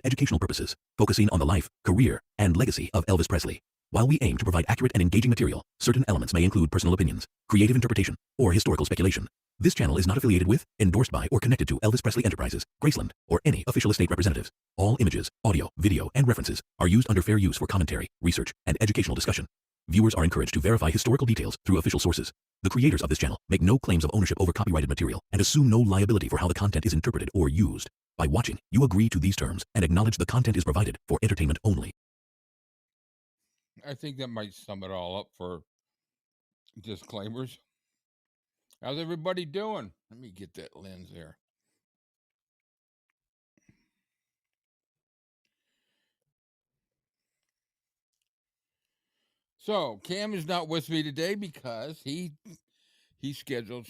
educational purposes, focusing on the life, career, and legacy of Elvis Presley. While we aim to provide accurate and engaging material, certain elements may include personal opinions, creative interpretation, or historical speculation. This channel is not affiliated with, endorsed by, or connected to Elvis Presley Enterprises, Graceland, or any official estate representatives. All images, audio, video, and references are used under fair use for commentary, research, and educational discussion. Viewers are encouraged to verify historical details through official sources. The creators of this channel make no claims of ownership over copyrighted material and assume no liability for how the content is interpreted or used. By watching, you agree to these terms and acknowledge the content is provided for entertainment only. I think that might sum it all up for disclaimers. How's everybody doing? Let me get that lens there. So Cam is not with me today because he scheduled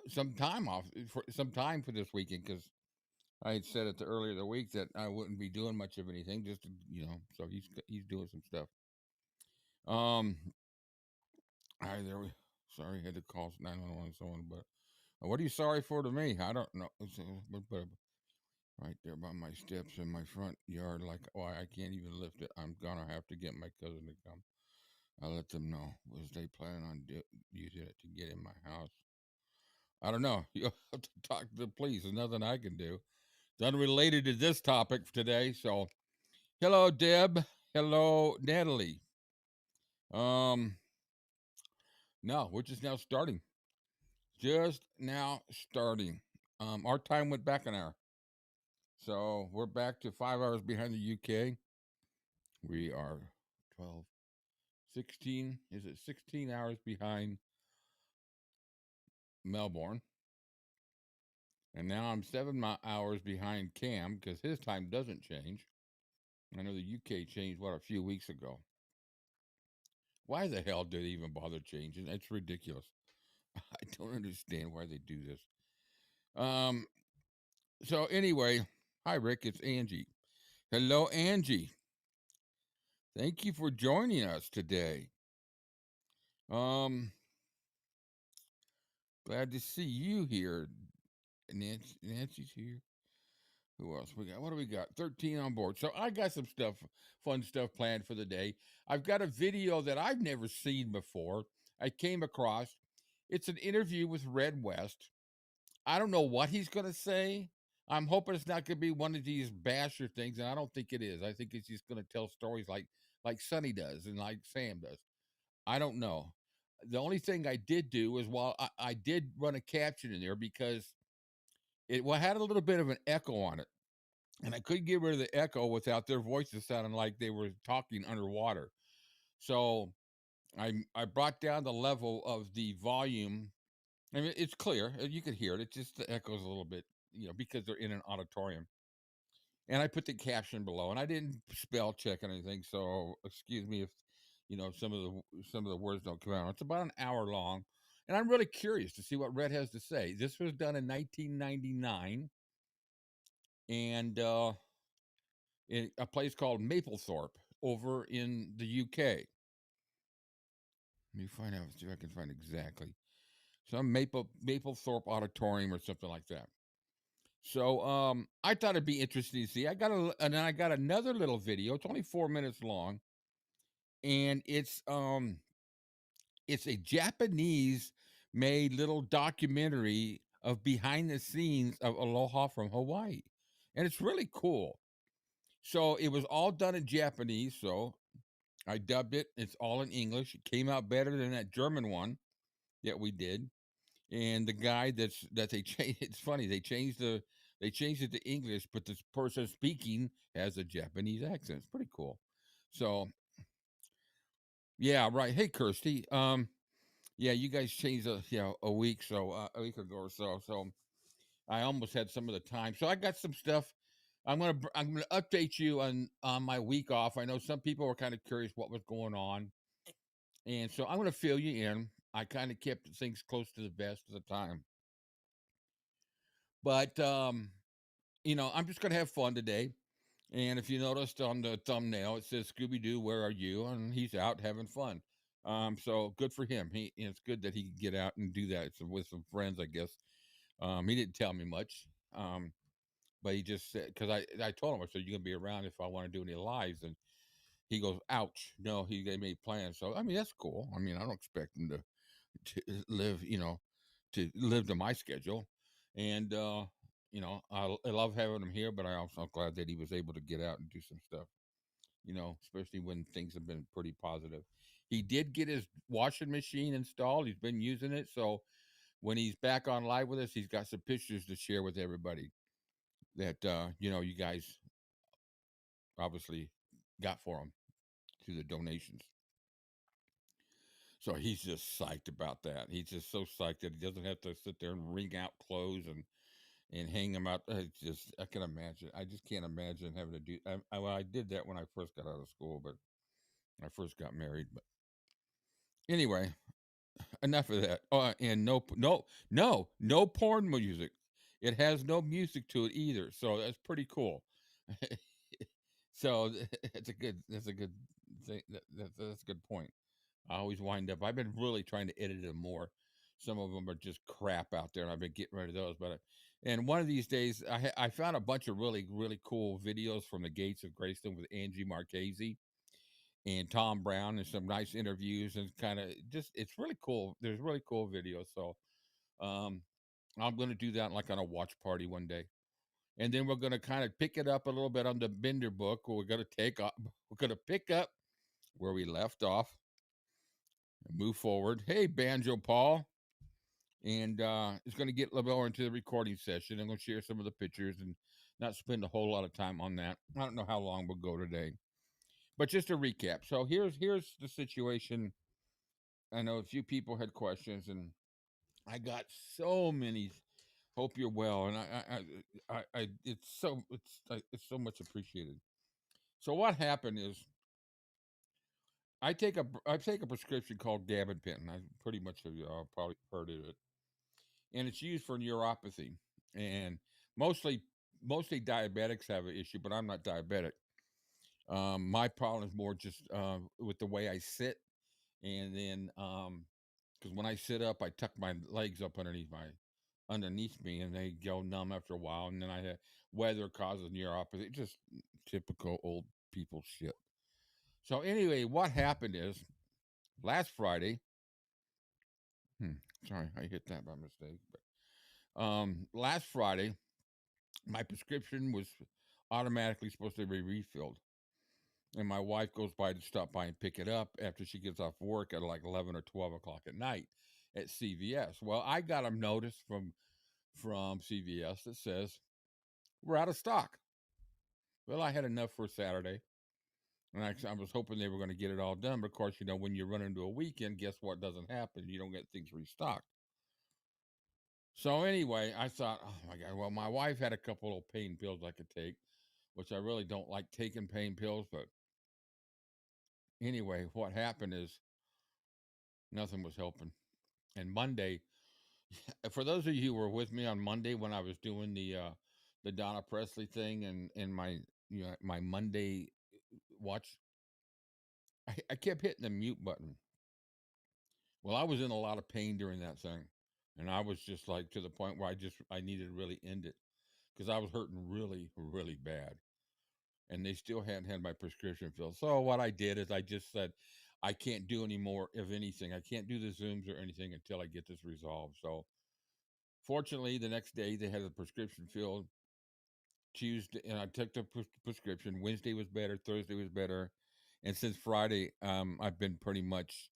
some time for this weekend, because I had said it earlier the week that I wouldn't be doing much of anything, just to, so he's doing some stuff. Sorry, I had to call 911 someone, but what are you sorry for to me? I don't know. But right there by my steps in my front yard, like, I can't even lift it. I'm gonna have to get my cousin to come. I let them know. Was they planning on using it to get in my house? I don't know. You'll have to talk to the police. There's nothing I can do. It's unrelated to this topic today. So, hello, Deb. Hello, Natalie. No, we're just now starting. Our time went back an hour. So we're back to 5 hours behind the UK. We are 12, 16. Is it 16 hours behind Melbourne? And now I'm 7 hours behind Cam, because his time doesn't change. I know the UK changed, a few weeks ago. Why the hell did they even bother changing? It's ridiculous. I don't understand why they do this. So anyway, hi, Rick. It's Angie. Hello, Angie. Thank you for joining us today. Glad to see you here. Nancy's here. Who else we got? What do we got? 13 on board. So I got some fun stuff planned for the day. I've got a video that I've never seen before. I came across. It's an interview with Red West. I don't know what he's going to say. I'm hoping it's not going to be one of these basher things, and I don't think it is. I think it's just going to tell stories like Sonny does and like Sam does. I don't know. The only thing I did do was, while I did run a caption in there, because it had a little bit of an echo on it, and I couldn't get rid of the echo without their voices sounding like they were talking underwater. So I brought down the level of the volume. I mean, it's clear. You can hear it. It just echoes a little bit, because they're in an auditorium. And I put the caption below, and I didn't spell check anything, so excuse me if some of the words don't come out. It's about an hour long, and I'm really curious to see what Red has to say. This was done in 1999, and in a place called Maplethorpe over in the UK. Let me find out, see if I can find exactly. Some Maplethorpe Auditorium or something like that. So I thought it'd be interesting to see. And then I got another little video. It's only 4 minutes long, and it's a Japanese made little documentary of behind the scenes of Aloha from Hawaii, and it's really cool. So it was all done in Japanese, so I dubbed it. It's all in English. It came out better than that German one that we did. And the guy that they changed, it's funny, they changed it to English, but this person speaking has a Japanese accent. It's pretty cool. So yeah, right. Hey, Kirsty. Yeah, you guys changed a week ago or so. So I almost had some of the time. So I got some stuff. I'm gonna update you on my week off. I know some people were kind of curious what was going on, and so I'm gonna fill you in. I kind of kept things close to the vest at the time, but I'm just gonna have fun today. And if you noticed on the thumbnail, it says Scooby Doo, where are you? And he's out having fun. So good for him. It's good that he can get out and do that with some friends, I guess. He didn't tell me much. but he just said, because I told him, I said, "You gonna be around if I want to do any lives?" And he goes, "Ouch, no." They made plans, so I mean that's cool. I mean I don't expect him to live, to live to my schedule, and I love having him here, but I also am glad that he was able to get out and do some stuff. Especially when things have been pretty positive. He did get his washing machine installed. He's been using it, so when he's back on live with us, he's got some pictures to share with everybody that you guys obviously got for him through the donations. So he's just psyched about that. He's just so psyched that he doesn't have to sit there and wring out clothes and hang them out. I can imagine. I just can't imagine having to do. I did that when I first got out of school, but I first got married. But anyway, enough of that. Oh, and no porn music. It has no music to it either, so that's pretty cool. So that's a good thing. That's a good point. I always wind up. I've been really trying to edit them more. Some of them are just crap out there, and I've been getting rid of those. And one of these days, I found a bunch of really cool videos from the Gates of Graceland with 𝐰𝐞𝐥𝐬𝐬𝐲 and Tom Brown, and some nice interviews, and kind of just it's really cool. There's really cool videos. So um, I'm going to do that like on a watch party one day, and then we're going to kind of pick it up a little bit on the Bender book. We're going to take up. We're going to pick up where we left off and move forward. Hey, Banjo Paul. And it's going to get a little more into the recording session. I'm going to share some of the pictures and not spend a whole lot of time on that. I don't know how long we'll go today, but just a recap. So here's the situation. I know a few people had questions, and I got so many. Hope you're well, and it's so much appreciated. So what happened is I take a prescription called gabapentin. I pretty much have probably heard of it, and it's used for neuropathy, and mostly mostly diabetics have an issue, but I'm not diabetic. My problem is more just with the way I sit, and then because when I sit up, I tuck my legs up underneath me, and they go numb after a while, and then I have weather causes neuropathy. Just typical old people shit. So anyway, what happened is last Friday. Sorry, I hit that by mistake. But last Friday, my prescription was automatically supposed to be refilled, and my wife goes by to stop by and pick it up after she gets off work at like 11 or 12 o'clock at night at CVS. Well, I got a notice from CVS that says we're out of stock. Well, I had enough for Saturday, and I was hoping they were going to get it all done. But of course, when you run into a weekend, guess what doesn't happen? You don't get things restocked. So anyway, I thought, oh my god. Well, my wife had a couple of pain pills I could take, which I really don't like taking pain pills. But anyway, what happened is nothing was helping. And Monday, for those of you who were with me on Monday when I was doing the Donna Presley thing and my my Monday watch, I kept hitting the mute button. Well, I was in a lot of pain during that thing, and I was just like to the point where I needed to really end it because I was hurting really bad, and they still hadn't had my prescription filled. So what I did is I just said, I can't do any more of anything. I can't do the Zooms or anything until I get this resolved. So fortunately, the next day they had the prescription filled. Tuesday, and I took the prescription. Wednesday was better. Thursday was better, and since Friday, I've been pretty much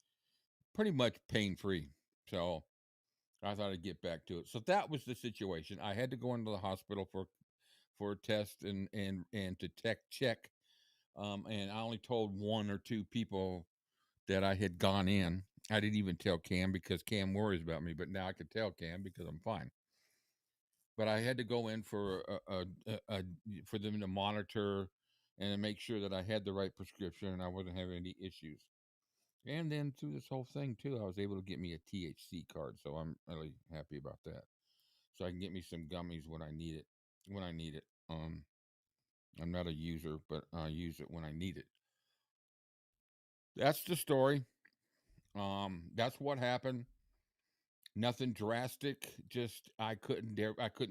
pain free. So I thought I'd get back to it. So that was the situation. I had to go into the hospital for a test and to check. And I only told one or two people that I had gone in. I didn't even tell Cam because Cam worries about me, but now I could tell Cam because I'm fine. But I had to go in for for them to monitor and to make sure that I had the right prescription and I wasn't having any issues. And then through this whole thing too, I was able to get me a THC card, so I'm really happy about that. So I can get me some gummies when I need it. When I need it. I'm not a user, but I use it when I need it. That's the story. That's what happened. Nothing drastic. Just I couldn't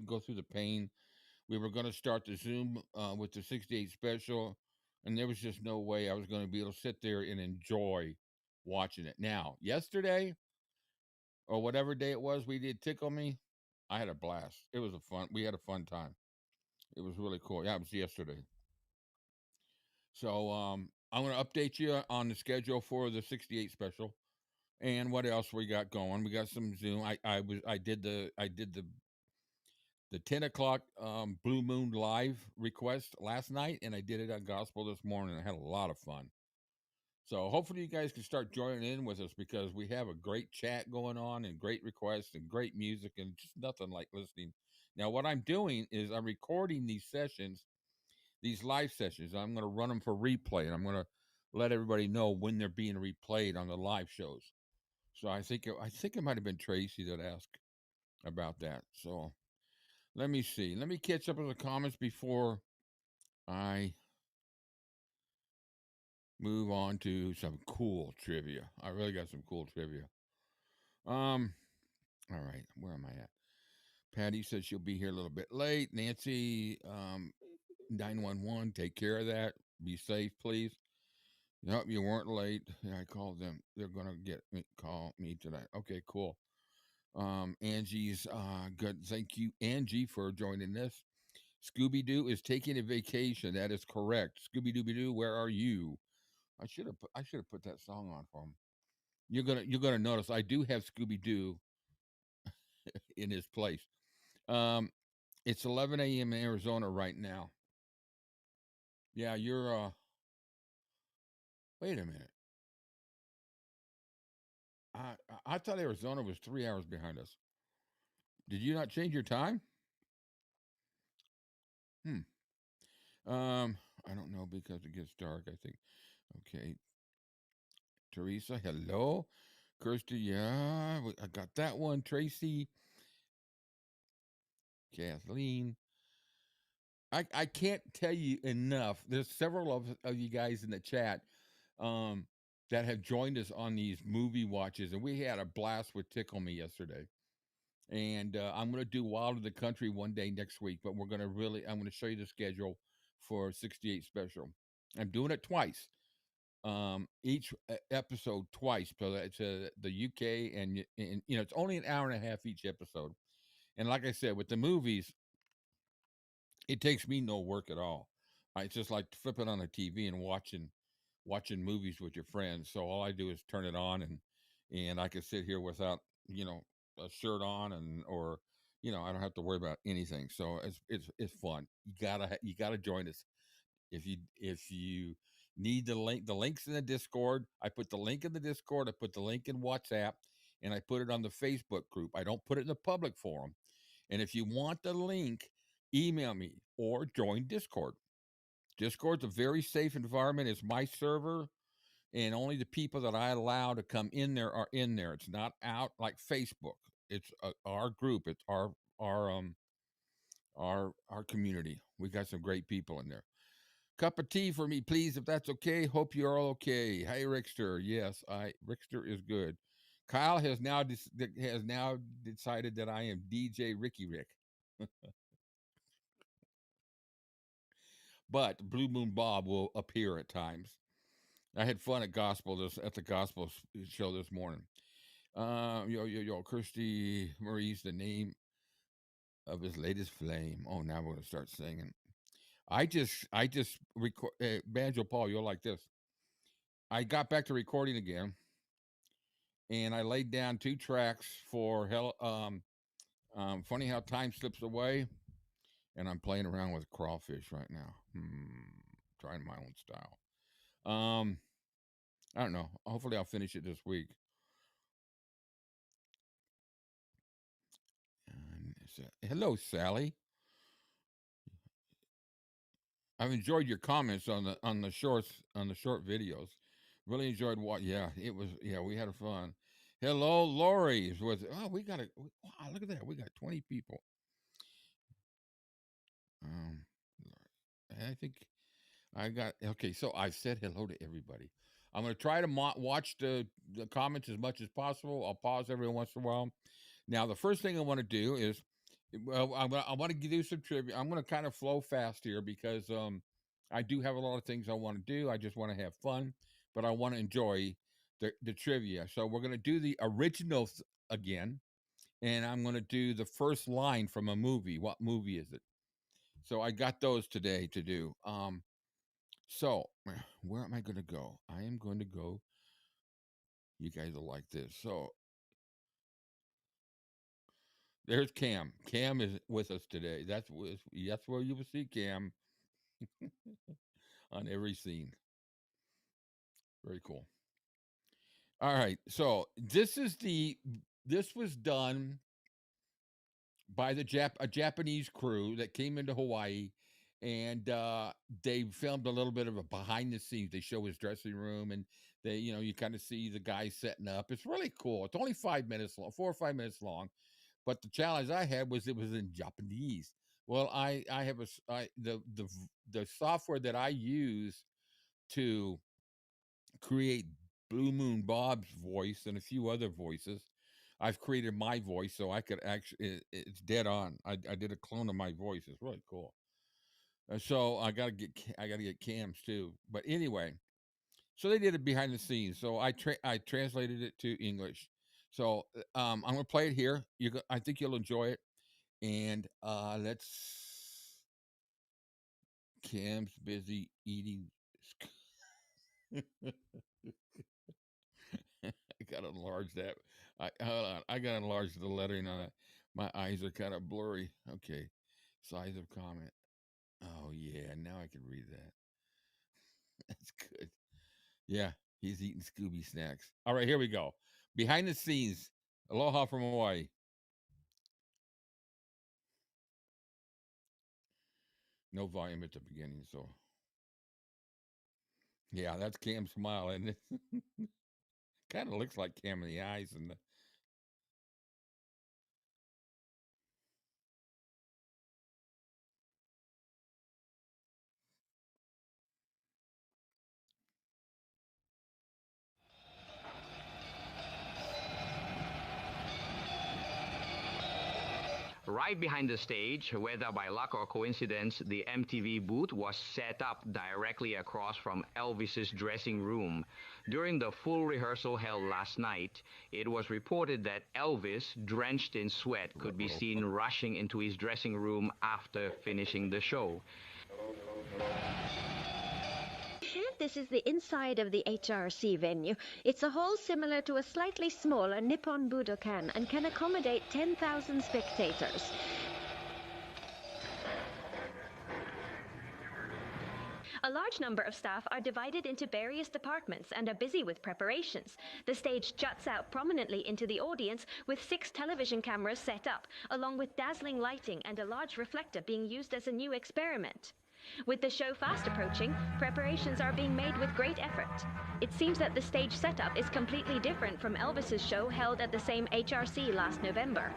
go through the pain We were going to start the Zoom with the 68 special, and there was just no way I was going to be able to sit there and enjoy watching it. Now, yesterday or whatever day it was we did Tickle Me, I had a blast. It was we had a fun time. It was really cool. Yeah, it was yesterday. So I'm going to update you on the schedule for the 68 special. And what else we got going? We got some Zoom. I did the 10 o'clock Blue Moon live request last night, and I did it on Gospel this morning. I had a lot of fun. So hopefully you guys can start joining in with us, because we have a great chat going on and great requests and great music, and just nothing like listening. Now, what I'm doing is I'm recording these sessions, these live sessions. I'm going to run them for replay, and I'm going to let everybody know when they're being replayed on the live shows. So I think it might have been Tracy that asked about that. So let me see. Let me catch up with the comments before I move on to some cool trivia. I really got some cool trivia. All right, where am I at? Patty says she'll be here a little bit late. Nancy, 911, take care of that. Be safe, please. Nope, you weren't late. Yeah, I called them. They're gonna call me tonight. Okay, cool. Angie's good. Thank you, Angie, for joining us. Scooby Doo is taking a vacation. That is correct. Scooby Dooby Doo, where are you? I should have put that song on for him. You're gonna notice I do have Scooby Doo in his place. It's 11 a.m. in Arizona right now. Yeah, you're. Wait a minute. I thought Arizona was 3 hours behind us. Did you not change your time? Hmm. I don't know, because it gets dark, I think. Okay. Teresa, hello. Kirsty, yeah, I got that one. Tracy, Kathleen. I can't tell you enough. There's several of you guys in the chat um, that have joined us on these movie watches, and we had a blast with Tickle Me yesterday. And I'm going to do Wild in the Country one day next week, but I'm going to show you the schedule for 68 special. I'm doing it twice. Each episode twice, so it's the UK, and it's only an hour and a half each episode. And like I said, with the movies, it takes me no work at all. It's just like flipping on a TV and watching movies with your friends. So all I do is turn it on, and I can sit here without a shirt on, and or I don't have to worry about anything. So it's fun. You gotta join us. If you need the links in the Discord. I put the link in the Discord. I put the link in WhatsApp, and I put it on the Facebook group. I don't put it in the public forum. And if you want the link, email me or join Discord. Discord's a very safe environment. It's my server, and only the people that I allow to come in there are in there. It's not out like Facebook. It's our group. It's our community. We got some great people in there. Cup of tea for me, please, if that's okay. Hope you're all okay. Hey, Rickster. Yes, Rickster is good. Kyle has now decided that I am DJ Ricky Rick. But Blue Moon Bob will appear at times. I had fun at the gospel show this morning. Yo, Kirsty Marie's the name of his latest flame. Oh, now we're gonna start singing. I just record Banjo Paul. You'll like this. I got back to recording again, and I laid down 2 tracks for Funny How Time Slips Away, and I'm playing around with crawfish right now. Trying my own style. I don't know. Hopefully, I'll finish it this week. Hello, Sally. I've enjoyed your comments on the short videos. Really enjoyed what. Yeah, it was. Yeah, we had fun. Hello, Lori. We got wow, look at that. We got 20 people. I think I got okay. So I said hello to everybody. I'm going to try to watch the comments as much as possible. I'll pause every once in a while. Now, the first thing I want to do is Well, I want to do some trivia. I'm going to kind of flow fast here because I do have a lot of things I want to do. I just want to have fun, but I want to enjoy the trivia. So we're going to do the originals again, and I'm going to do the first line from a movie. What movie is it? So I got those today to do. So where am I going to go? I am going to go. You guys will like this. So there's Cam. Cam is with us today. That's where you will see Cam on every scene. Very cool. All right. So this was done by a Japanese crew that came into Hawaii, and they filmed a little bit of a behind the scenes. They show his dressing room, and you kind of see the guy setting up. It's really cool. It's only 5 minutes long, 4 or 5 minutes long. But the challenge I had was it was in Japanese. Well, I have the software that I use to create Blue Moon Bob's voice and a few other voices. I've created my voice so I could actually. It's dead on. I did a clone of my voice. It's really cool. So I gotta get Cam's too. But anyway, so they did it behind the scenes. So I translated it to English. So I'm gonna play it here. I think you'll enjoy it. And let's. Cam's busy eating. I gotta enlarge that. Hold on. I gotta enlarge the lettering on it. My eyes are kind of blurry. Okay. Size of comment. Oh yeah, now I can read that. That's good. Yeah, he's eating Scooby snacks. All right, here we go. Behind the scenes. Aloha from Hawaii. No volume at the beginning, so yeah, that's Cam's smile, and it kind of looks like Cam in the eyes and the. Right behind the stage, whether by luck or coincidence, the MTV booth was set up directly across from Elvis's dressing room. During the full rehearsal held last night, it was reported that Elvis, drenched in sweat, could be seen rushing into his dressing room after finishing the show. This is the inside of the HRC venue. It's a hall similar to a slightly smaller Nippon Budokan and can accommodate 10,000 spectators. A large number of staff are divided into various departments and are busy with preparations. The stage juts out prominently into the audience with 6 television cameras set up, along with dazzling lighting and a large reflector being used as a new experiment. With the show fast approaching, preparations are being made with great effort. It seems that the stage setup is completely different from Elvis's show held at the same HRC last November.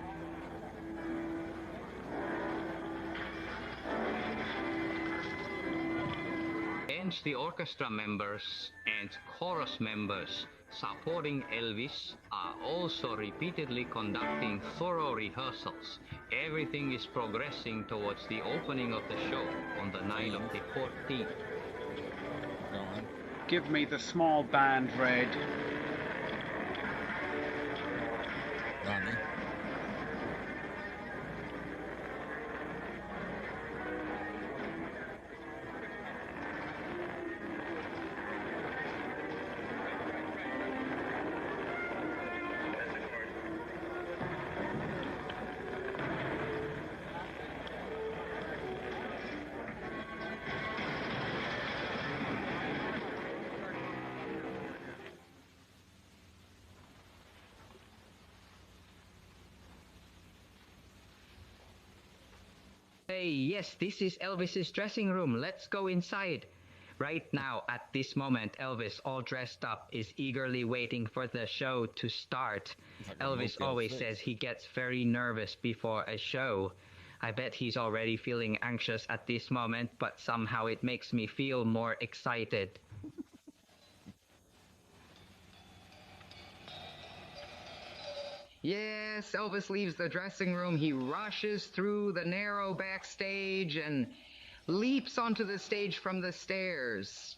Hence, the orchestra members and chorus members supporting Elvis are also repeatedly conducting thorough rehearsals. Everything is progressing towards the opening of the show on the night of the 14th. Give me the small band red. Ronnie. Hey, yes, this is Elvis's dressing room. Let's go inside. Right now, at this moment, Elvis, all dressed up, is eagerly waiting for the show to start. Elvis always says he gets very nervous before a show. I bet he's already feeling anxious at this moment, but somehow it makes me feel more excited. Yes, Elvis leaves the dressing room. He rushes through the narrow backstage and leaps onto the stage from the stairs.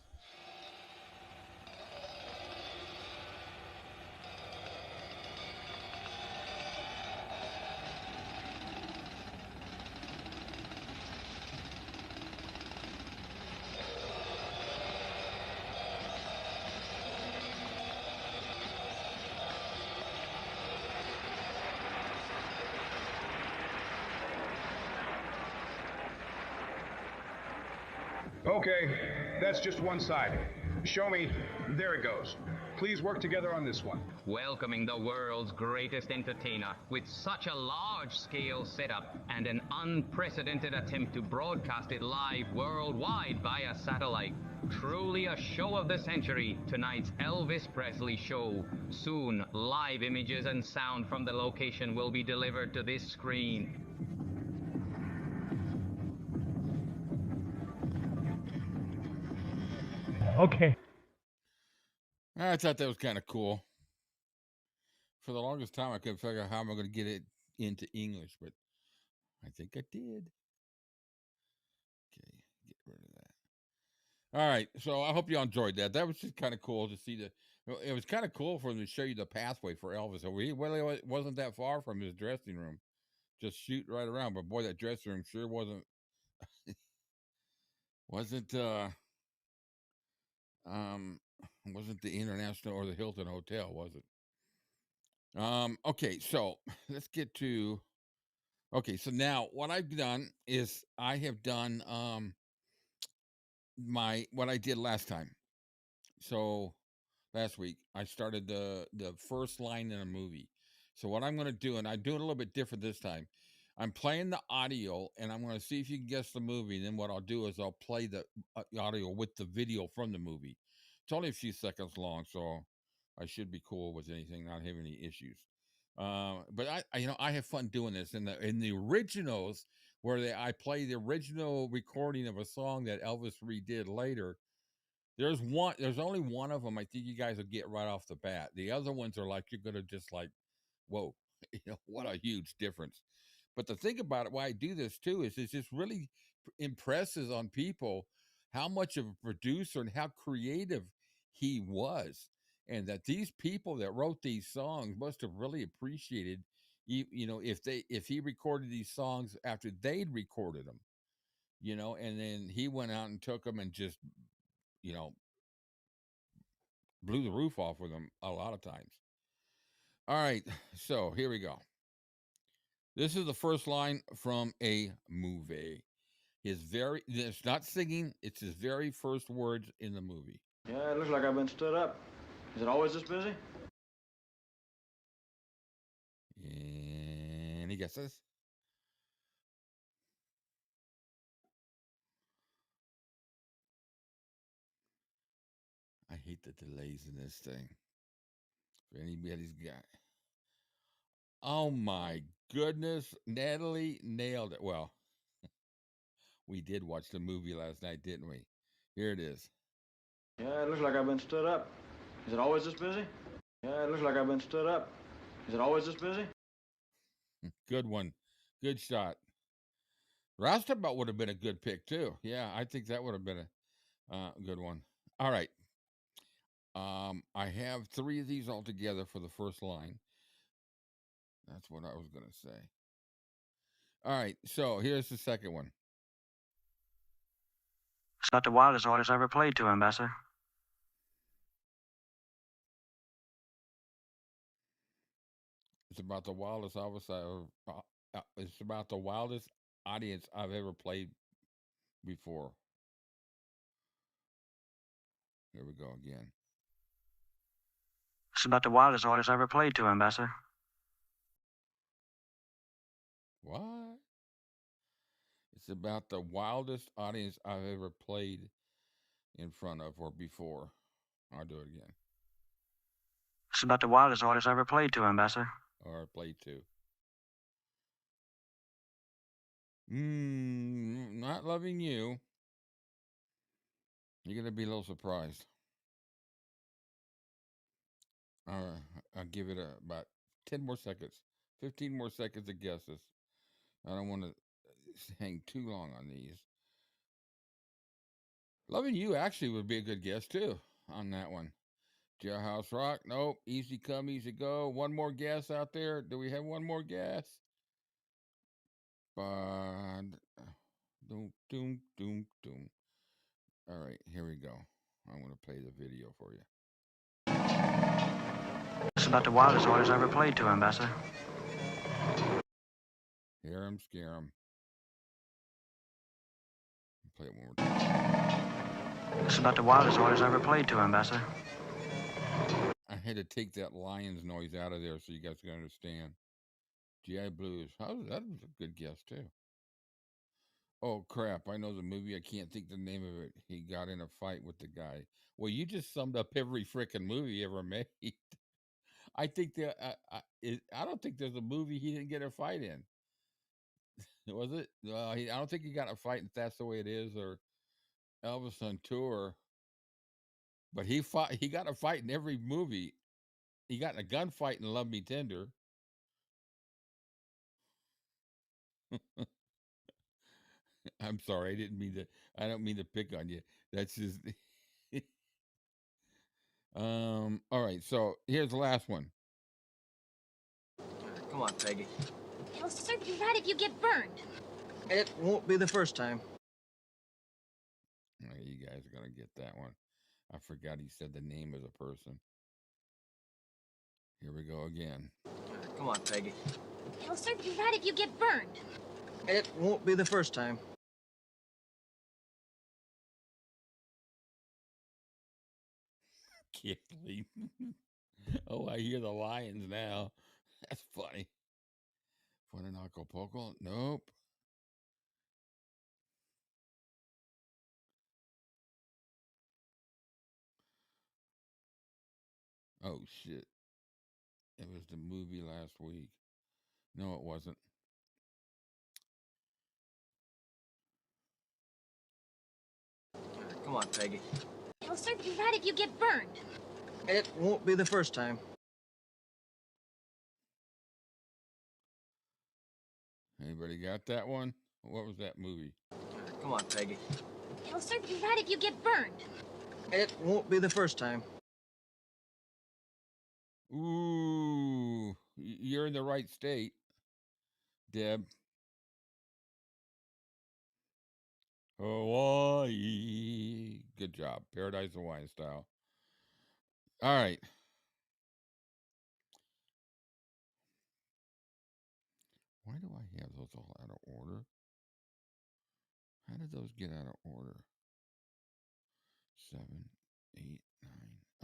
Okay, that's just one side. Show me. There it goes. Please work together on this one. Welcoming the world's greatest entertainer with such a large-scale setup and an unprecedented attempt to broadcast it live worldwide via satellite. Truly a show of the century, tonight's Elvis Presley show. Soon, live images and sound from the location will be delivered to this screen. Okay. I thought that was kind of cool. For the longest time, I couldn't figure out how I'm going to get it into English, but I think I did. Okay, get rid of that. All right, so I hope you enjoyed that. That was just kind of cool to see it was kind of cool for them to show you the pathway for Elvis. So he really wasn't that far from his dressing room. Just shoot right around. But boy, that dressing room sure wasn't wasn't the International or the Hilton Hotel, was it? Okay, so let's get to okay, so now what I've done is I have done what I did last time. So last week I started the first line in a movie. So what I'm going to do, and I do it a little bit different this time, I'm playing the audio, and I'm going to see if you can guess the movie. And then what I'll do is I'll play the audio with the video from the movie. It's only a few seconds long, so I should be cool with anything, not having any issues. But I have fun doing this. In the originals, where I play the original recording of a song that Elvis redid later. There's only one of them I think you guys will get right off the bat. The other ones are like you're gonna just like, whoa, what a huge difference. But the thing about it, why I do this too, is it just really impresses on people how much of a producer and how creative he was, and that these people that wrote these songs must have really appreciated, if he recorded these songs after they'd recorded them, and then he went out and took them and just, you know, blew the roof off with them a lot of times. All right, so here we go. This is the first line from a movie. It's not singing, it's his very first words in the movie. Yeah, it looks like I've been stood up. Is it always this busy? Any guesses? I hate the delays in this thing. If anybody's got. Oh my goodness, Natalie nailed it. Well, we did watch the movie last night, didn't we? Here it is. Yeah, it looks like I've been stood up. Is it always this busy? Yeah, it looks like I've been stood up. Is it always this busy? Good one. Good shot. Roustabout would have been a good pick too. Yeah, I think that would have been a good one. All right. I have 3 of these all together for the first line. That's what I was going to say. All right, so here's the second one. It's not the wildest artist I ever played to, Ambassador. It's about the wildest it's about the wildest audience I've ever played before. Here we go again. It's about the wildest artist I ever played to, Ambassador. What? It's about the wildest audience I've ever played in front of or before. I'll do it again. It's about the wildest artist I ever played to, Ambassador. Or played to. Not loving you. You're going to be a little surprised. I'll give it about 10 more seconds, 15 more seconds to guess this. I don't want to hang too long on these. Loving You actually would be a good guess too on that one. Jailhouse Rock, nope. Easy Come, Easy Go. One more guess out there. Do we have one more guess? But doom, doom, doom, doom. All right, here we go. I'm going to play the video for you. It's about the wildest orders I ever played to, Ambassador. Hear 'em, scare 'em. Play it one more time. It's about the wildest orders I ever played to, Ambassador. I had to take that Lions noise out of there so you guys can understand. GI Blues. That was a good guess too. Oh crap! I know the movie. I can't think the name of it. He got in a fight with the guy. Well, you just summed up every freaking movie ever made. I think that I don't think there's a movie he didn't get a fight in. Was it? I don't think he got a fight. If that's the way it is, or Elvis on tour. But he fought. He got a fight in every movie. He got in a gunfight in Love Me Tender. I'm sorry. I didn't mean to. I don't mean to pick on you. That's just. All right. So here's the last one. Come on, Peggy. It'll serve you right if you get burned. It won't be the first time. Oh, you guys are gonna get that one. I forgot he said the name of the person. Here we go again. Come on, Peggy. It'll serve you right if you get burned. It won't be the first time. Can't believe. Oh, I hear the Lions now. That's funny. Fun in Acapulco? Nope. Oh shit. It was the movie last week. No, it wasn't. Come on, Peggy. It'll serve you right if you get burned. It won't be the first time. Anybody got that one? What was that movie? Come on, Peggy. It'll serve you right if you get burned. It won't be the first time. Ooh, you're in the right state, Deb. Hawaii. Good job. Paradise Hawaiian style. All right. Why do I have those all out of order? How did those get out of order? 7, 8,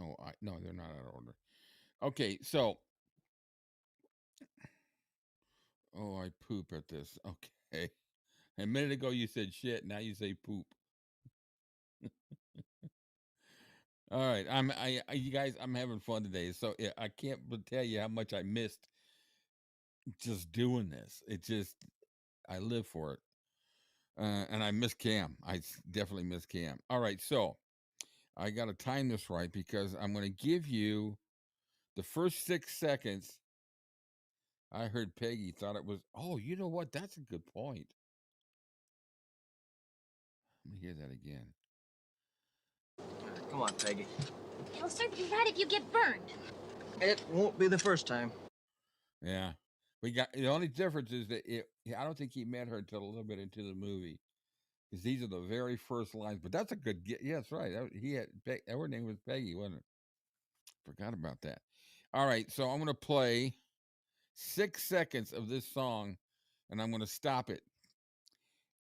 9. Oh, no, they're not out of order. Okay, so. Oh, I poop at this. Okay. A minute ago you said shit. Now you say poop. All right, you guys, I'm having fun today. So I can't tell you how much I missed just doing this. It just, I live for it, and I miss Cam. I definitely miss Cam. All right, so I got to time this right because I'm going to give you the first 6 seconds. I heard Peggy thought it was. Oh, you know what? That's a good point. Let me hear that again. Come on, Peggy. It'll serve you right if you get burned. It won't be the first time. Yeah. We got the only difference is that I don't think he met her until a little bit into the movie, because these are the very first lines. But that's a good get. Yeah, that's right. He had her name was Peggy, wasn't it? Forgot about that. All right, so I'm going to play 6 seconds of this song, and I'm going to stop it,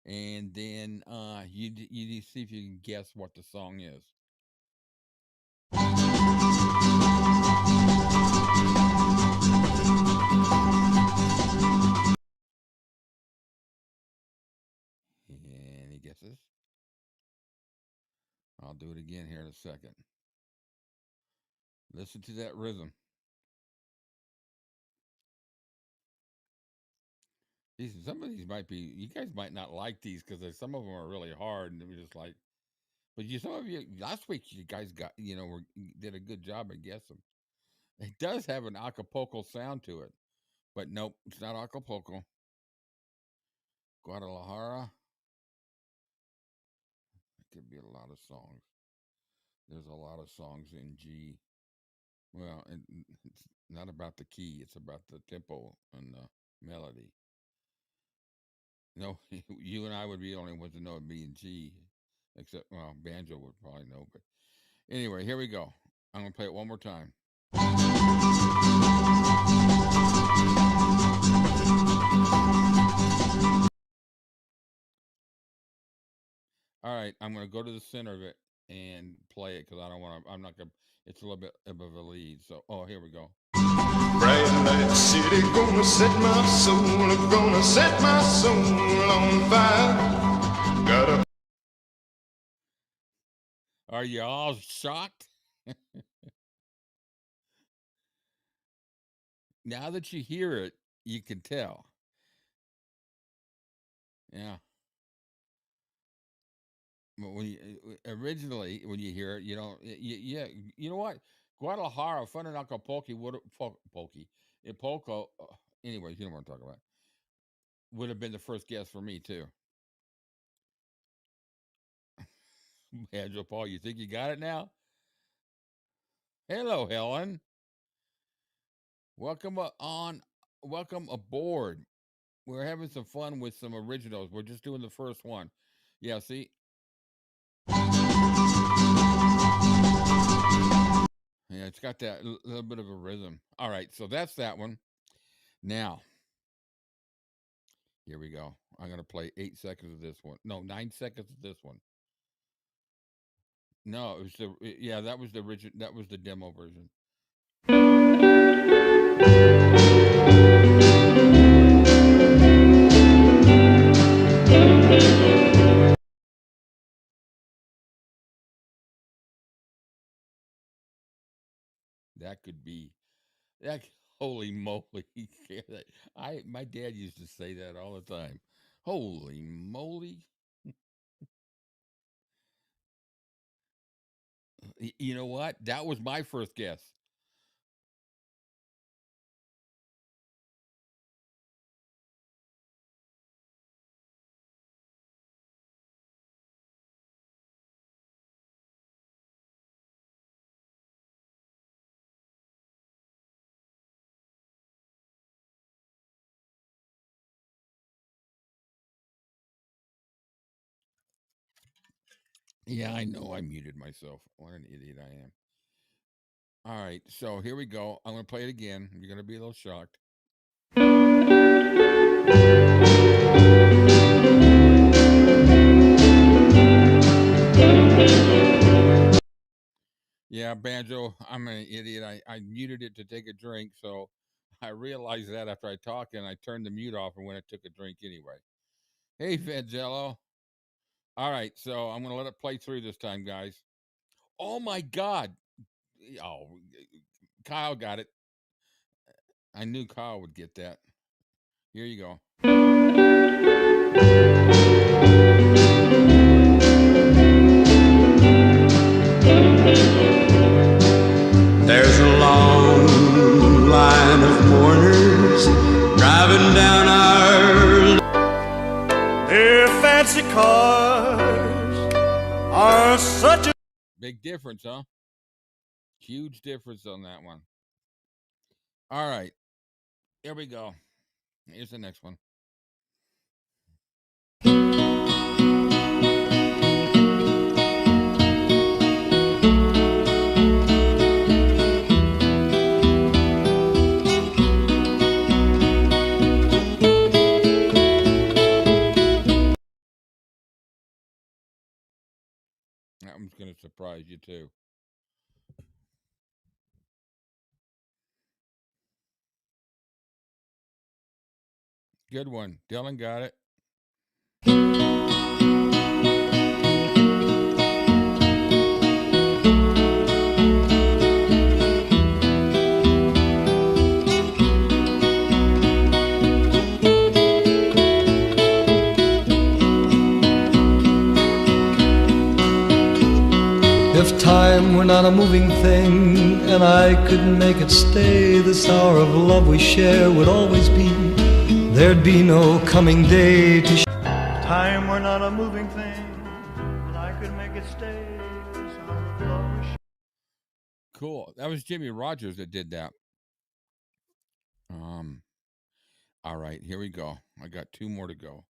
and then you see if you can guess what the song is. Any guesses? I'll do it again here in a second. Listen to that rhythm. Some of these might be, you guys might not like these because some of them are really hard, and we're just like, but some of you last week you guys got, did a good job at guessing. It does have an Acapulco sound to it, but nope, it's not Acapulco. Guadalajara. It could be a lot of songs. There's a lot of songs in G. Well, it's not about the key. It's about the tempo and the melody. No, you and I would be the only ones to know it be in G, except, well, Banjo would probably know. But anyway, here we go. I'm going to play it one more time. All right, I'm going to go to the center of it and play it because I don't want to, I'm not going to, it's a little bit of a lead. So, oh, here we go. Bright light city, gonna set my soul, gonna set my soul on fire. Gotta. Are you all shocked? Now that you hear it, you can tell. Yeah. But when you, originally, when you hear it, you don't. Yeah, you know what? Guadalajara, Fun and Acapulco would have Polko. Anyways, you know what I'm talking about. Would have been the first guess for me too. Banjo Paul, you think you got it now? Hello, Helen. Welcome welcome aboard. We're having some fun with some originals. We're just doing the first one. Yeah, see? Yeah, it's got that little bit of a rhythm. All right, so that's that one. Now, here we go. I'm going to play 8 seconds of this one. No, 9 seconds of this one. No, it was that was the original, that was the demo version. That could be that. Holy moly! My dad used to say that all the time. Holy moly! You know what? That was my first guess. Yeah, I know. I muted myself. What an idiot I am. All right, so here we go. I'm going to play it again. You're going to be a little shocked. Yeah, Banjo, I'm an idiot. I muted it to take a drink, so I realized that after I talked, and I turned the mute off and when I took a drink anyway. Hey, Vangello. All right, so I'm going to let it play through this time, guys. Oh, my God. Oh, Kyle got it. I knew Kyle would get that. Here you go. There's a long line of mourners driving down our. Their fancy cars are such a big difference, huh? Huge difference on that one. All right, here we go. Here's the next one. That one's going to surprise you, too. Good one. Dylan got it. If Time were not a moving thing, and I couldn't make it stay. This hour of love we share would always be. There'd be no coming day to Time were not a moving thing, and I could make it stay. This hour of love we share. Cool. That was Jimmy Rogers that did that. All right, here we go. I got 2 more to go.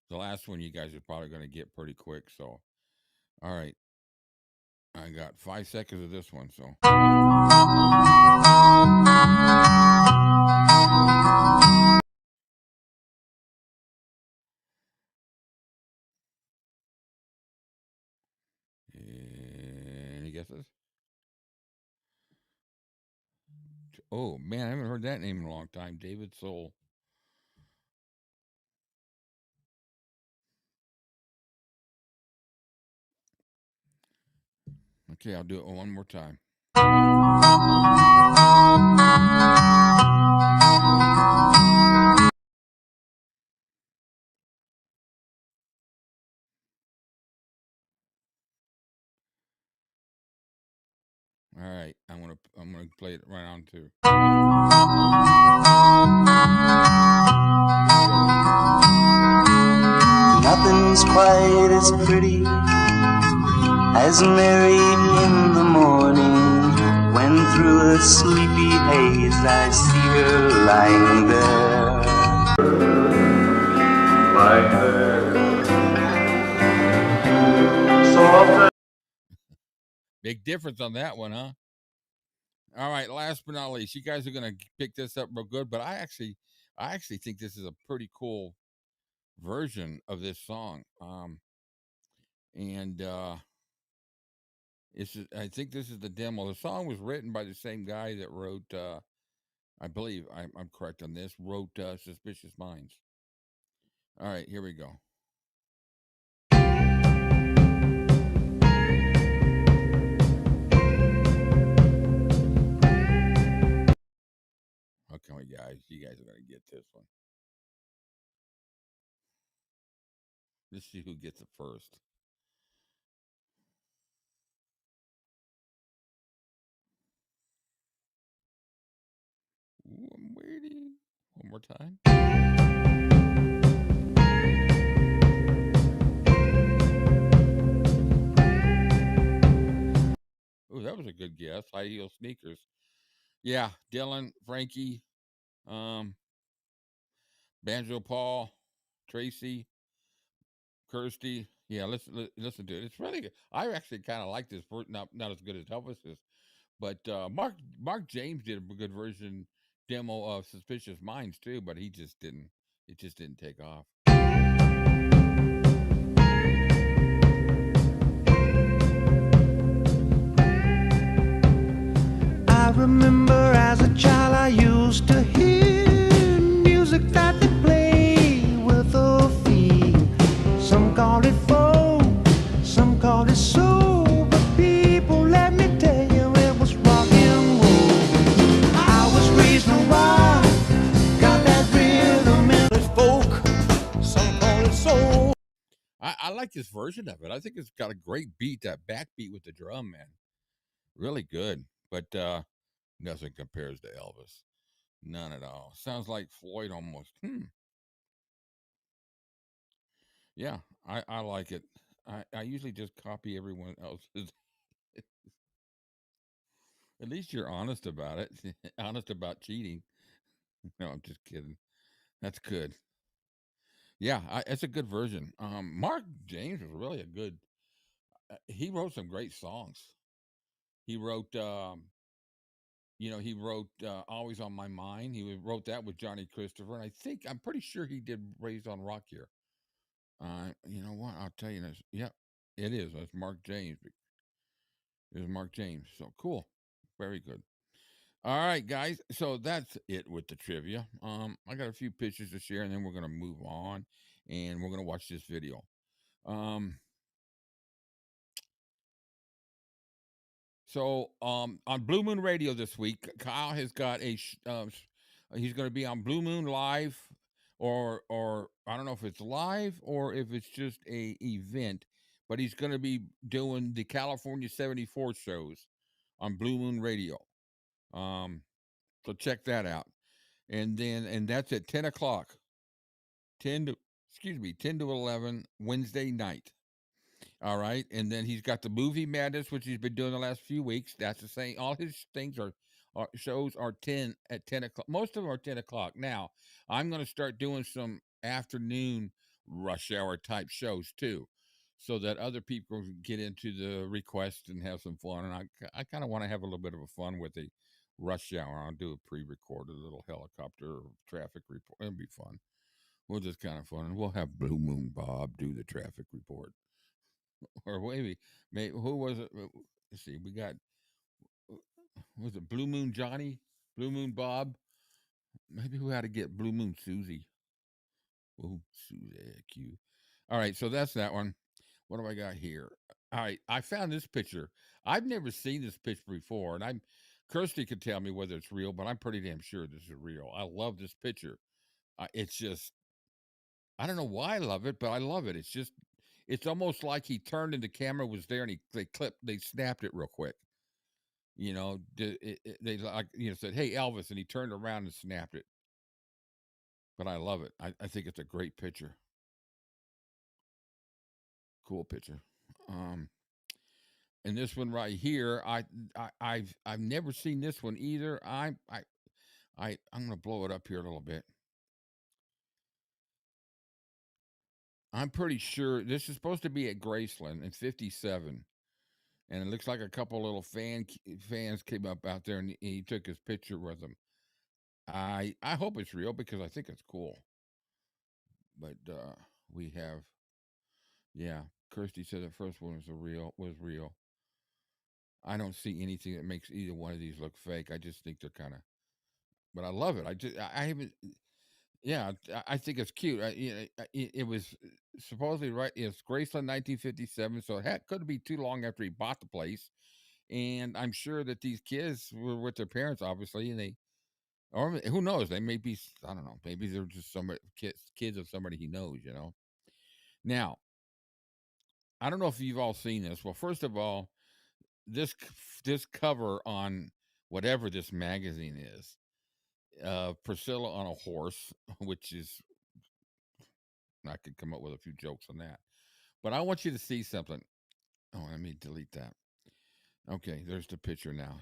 The last one you guys are probably going to get pretty quick. So, all right. I got 5 seconds of this one. So. Any guesses? Oh, man, I haven't heard that name in a long time. David Soul. Okay, I'll do it one more time. All right, I'm gonna play it right on too. Nothing's quite as pretty as Mary in the morning, when through a sleepy haze I see her lying there. Lying there. Soft. Big difference on that one, huh? All right, last but not least, you guys are gonna pick this up real good, but I actually think this is a pretty cool version of this song. I think this is the demo. The song was written by the same guy that wrote, I believe I'm correct on this, wrote Suspicious Minds. All right, here we go. Okay, guys, you guys are going to get this one. Let's see who gets it first. Ooh, I'm waiting. One more time. Ooh, that was a good guess. High heel sneakers. Yeah, Dylan, Frankie, Banjo Paul, Tracy, Kirsty. Yeah, listen to it. It's really good. I actually kind of like this. Not as good as Elvis's, but Mark James did a good version demo of Suspicious Minds too, but he just didn't. It just didn't take off. I remember as a child I used to hear music that they play with a feel. Some call it folk, some call it soul, but people, let me tell you, it was rock and roll. I was raised in a wild, got that rhythm and it's folk, some call it soul. I like this version of it. I think it's got a great beat, that backbeat with the drum, man. Really good, but nothing compares to Elvis. None at all. Sounds like Floyd almost. Yeah, I like it. I usually just copy everyone else's. At least you're honest about it. Honest about cheating. No, I'm just kidding. That's good. Yeah, it's a good version. Mark James was really a good. He wrote some great songs. He wrote, he wrote "Always on My Mind." He wrote that with Johnny Christopher, and I'm pretty sure he did "Raised on Rock" here. You know what? I'll tell you this. Yep, it is. That's Mark James. It was Mark James. So cool. Very good. All right, guys. So that's it with the trivia. I got a few pictures to share, and then we're gonna move on, and we're gonna watch this video. So on Blue Moon Radio this week, Kyle has got he's going to be on Blue Moon Live, or I don't know if it's live or if it's just a event, but he's going to be doing the California 74 shows on Blue Moon Radio. So check that out. And that's at 10 o'clock, 10 to 11 Wednesday night. All right. And then he's got the Movie Madness, which he's been doing the last few weeks. That's the same. All his things are shows are 10 o'clock. Most of them are 10 o'clock. Now, I'm going to start doing some afternoon rush hour type shows too, so that other people can get into the request and have some fun. And I kind of want to have a little bit of a fun with the rush hour. I'll do a pre-recorded little helicopter traffic report. It'll be fun. We'll just kind of fun. And we'll have Blue Moon Bob do the traffic report. Or maybe who was it? Let's see. We got, was it Blue Moon Johnny, Blue Moon Bob? Maybe we had to get Blue Moon Susie. Oh, Susie Q. All right, so that's that one. What do I got here? All right, I found this picture. I've never seen this picture before, and Kirsty could tell me whether it's real, but I'm pretty damn sure this is real. I love this picture. It's just, I don't know why I love it, but I love it. It's almost like he turned and the camera was there, and they snapped it real quick. You know, they like, said, "Hey, Elvis," and he turned around and snapped it. But I love it. I think it's a great picture. Cool picture. And this one right here, I've never seen this one either. I'm gonna blow it up here a little bit. I'm pretty sure this is supposed to be at Graceland in '57, and it looks like a couple little fans came up out there, and he took his picture with them. I hope it's real because I think it's cool. But we have, yeah. Kirsty said the first one was real. I don't see anything that makes either one of these look fake. I just think they're kind of, but I love it. I haven't. Yeah, I think it's cute. It was supposedly right. It's Graceland, 1957, so it couldn't be too long after he bought the place. And I'm sure that these kids were with their parents, obviously, and or who knows? They may be. I don't know. Maybe they're just kids of somebody he knows. Now, I don't know if you've all seen this. Well, first of all, this cover on whatever this magazine is, Priscilla on a horse, which is, I could come up with a few jokes on that, but I want you to see something. Oh, let me delete that. Okay, there's the picture now.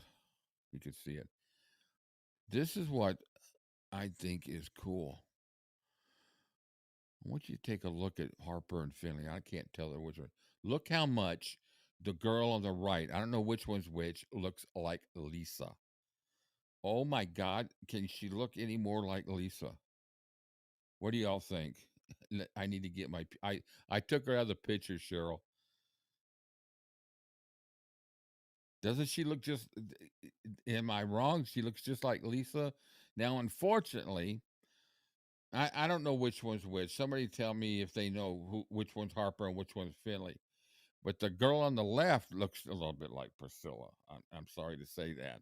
You can see it. This is what I think is cool. I want you to take a look at Harper and Finley. I can't tell which one. Look how much the girl on the right, I don't know which one's which, looks like Lisa. Oh my God, can she look any more like Lisa? What do y'all think? I need to get I took her out of the picture, Cheryl. Doesn't she look just, am I wrong? She looks just like Lisa. Now, unfortunately, I don't know which one's which. Somebody tell me if they know which one's Harper and which one's Finley. But the girl on the left looks a little bit like Priscilla. I'm sorry to say that.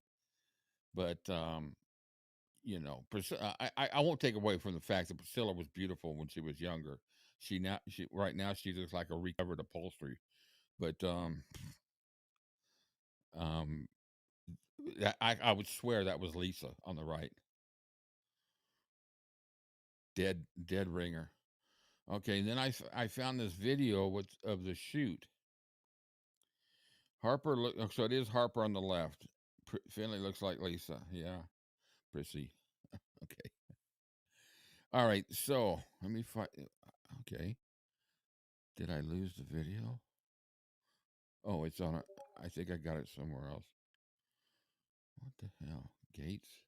But, Priscilla, I won't take away from the fact that Priscilla was beautiful when she was younger. Right now she looks like a recovered upholstery. But I would swear that was Lisa on the right. Dead ringer. Okay, and then I found this video of the shoot. Harper so it is Harper on the left. Finley looks like Lisa. Yeah, Prissy. Okay. All right. So let me find. Okay. Did I lose the video? Oh, it's on. I think I got it somewhere else. What the hell? Gates.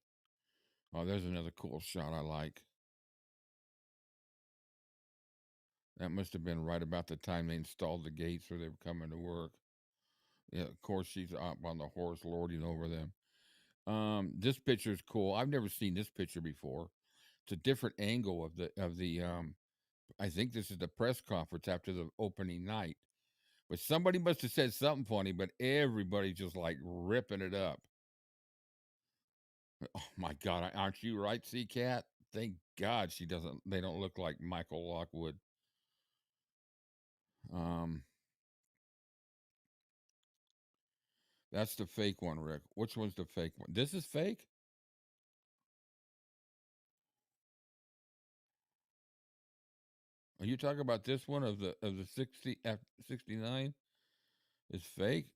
Oh, there's another cool shot I like. That must have been right about the time they installed the gates or they were coming to work. Yeah, of course she's up on the horse lording over them. This picture is cool. I've never seen this picture before. It's a different angle of the I think this is the press conference after the opening night. But somebody must have said something funny, but everybody just like ripping it up. Oh my God, aren't you right, 𝐫𝐞𝐥𝐜? Thank God they don't look like Michael Lockwood. That's the fake one, Rick. Which one's the fake one? This is fake? Are you talking about this one of the 60 F69 is fake?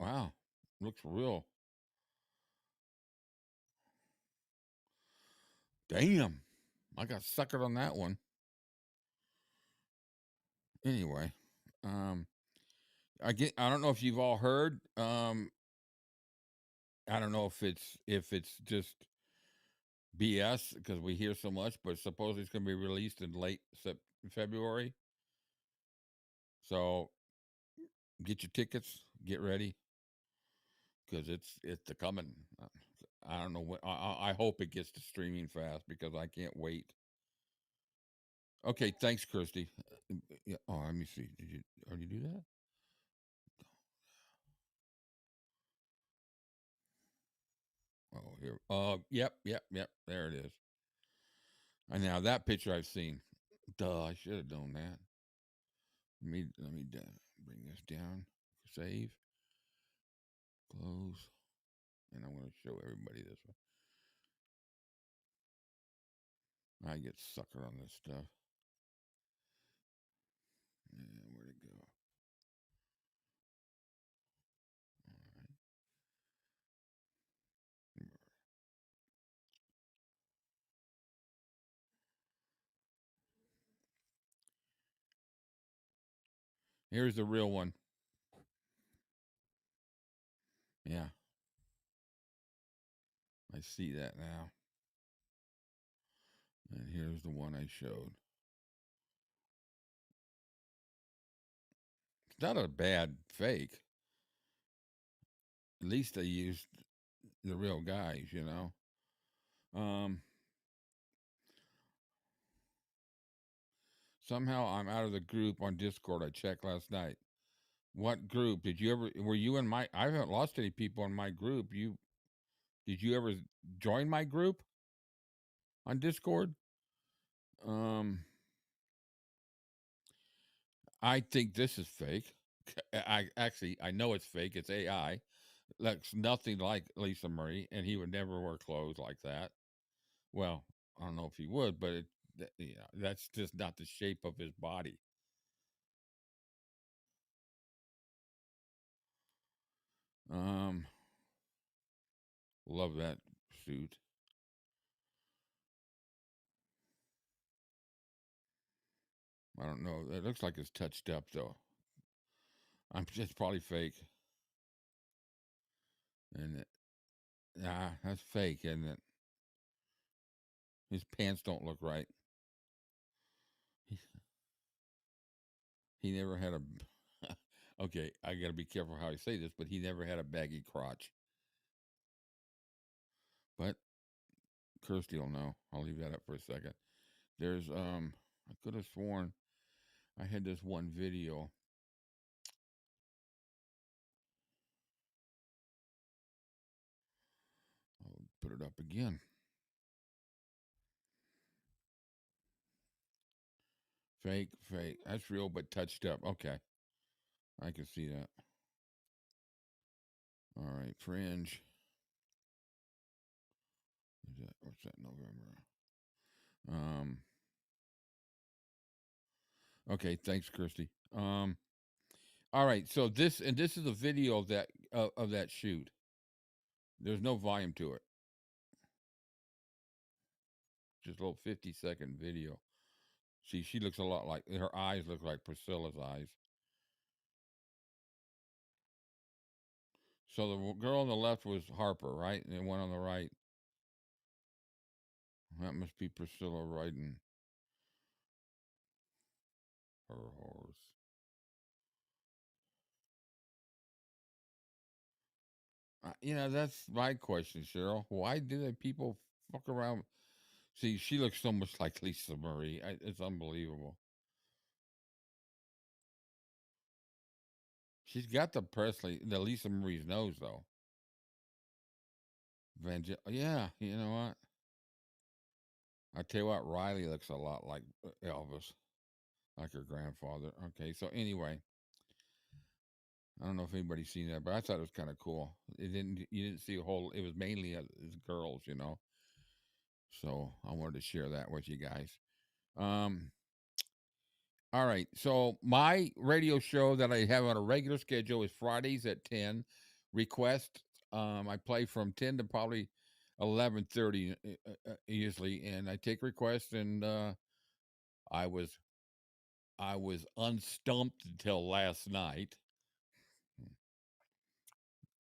Wow. Looks real. Damn. I got suckered on that one. Anyway, I don't know if you've all heard. I don't know if it's just BS because we hear so much, but supposedly it's going to be released in late February. So get your tickets, get ready, because it's coming. I don't know when. I hope it gets to streaming fast because I can't wait. Okay, thanks, Kirsty. Yeah. Oh, let me see. Did you already do that? Oh, here. Yep. There it is. And now that picture I've seen. Duh, I should have done that. Let me bring this down. Save. Close. And I'm going to show everybody this one. I get suckered on this stuff. And where'd it go? All right. Here's the real one. Yeah. I see that now. And here's the one I showed. It's not a bad fake. At least they used the real guys, you know. Somehow I'm out of the group on Discord. I checked last night. What group did you ever? Were you in my? I haven't lost any people in my group. Did you ever join my group on Discord? I think this is fake. I know it's fake. It's AI. Looks nothing like Lisa Marie, and he would never wear clothes like that. Well, I don't know if he would, but that's just not the shape of his body. Love that suit. I don't know. It looks like it's touched up though. It's probably fake. And that's fake, isn't it? His pants don't look right. He never had a. Okay, I got to be careful how I say this, but he never had a baggy crotch. But Kirsty will know. I'll leave that up for a second. There's I could have sworn I had this one video. I'll put it up again. Fake. That's real, but touched up. Okay, I can see that. All right, Fringe. What's that? November. Okay, thanks, Kirsty. All right, so this is a video of that shoot. There's no volume to it. Just a little 50-second video. See, she looks a lot like, her eyes look like Priscilla's eyes. So the girl on the left was Harper, right? And the one on the right, that must be Priscilla riding her horse. That's my question, Cheryl. Why do the people fuck around? See, she looks so much like Lisa Marie. It's unbelievable. She's got the Lisa Marie's nose, though. Yeah, you know what? I tell you what, Riley looks a lot like Elvis, like her grandfather. Okay, so anyway, I don't know if anybody's seen that, but I thought it was kind of cool. You didn't see a whole. It was mainly as girls, you know. So I wanted to share that with you guys. Um, all right. So my radio show that I have on a regular schedule is Fridays at 10. Request. I play from 10 to probably 11:30 usually, and I take requests. And I was unstumped until last night.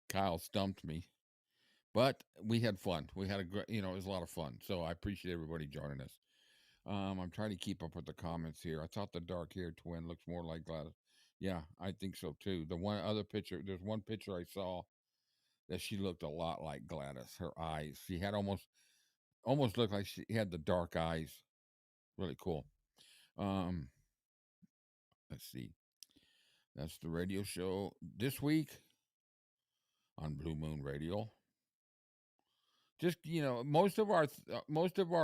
Kyle stumped me, but we had fun. We had a great, it was a lot of fun. So I appreciate everybody joining us. I'm trying to keep up with the comments here. I thought the dark-haired twin looks more like Gladys. Yeah, I think so too. The one other picture, there's one picture I saw that she looked a lot like Gladys. Her eyes, she had almost looked like she had the dark eyes. Really cool. Let's see. That's the radio show this week on Blue Moon Radio. Just most of our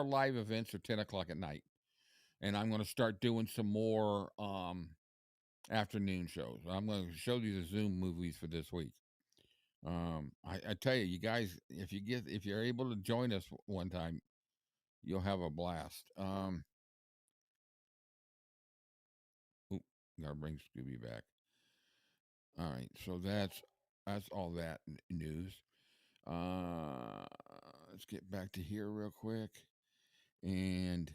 live events are 10 o'clock at night, and I'm going to start doing some more afternoon shows. I'm going to show you the Zoom movies for this week. I tell you, you guys, if you're able to join us one time, you'll have a blast. Gotta bring Scooby back. All right, so that's all that news. Let's get back to here real quick, and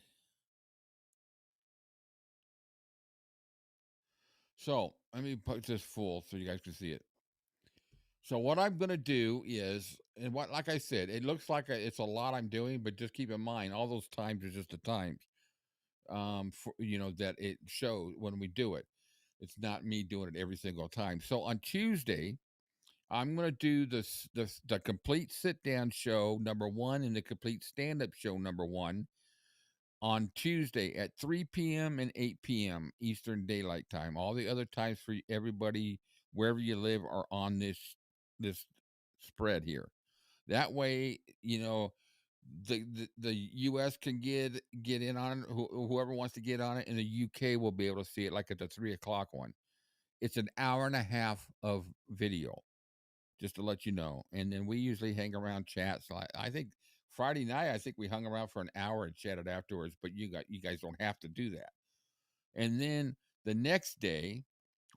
so let me put this full so you guys can see it. So what I'm going to do is, and like I said, it looks like it's a lot I'm doing, but just keep in mind, all those times are just the times, that it shows when we do it. It's not me doing it every single time. So on Tuesday, I'm going to do the complete sit down show number 1 and the complete stand up show number 1 on Tuesday at 3 p.m. and 8 p.m. Eastern Daylight Time. All the other times for everybody, wherever you live, are on this spread here. That way, the U.S. can get in on it. Whoever wants to get on it, and the U.K. will be able to see it, like at the 3 o'clock one. It's an hour and a half of video, just to let you know. And then we usually hang around, chat. So I think Friday night, I think we hung around for an hour and chatted afterwards. But you guys don't have to do that. And then the next day,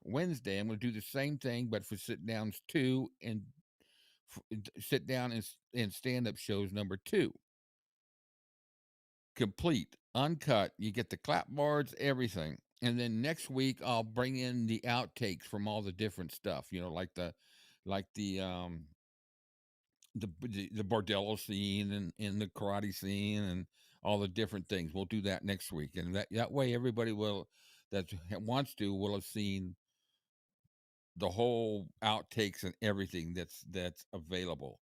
Wednesday, I'm going to do the same thing, but for sit downs 2 and sit down and stand up shows number 2. Complete, uncut. You get the clapboards, everything. And then next week I'll bring in the outtakes from all the different stuff, like the bordello scene and the karate scene and all the different things. We'll do that next week. And that way everybody that wants to will have seen the whole outtakes and everything that's available.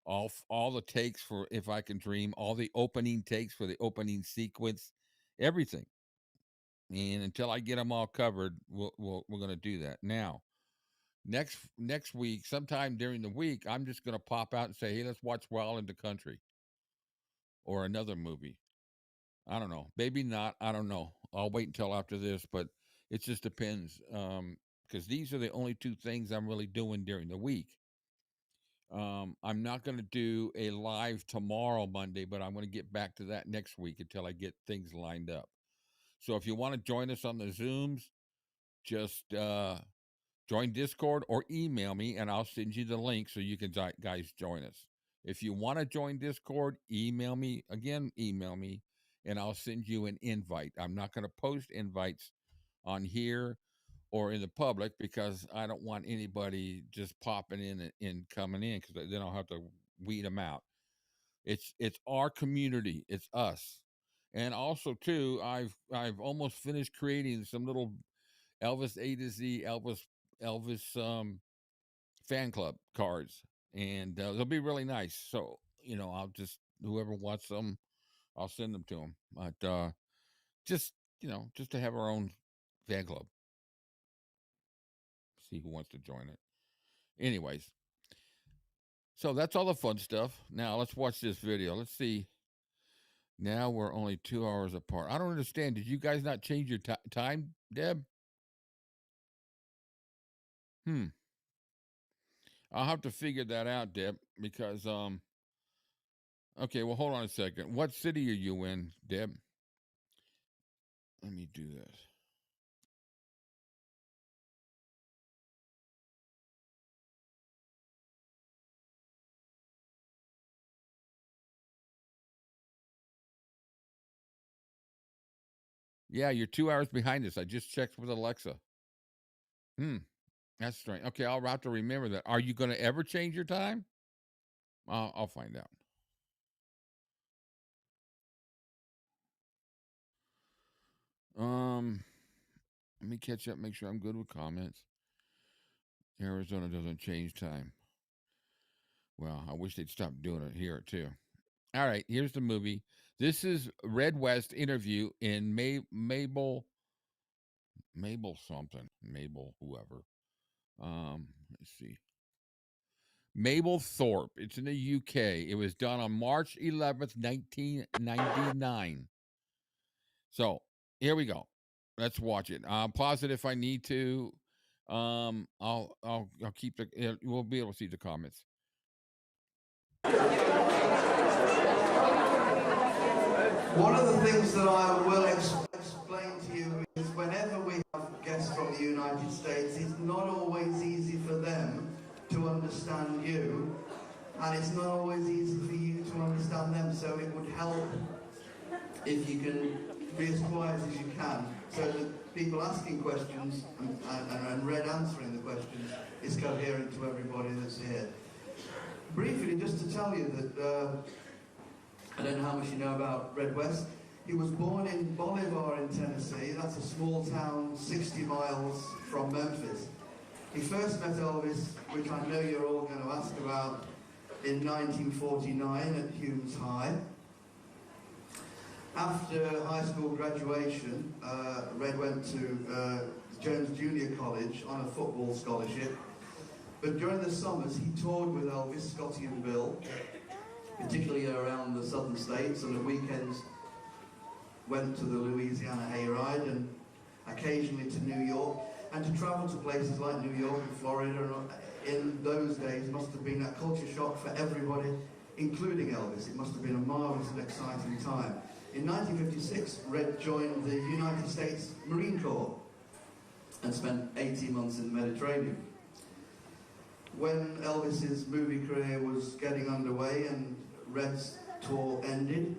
All the takes for If I Can Dream, all the opening takes for the opening sequence, everything. And until I get them all covered, we're going to do that. Now, next week, sometime during the week, I'm just going to pop out and say, hey, let's watch Wild in the Country or another movie. I don't know. Maybe not. I don't know. I'll wait until after this, but it just depends. Because these are the only 2 things I'm really doing during the week. I'm not going to do a live tomorrow, Monday, but I'm going to get back to that next week until I get things lined up. So if you want to join us on the Zooms, just join Discord or email me, and I'll send you the link so you can guys join us. If you want to join Discord, email me, and I'll send you an invite. I'm not going to post invites on here or in the public because I don't want anybody just popping in and coming in, because then I'll have to weed them out. It's our community. It's us. And also too, I've almost finished creating some little Elvis-A-Z Elvis fan club cards, and they'll be really nice. So I'll just, whoever wants them, I'll send them to them. But just to have our own fan club. See who wants to join it. Anyways, so that's all the fun stuff. Now let's watch this video. Let's see. Now we're only 2 hours apart. I don't understand. Did you guys not change your time, Deb? I'll have to figure that out, Deb, because okay, well, hold on a second. What city are you in, Deb? Let me do this. Yeah, you're 2 hours behind us. I just checked with Alexa. That's strange. Okay, I'll have to remember that. Are you going to ever change your time? I'll find out. Let me catch up, make sure I'm good with comments. Arizona doesn't change time. Well, I wish they'd stop doing it here too. All right, here's the movie. This is Red West interview in Mabel something. Mabel whoever. Let's see. Mabel Thorpe. It's in the UK. It was done on March 11th, 1999. So here we go. Let's watch it. Pause it if I need to. I'll keep the. We'll be able to see the comments. One of the things that I will explain to you is whenever we have guests from the United States, it's not always easy for them to understand you, and it's not always easy for you to understand them, so it would help if you can be as quiet as you can, so that people asking questions and Red answering the questions is coherent to everybody that's here. Briefly, just to tell you that I don't know how much you know about Red West. He was born in Bolivar in Tennessee. That's a small town 60 miles from Memphis. He first met Elvis, which I know you're all going to ask about, in 1949 at Humes High. After high school graduation, Red went to Jones Junior College on a football scholarship. But during the summers, he toured with Elvis, Scotty and Bill, particularly around the southern states, and the weekends went to the Louisiana hayride and occasionally to New York, and to travel to places like New York and Florida in those days must have been a culture shock for everybody, including Elvis. It must have been a marvelous and exciting time. In 1956, Red joined the United States Marine Corps and spent 18 months in the Mediterranean. When Elvis's movie career was getting underway and Red's tour ended,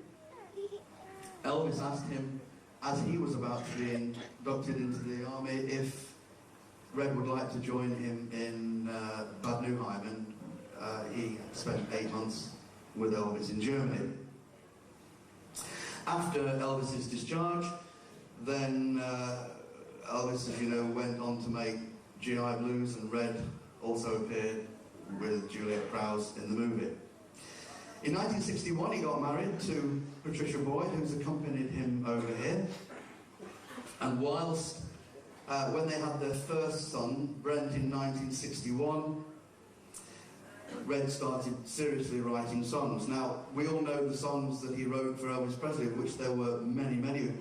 Elvis asked him, as he was about to be inducted into the army, if Red would like to join him in Bad Nauheim, and he spent 8 months with Elvis in Germany. After Elvis's discharge, then Elvis, as you know, went on to make GI Blues, and Red also appeared with Juliet Prowse in the movie. In 1961, he got married to Patricia Boyd, who's accompanied him over here. And whilst, when they had their first son, Brent, in 1961, Red started seriously writing songs. Now, we all know the songs that he wrote for Elvis Presley, of which there were many, many.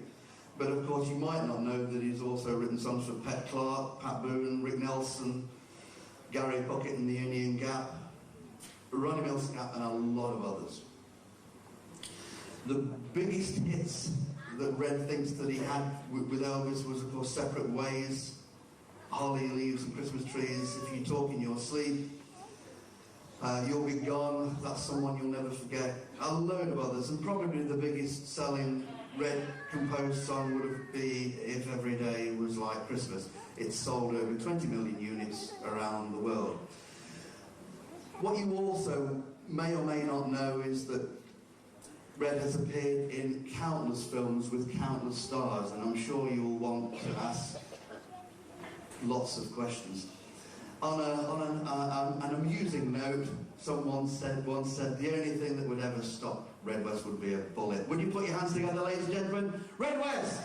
But of course, you might not know that he's also written songs for Pat Clark, Pat Boone, Rick Nelson, Gary Puckett and the Union Gap, Ronnie Mills Gap, and a lot of others. The biggest hits that Red thinks that he had with Elvis was, of course, Separate Ways, Holly Leaves and Christmas Trees, If You Talk in Your Sleep, You'll Be Gone, That's Someone You'll Never Forget, a load of others, and probably the biggest selling Red composed song would be If Every Day Was Like Christmas. It sold over 20 million units around the world. What you also may or may not know is that Red has appeared in countless films with countless stars, and I'm sure you'll want to ask lots of questions. On an amusing note, someone once said the only thing that would ever stop Red West would be a bullet. Would you put your hands together, ladies and gentlemen? Red West!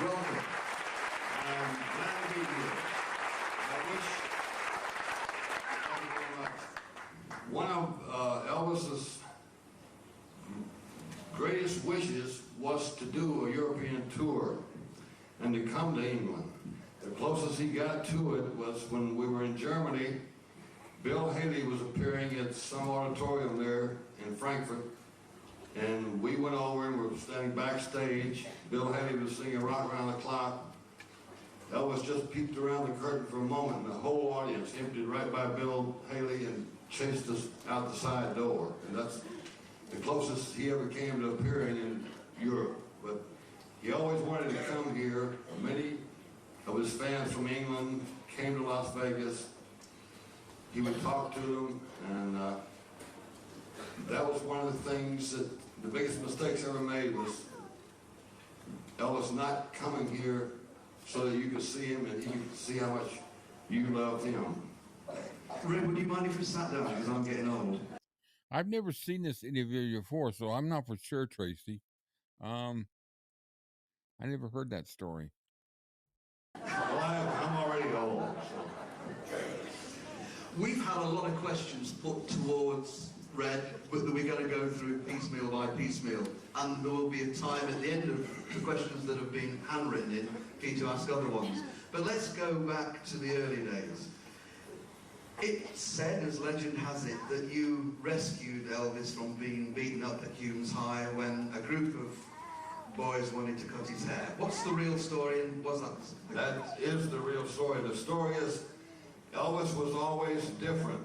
Welcome. Glad to be here. One of Elvis's years was to do a European tour and to come to England. The closest he got to it was when we were in Germany. Bill Haley was appearing at some auditorium there in Frankfurt, and we went over and were standing backstage. Bill Haley was singing Rock Around the Clock. Elvis just peeked around the curtain for a moment, and the whole audience emptied right by Bill Haley and chased us out the side door. And that's the closest he ever came to appearing in Europe. But he always wanted to come here. Many of his fans from England came to Las Vegas. He would talk to them, and that was one of the things that the biggest mistakes ever made was Elvis not coming here so that you could see him and he could see how much you loved him. Ray, would you mind if we sat down, because I'm getting old? I've never seen this interview before, so I'm not for sure, Tracy. I never heard that story. Well, I'm already old. So. We've had a lot of questions put towards Red, but we're going to go through piecemeal by piecemeal, and there will be a time at the end of the questions that have been handwritten in for you to ask other ones. But let's go back to the early days. It's said, as legend has it, that you rescued Elvis from being beaten up at 𝐫𝐞𝐥𝐬𝐬 when a group of boys wanted to cut his hair. What's the real story, and was that? That is the real story. The story is Elvis was always different.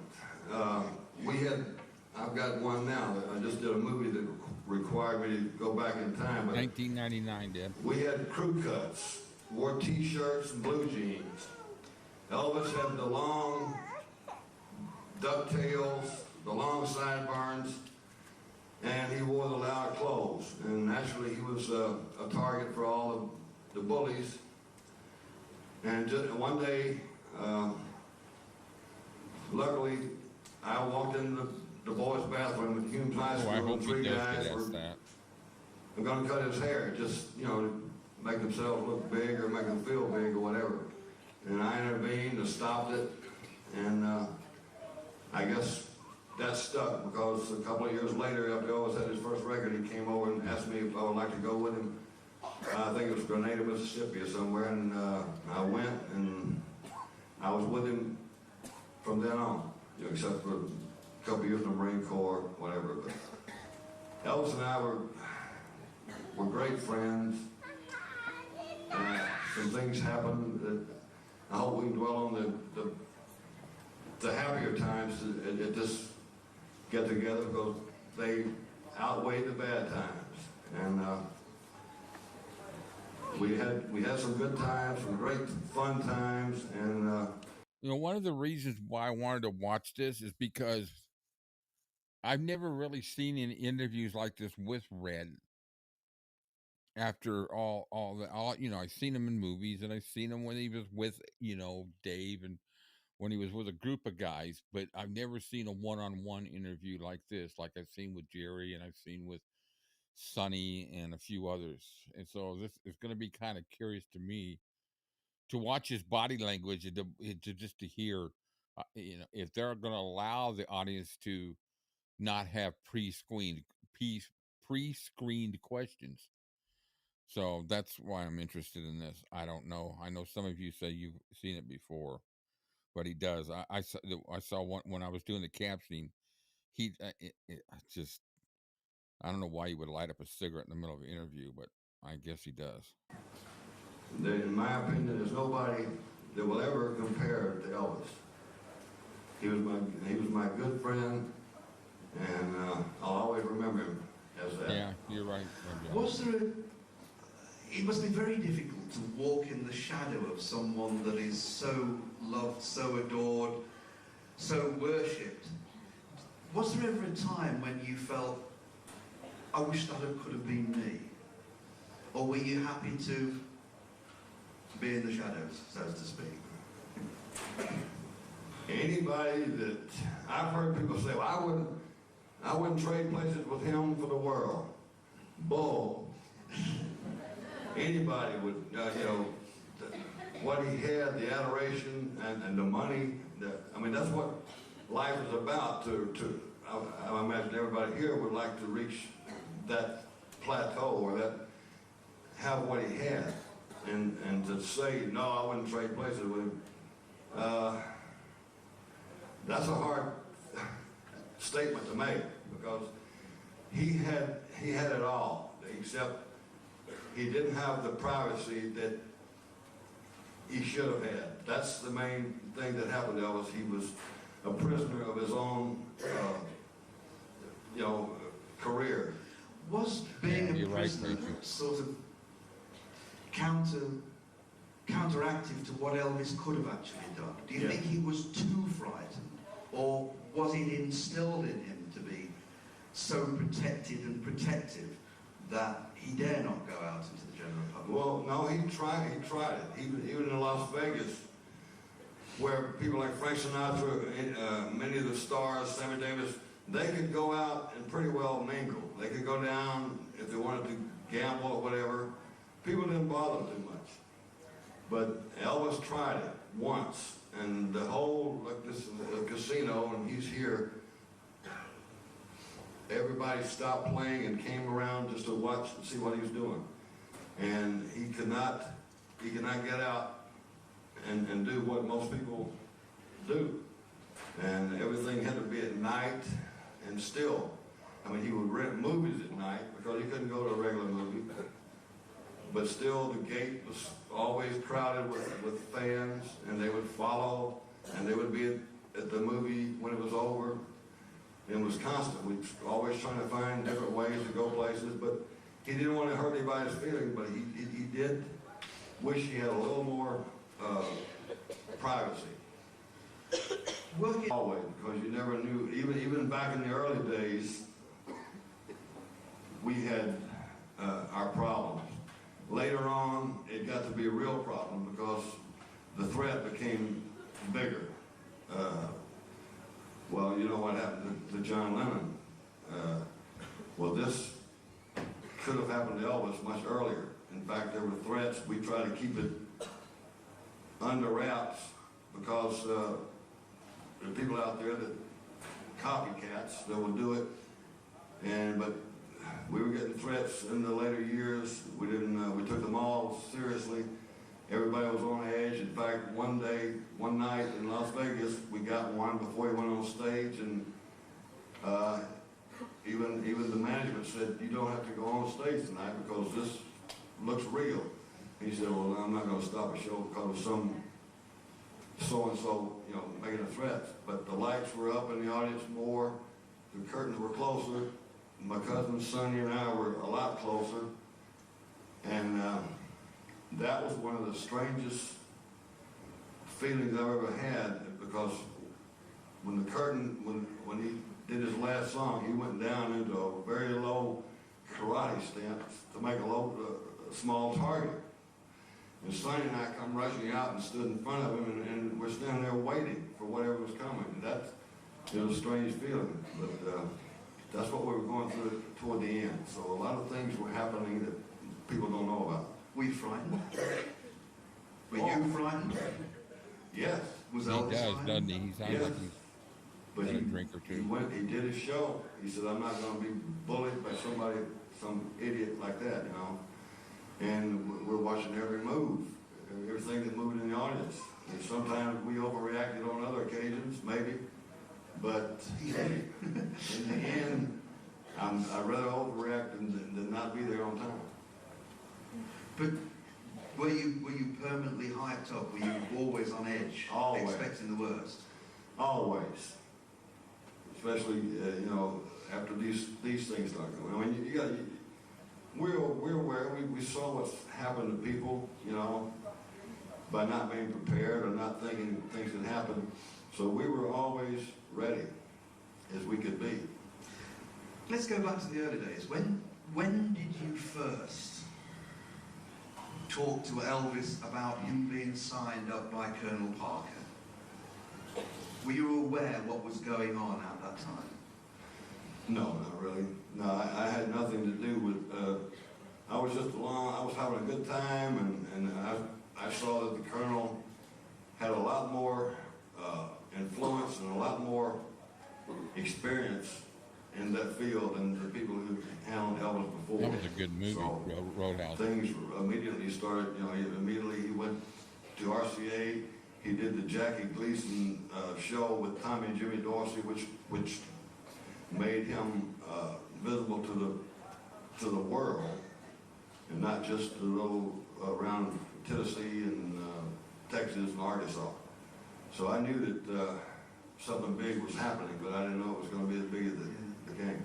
I've got one now. I just did a movie that required me to go back in time. But 1999, Deb. We had crew cuts, wore T-shirts and blue jeans. Elvis had the long ducktails, the long sideburns, and he wore the loud clothes. And naturally, he was a target for all of the bullies. And just one day, luckily, I walked into the boys' bathroom at Humes High School, and 3 guys were going to cut his hair, just, to make themselves look big or make them feel big or whatever. And I intervened and stopped it, and I guess that stuck, because a couple of years later, after Elvis had his first record, he came over and asked me if I would like to go with him. I think it was Grenada, Mississippi or somewhere, and I went, and I was with him from then on, except for a couple of years in the Marine Corps, whatever. But Elvis and I were great friends. Some things happened that I hope we can dwell on the happier times at this get-together, because they outweighed the bad times. And we had some good times, some great fun times, and one of the reasons why I wanted to watch this is because I've never really seen any interviews like this with Red. After all, I've seen him in movies, and I've seen him when he was with, Dave, and when he was with a group of guys, but I've never seen a one-on-one interview like this, like I've seen with Jerry, and I've seen with Sonny, and a few others. And so this is going to be kind of curious to me to watch his body language and to hear, if they're going to allow the audience to not have pre-screened questions. So that's why I'm interested in this. I don't know. I know some of you say you've seen it before, but he does. I saw one when I was doing the captioning. I don't know why he would light up a cigarette in the middle of an interview, but I guess he does. In my opinion, there's nobody that will ever compare to Elvis. He was my good friend, and I'll always remember him as that. Yeah, you're right. It must be very difficult to walk in the shadow of someone that is so loved, so adored, so worshipped. Was there ever a time when you felt, I wish that could have been me? Or were you happy to be in the shadows, so to speak? Anybody that I've heard people say, well, I wouldn't trade places with him for the world. Bull. Anybody would, what he had, the adoration and the money. That's what life is about. I imagine everybody here would like to reach that plateau or that have what he had, and to say no, I wouldn't trade places with him. That's a hard statement to make because he had it all, except he didn't have the privacy that he should have had. That's the main thing that happened to Elvis. He was a prisoner of his own, career. Was being a prisoner sort of counteractive to what Elvis could have actually done? Do you think he was too frightened, or was it instilled in him to be so protected and protective that he dare not go out into the general public? Well, no, he tried it. Even in Las Vegas, where people like Frank Sinatra, many of the stars, Sammy Davis, they could go out and pretty well mingle. They could go down if they wanted to gamble or whatever. People didn't bother too much. But Elvis tried it once, and the whole, like this casino, and he's here, everybody stopped playing and came around just to watch and see what he was doing. And he could not get out and do what most people do. And everything had to be at night, and still, I mean, he would rent movies at night because he couldn't go to a regular movie. But still, the gate was always crowded with fans, and they would follow, and they would be at the movie when it was over. It was constant. We were always trying to find different ways to go places, but he didn't want to hurt anybody's feelings, but he did wish he had a little more privacy. Always, because you never knew, even back in the early days, we had our problems. Later on, it got to be a real problem because the threat became bigger. Well, you know what happened to John Lennon. Well, this could have happened to Elvis much earlier. In fact, there were threats. We tried to keep it under wraps because there are people out there that copycats that will do it. But we were getting threats in the later years. We didn't. We took them all seriously. Everybody was on edge. In fact, one night in Las Vegas, we got one before he went on stage, and even the management said, "You don't have to go on stage tonight because this looks real." He said, "Well, I'm not going to stop a show because of some so-and-so, making a threat." But the lights were up in the audience more. The curtains were closer. My cousin Sonny and I were a lot closer. And that was one of the strangest feelings I've ever had, because when the curtain, when he did his last song, he went down into a very low karate stance to make a small target. And Sonny and I come rushing out and stood in front of him, and we're standing there waiting for whatever was coming. It was a strange feeling, but that's what we were going through toward the end. So a lot of things were happening that people don't know about. Were you frightened? Were you frightened? Yes. He does, doesn't he? He sounds like he's had a drink or two. He did his show. He said, "I'm not going to be bullied by some idiot like that, And we're watching every move, everything that moved in the audience. And sometimes we overreacted on other occasions, maybe. But in the end, I'd rather overreact than not be there on time. But were you permanently hyped up? Were you always on edge? Always. Expecting the worst? Always. Especially, after these things start going. I mean, we're aware. We saw what's happened to people, by not being prepared or not thinking things could happen. So we were always ready as we could be. Let's go back to the early days. When did you first talk to Elvis about him being signed up by Colonel Parker? Were you aware what was going on at that time? No, not really. No, I had nothing to do with, I was just along, I was having a good time, and I saw that the Colonel had a lot more influence and a lot more experience in that field and the people who handled Elvis before. That was a good movie, So Roadhouse. things immediately started, you know, immediately he went to RCA. He did the Jackie Gleason show with Tommy and Jimmy Dorsey, which made him visible to the world, and not just to those around Tennessee and Texas and Arkansas. So I knew that something big was happening, but I didn't know it was going to be as big as it became.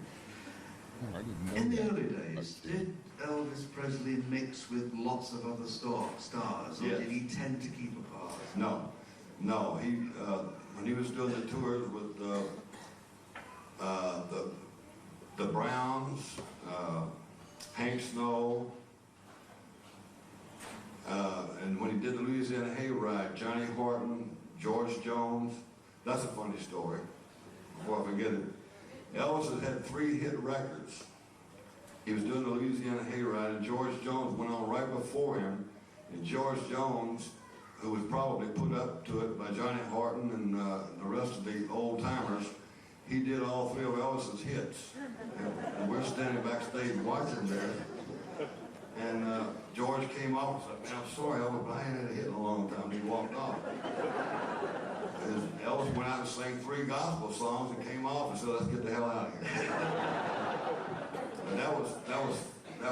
In the early days, did Elvis Presley mix with lots of other stars, or Yes. did he tend to keep apart? No. He when he was doing the tours with the Browns, Hank Snow, and when he did the Louisiana Hayride, Johnny Horton, George Jones. That's a funny story. Before I forget it, Elvis has had 3 hit records. He was doing the Louisiana Hayride, and George Jones went on right before him. And George Jones, who was probably put up to it by Johnny Horton and the rest of the old timers, he did all 3 of Elvis's hits. And we're standing backstage watching there. And George came off and said, "I'm sorry, Elvis, but I ain't had a hit in a long time." He walked off. And Elvis went out and sang 3 gospel songs and came off and said, "Let's get the hell out of here." And that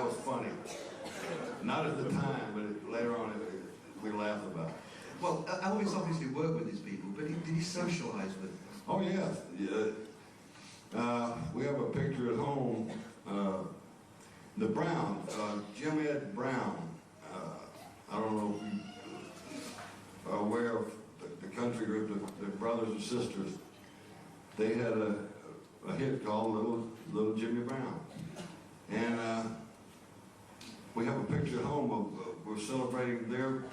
was funny. Not at the time, but later on we laughed about it. Well, Elvis obviously worked with his people, but did he socialize with them? Oh, yes. We have a picture at home. The Browns, Jim Ed Brown. I don't know if you are aware of the country group, the brothers and sisters. They had a hit called Little Jimmy Brown. And we have a picture at home of we're celebrating their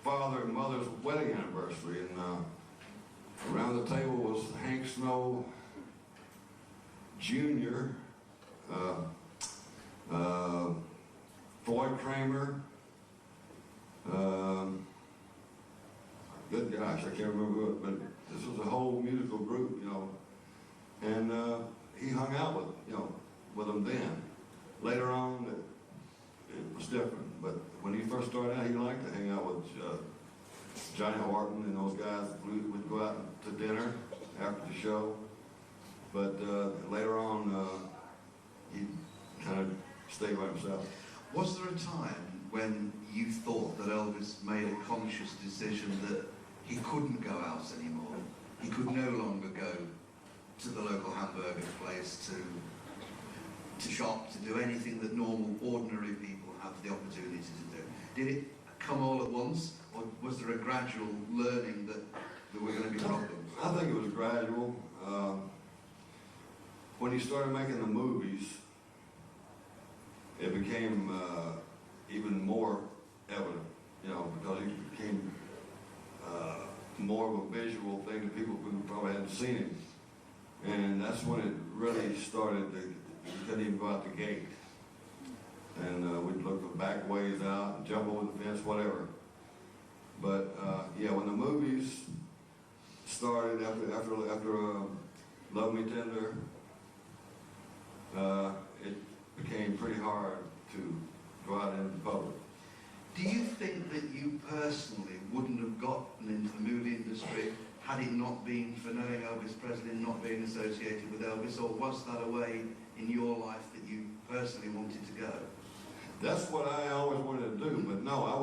father and mother's wedding anniversary. And around the table was Hank Snow Jr., Floyd Kramer, good gosh, I can't remember who, but this was a whole musical group, you know, and he hung out with them then. Later on, it was different, but when he first started out, he liked to hang out with Johnny Horton and those guys. We'd go out to dinner after the show, but later on, he kind of stayed by himself. Was there a time when you thought that Elvis made a conscious decision that he couldn't go out anymore? He could no longer go to the local hamburger place to shop, to do anything that normal, ordinary people have the opportunity to do. Did it come all at once, or was there a gradual learning that there were going to be problems? I think it was gradual. When he started making the movies, it became even more evident, you know, because he became more of a visual thing to people who probably hadn't seen him. And that's when it really started to, you couldn't even go out the gate. And we'd look for back ways out, and jump over the fence, whatever. But yeah, when the movies started after Love Me Tender, it became pretty hard to go out into the public. Do you think that you personally wouldn't have gotten into the movie industry had it not been for knowing Elvis Presley and not being associated with Elvis, or was that a way in your life that you personally wanted to go? That's what I always wanted to do, but no, I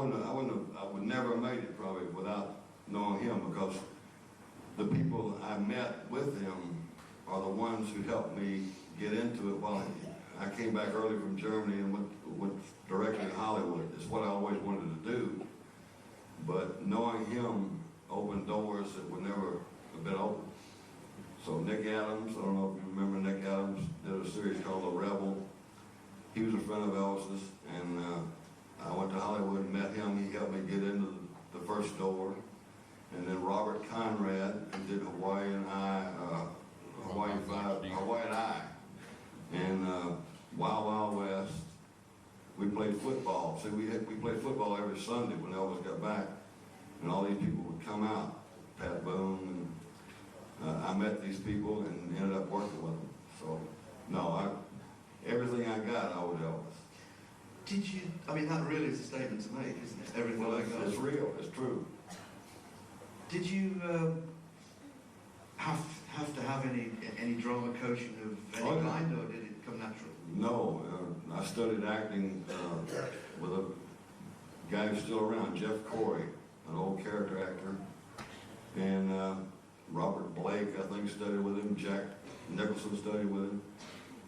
would never have made it probably without knowing him, because the people I met with him are the ones who helped me get into it. Well, I came back early from Germany and went directly to Hollywood. It's what I always wanted to do, but knowing him opened doors that would never have been open. So Nick Adams, I don't know if you remember Nick Adams, did a series called The Rebel. He was a friend of Elvis's, and I went to Hollywood and met him. He helped me get into the first door. And then Robert Conrad, who did Hawaiian Eye, and Wild Wild West. We played football. See, we played football every Sunday when Elvis got back, and all these people would come out. Pat Boone, and I met these people and ended up working with them. So, no, everything I got, I owed Elvis. Did you, I mean, that really is a statement to make, isn't it? Everything I got. It's real, it's true. Did you have to have any drama coaching of any kind, or did it come natural? No, I studied acting with a guy who's still around, Jeff Corey, an old character actor, and Robert Blake, I think, studied with him. Jack Nicholson studied with him.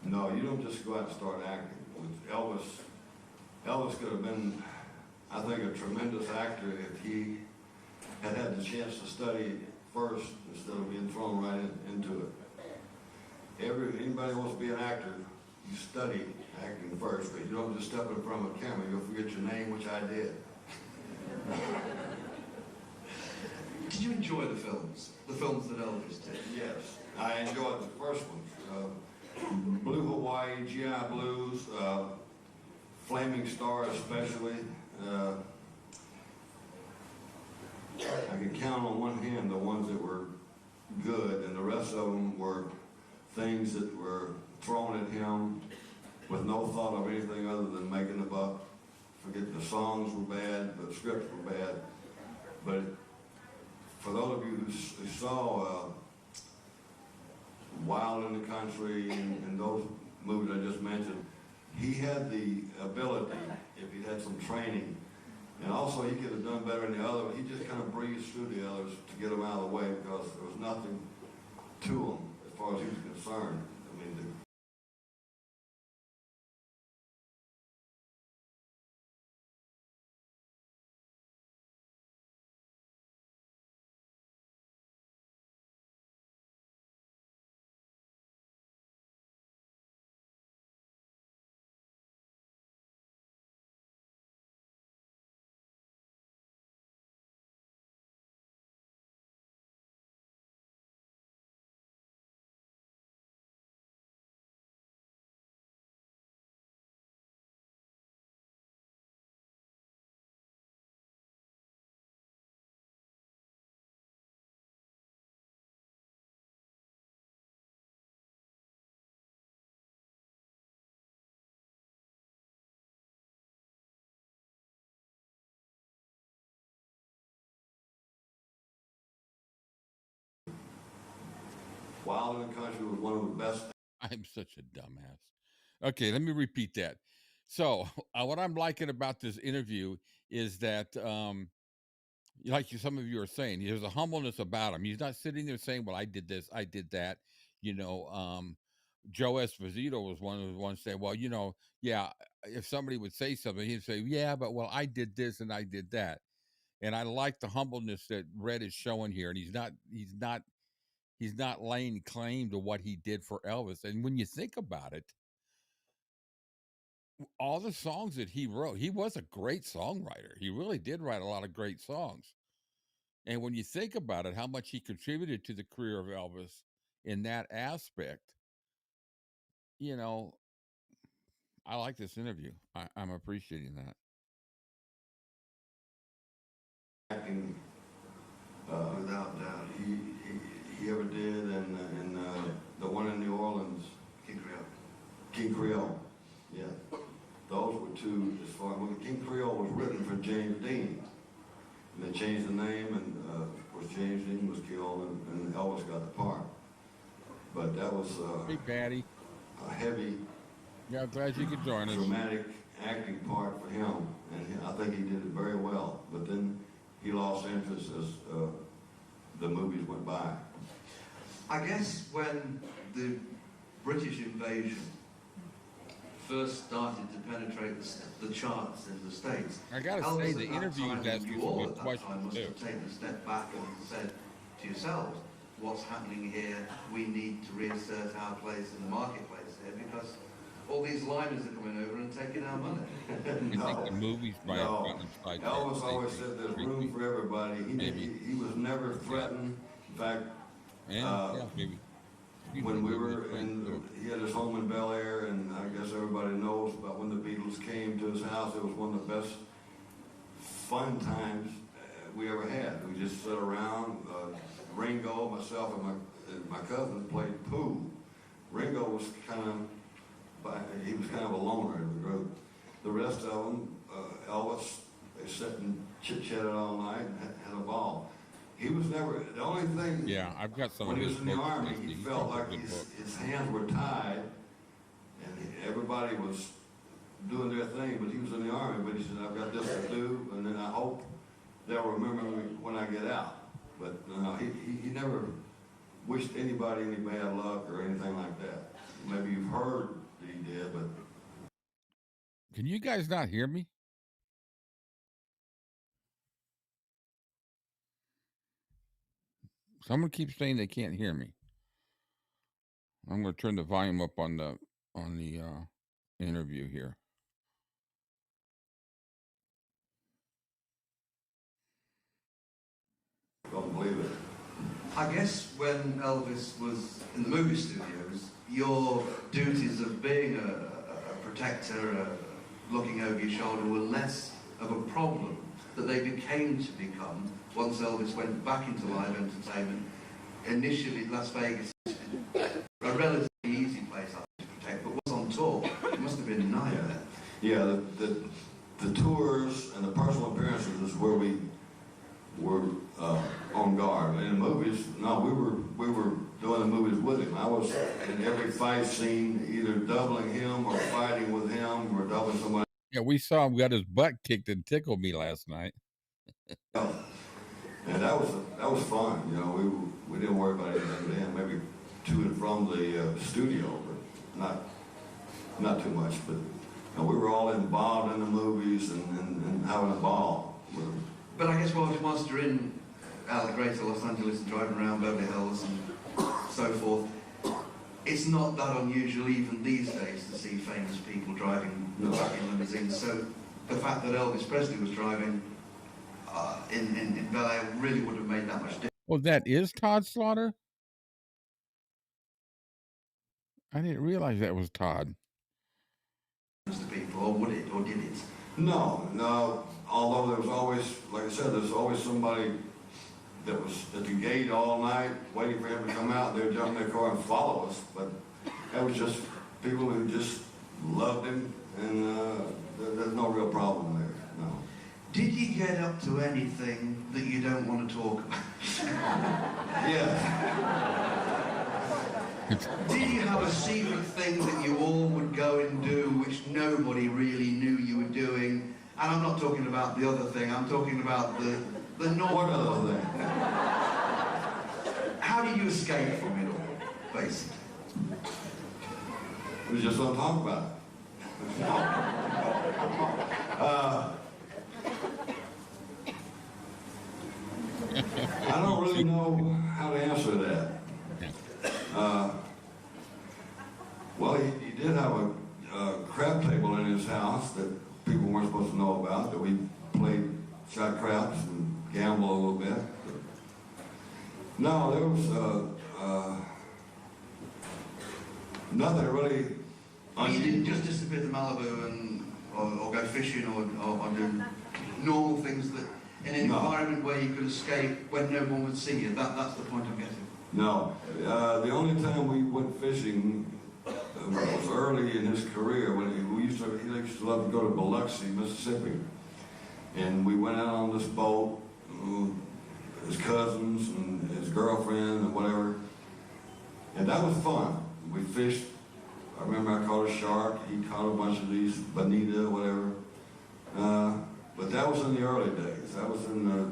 No, you don't just go out and start acting. With Elvis could have been, I think, a tremendous actor if he had had the chance to study first instead of being thrown right into it. Anybody who wants to be an actor, you study acting first, but you don't just step in front of a camera. You'll forget your name, which I did. Did you enjoy the films that Elvis did? Yes, I enjoyed the first ones. Blue Hawaii, GI Blues, Flaming Star especially. I could count on one hand the ones that were good, and the rest of them were things that were thrown at him with no thought of anything other than making a buck. Forget the songs were bad, the scripts were bad. But for those of you who saw Wild in the Country and those movies I just mentioned, he had the ability, if he had some training, and also he could have done better than the other. He just kind of breezed through the others to get them out of the way because there was nothing to him as far as he was concerned. I mean, Wild in the Country was one of the best. I'm such a dumbass. Okay, let me repeat that. So, what I'm liking about this interview is that, some of you are saying, there's a humbleness about him. He's not sitting there saying, "Well, I did this, I did that." Joe Esposito was one of the ones saying, "Well, yeah, if somebody would say something, he'd say, yeah, but well, I did this and I did that." And I like the humbleness that Red is showing here, and he's not laying claim to what he did for Elvis. And when you think about it, all the songs that he wrote, he was a great songwriter. He really did write a lot of great songs. And when you think about it, how much he contributed to the career of Elvis in that aspect, I like this interview. I'm appreciating that. Acting, without doubt, he ever did, and the one in New Orleans, King Creole, yeah, those were two. As far when King Creole was written for James Dean, and they changed the name, and of course James Dean was killed, and Elvis got the part. But that was hey, Patty, a heavy. Yeah, I'm glad you could join us. Dramatic acting part for him, and I think he did it very well. But then he lost interest as the movies went by. I guess when the British invasion first started to penetrate the charts in the States, I gotta say, the interview is asking some good questions must have taken a step back and said to yourselves, what's happening here? We need to reassert our place in the marketplace here because all these liners are coming over and taking our money. The movies by Elvis always said there's room for everybody. He was never threatened. In fact, when we were he had his home in Bel Air, and I guess everybody knows about when the Beatles came to his house. It was one of the best fun times we ever had. We just sat around. Ringo, myself, and my cousins played pool Ringo was he was kind of a loner in the group. The rest of them, Elvis, they sat and chit-chatted all night and had a ball. He was never, the only thing, yeah, I've got some when of he his was in the books, Army, Misty. he He's felt got like some good books. his hands were tied, and everybody was doing their thing, but he was in the Army, but he said, I've got this to do, and then I hope they'll remember me when I get out. But he never wished anybody any bad luck or anything like that. Maybe you've heard that he did, but... Can you guys not hear me? Someone keeps saying they can't hear me. I'm going to turn the volume up on the interview here. Don't believe it. I guess when Elvis was in the movie studios, your duties of being a protector, looking over your shoulder, were less of a problem that they became to become once Elvis went back into live entertainment. Initially, Las Vegas, a relatively easy place to protect, but was on tour. It must have been a nightmare. Yeah, the tours and the personal appearances is where we were on guard. In the movies, no, we were doing the movies with him. I was in every fight scene, either doubling him or fighting with him or doubling somebody. Yeah, we saw him got his butt kicked and tickled me last night. And that was fun. You know, we didn't worry about anything then. Maybe to and from the studio, but not too much. But we were all involved in the movies and having a ball with them. But I guess whilst you're in Greater Los Angeles and driving around Beverly Hills and so forth, it's not that unusual even these days to see famous people driving back in limousines. So the fact that Elvis Presley was driving in Bel Air really would have made that much difference. Well, that is Todd Slaughter? I didn't realize that was Todd. To people, or would it, or did it? No. Although there was always, like I said, there's always somebody that was at the gate all night waiting for him to come out. They would jump in their car and follow us. But that was just people who just loved him, and there's no real problem there. No. Did you get up to anything that you don't want to talk about? Yeah. Did you have a secret thing that you all would go and do which nobody really knew you were doing? And I'm not talking about the other thing, I'm talking about the normal other thing. How did you escape from it all, basically? We just don't talk about it. I don't really know how to answer that. Well, he did have a crap table in his house that people weren't supposed to know about, that we shot craps and gambled a little bit. No, there was nothing really You didn't just disappear to Malibu or go fishing or do normal things that in an environment where you could escape when no one would see you. That's the point I'm getting. No. The only time we went fishing was early in his career when he used to love to go to Biloxi, Mississippi. And we went out on this boat, his cousins and his girlfriend and whatever. And that was fun. We fished. I remember I caught a shark. He caught a bunch of these, bonita, whatever. But that was in the early days. That was in the,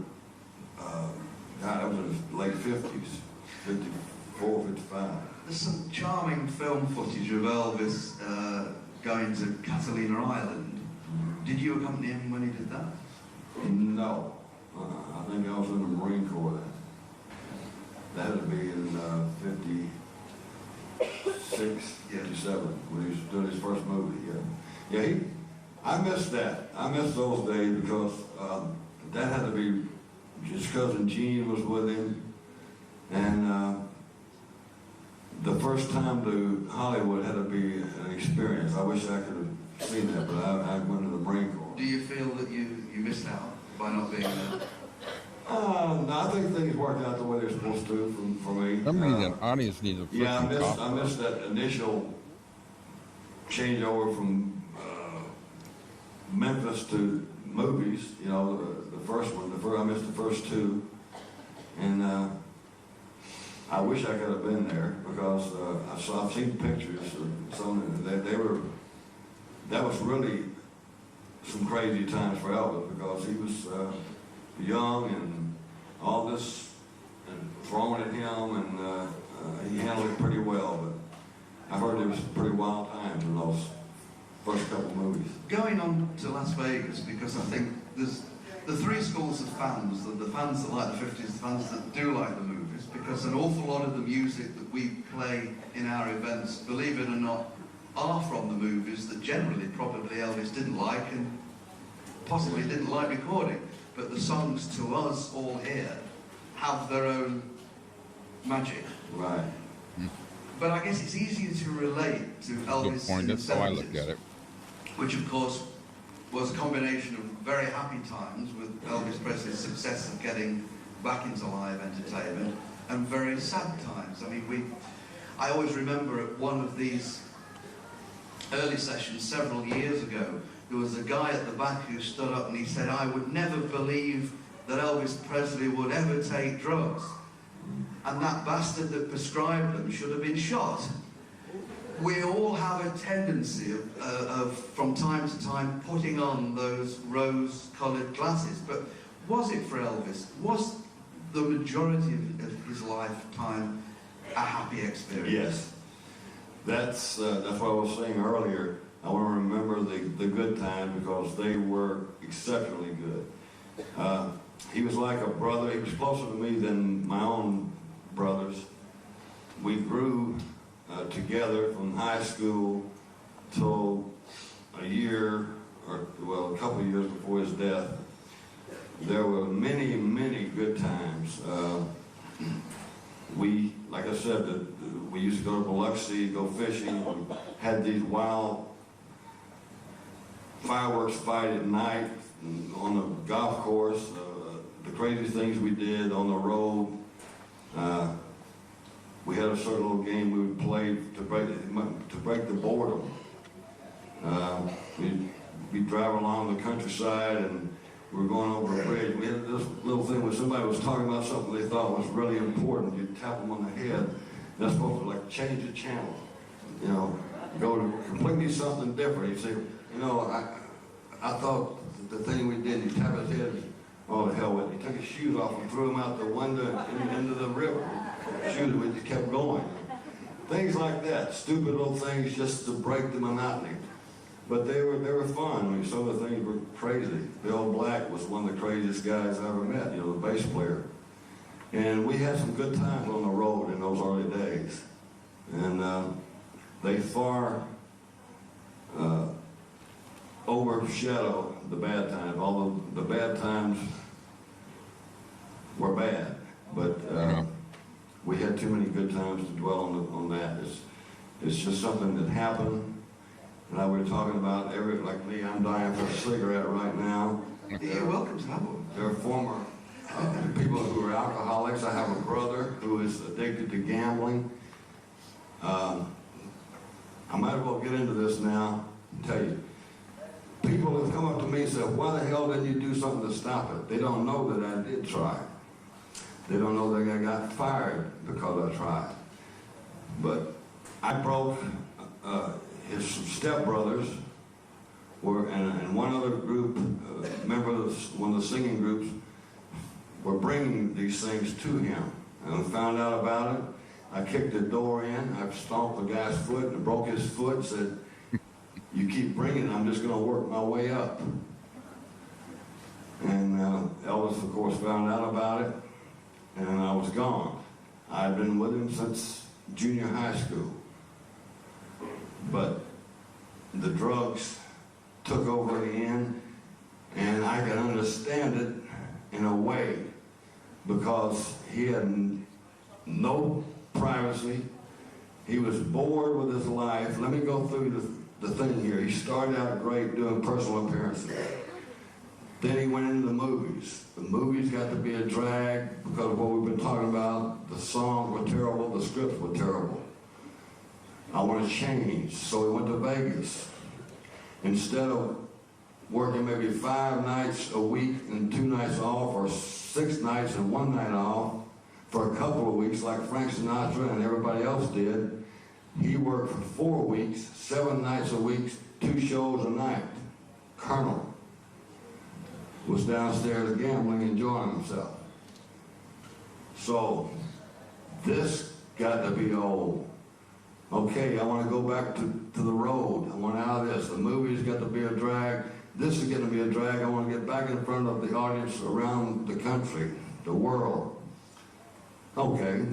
that was in the late 50s, 54, 55. There's some charming film footage of Elvis going to Catalina Island. Did you accompany him when he did that? No. I think I was in the Marine Corps then. That had to be in 56, 57, when he was doing his first movie, yeah. I missed that. I missed those days because that had to be, his cousin Gene was with him, and the first time to Hollywood had to be an experience. I wish I could have seen that, but I went to the Marine Corps. Do you feel that you missed out by not being there? No, I think things worked out the way they're supposed to for me. Somebody in the audience needs a yeah, coffee. I missed that initial changeover from Memphis to movies. You know, the first one. I missed the first two, and I wish I could have been there because I've seen pictures of some. That was really some crazy times for Elvis because he was young and all this and thrown at him, and he handled it pretty well. But I heard there was pretty wild times in those first couple movies. Going on to Las Vegas, because I think there's the three schools of fans: the fans that like the 50s, the fans that do like the movies, because an awful lot of the music that we play in our events, believe it or not, are from the movies that generally probably Elvis didn't like and possibly didn't like recording. But the songs to us all here have their own magic. Right. But I guess it's easier to relate to Elvis in the 70s. That's how I look at it. Which of course was a combination of very happy times with Elvis Presley's success of getting back into live entertainment and very sad times. I mean, I always remember at one of these early sessions several years ago, there was a guy at the back who stood up and he said, "I would never believe that Elvis Presley would ever take drugs. And that bastard that prescribed them should have been shot." We all have a tendency of from time to time, putting on those rose-coloured glasses. But was it for Elvis? Was the majority of his lifetime a happy experience? Yes. That's what I was saying earlier. I want to remember the good times because they were exceptionally good. He was like a brother. He was closer to me than my own brothers. We grew together from high school till a couple of years before his death. There were many, many good times. Like I said, we used to go to Biloxi, go fishing. We had these wild fireworks fight at night on the golf course. The crazy things we did on the road. We had a certain little game we would play to break the boredom. We'd drive along the countryside and we were going over a bridge. We had this little thing where somebody was talking about something they thought was really important. You'd tap them on the head. That's supposed to like change the channel. You know, go to completely something different. You'd say, you know, I thought the thing we did, you tap his head, oh the hell with it. He took his shoes off and threw them out the window into the river. Shoot, we just kept going. Things like that, stupid little things just to break the monotony. But they were fun. I mean, some of the things were crazy. Bill Black was one of the craziest guys I ever met, you know, the bass player. And we had some good times on the road in those early days. And they far overshadow the bad times, although the bad times were bad. But we had too many good times to dwell on that. It's just something that happened. And we were talking about, like me, I'm dying for a cigarette right now. You're welcome to have one. There are former people who are alcoholics. I have a brother who is addicted to gambling. I might as well get into this now and tell you. People have come up to me and said, why the hell didn't you do something to stop it? They don't know that I did try. They don't know that I got fired because I tried. But I broke his stepbrothers and one other group, member of one of the singing groups, were bringing these things to him. And I found out about it. I kicked the door in. I stomped the guy's foot and broke his foot. Said, "You keep bringing it, I'm just going to work my way up." And Elvis, of course, found out about it, and I was gone. I'd been with him since junior high school. But the drugs took over in the end, and I can understand it in a way because he had no privacy. He was bored with his life. Let me go through the thing here. He started out great doing personal appearances. Then he went into the movies. The movies got to be a drag because of what we've been talking about. The songs were terrible, the scripts were terrible. I want to change, so he went to Vegas. Instead of working maybe 5 nights a week and 2 nights off, or 6 nights and 1 night off for a couple of weeks like Frank Sinatra and everybody else did, he worked for 4 weeks, 7 nights a week, 2 shows a night. Colonel was downstairs gambling, enjoying himself. So this got to be old. Okay, I want to go back to the road. I want out of this. The movie's got to be a drag. This is going to be a drag. I want to get back in front of the audience around the country, the world. Okay.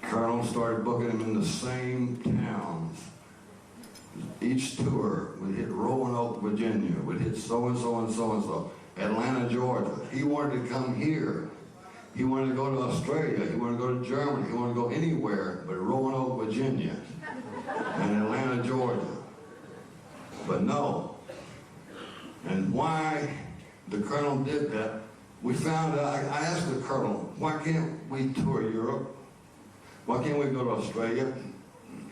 Colonel started booking him in the same towns. Each tour would hit Roanoke, Virginia, would hit so-and-so and so-and-so, Atlanta, Georgia. He wanted to come here. He wanted to go to Australia. He wanted to go to Germany. He wanted to go anywhere but Roanoke, Virginia, and Atlanta, Georgia. But no. And why the Colonel did that, we found out, I asked the Colonel, why can't we tour Europe? Why can't we go to Australia?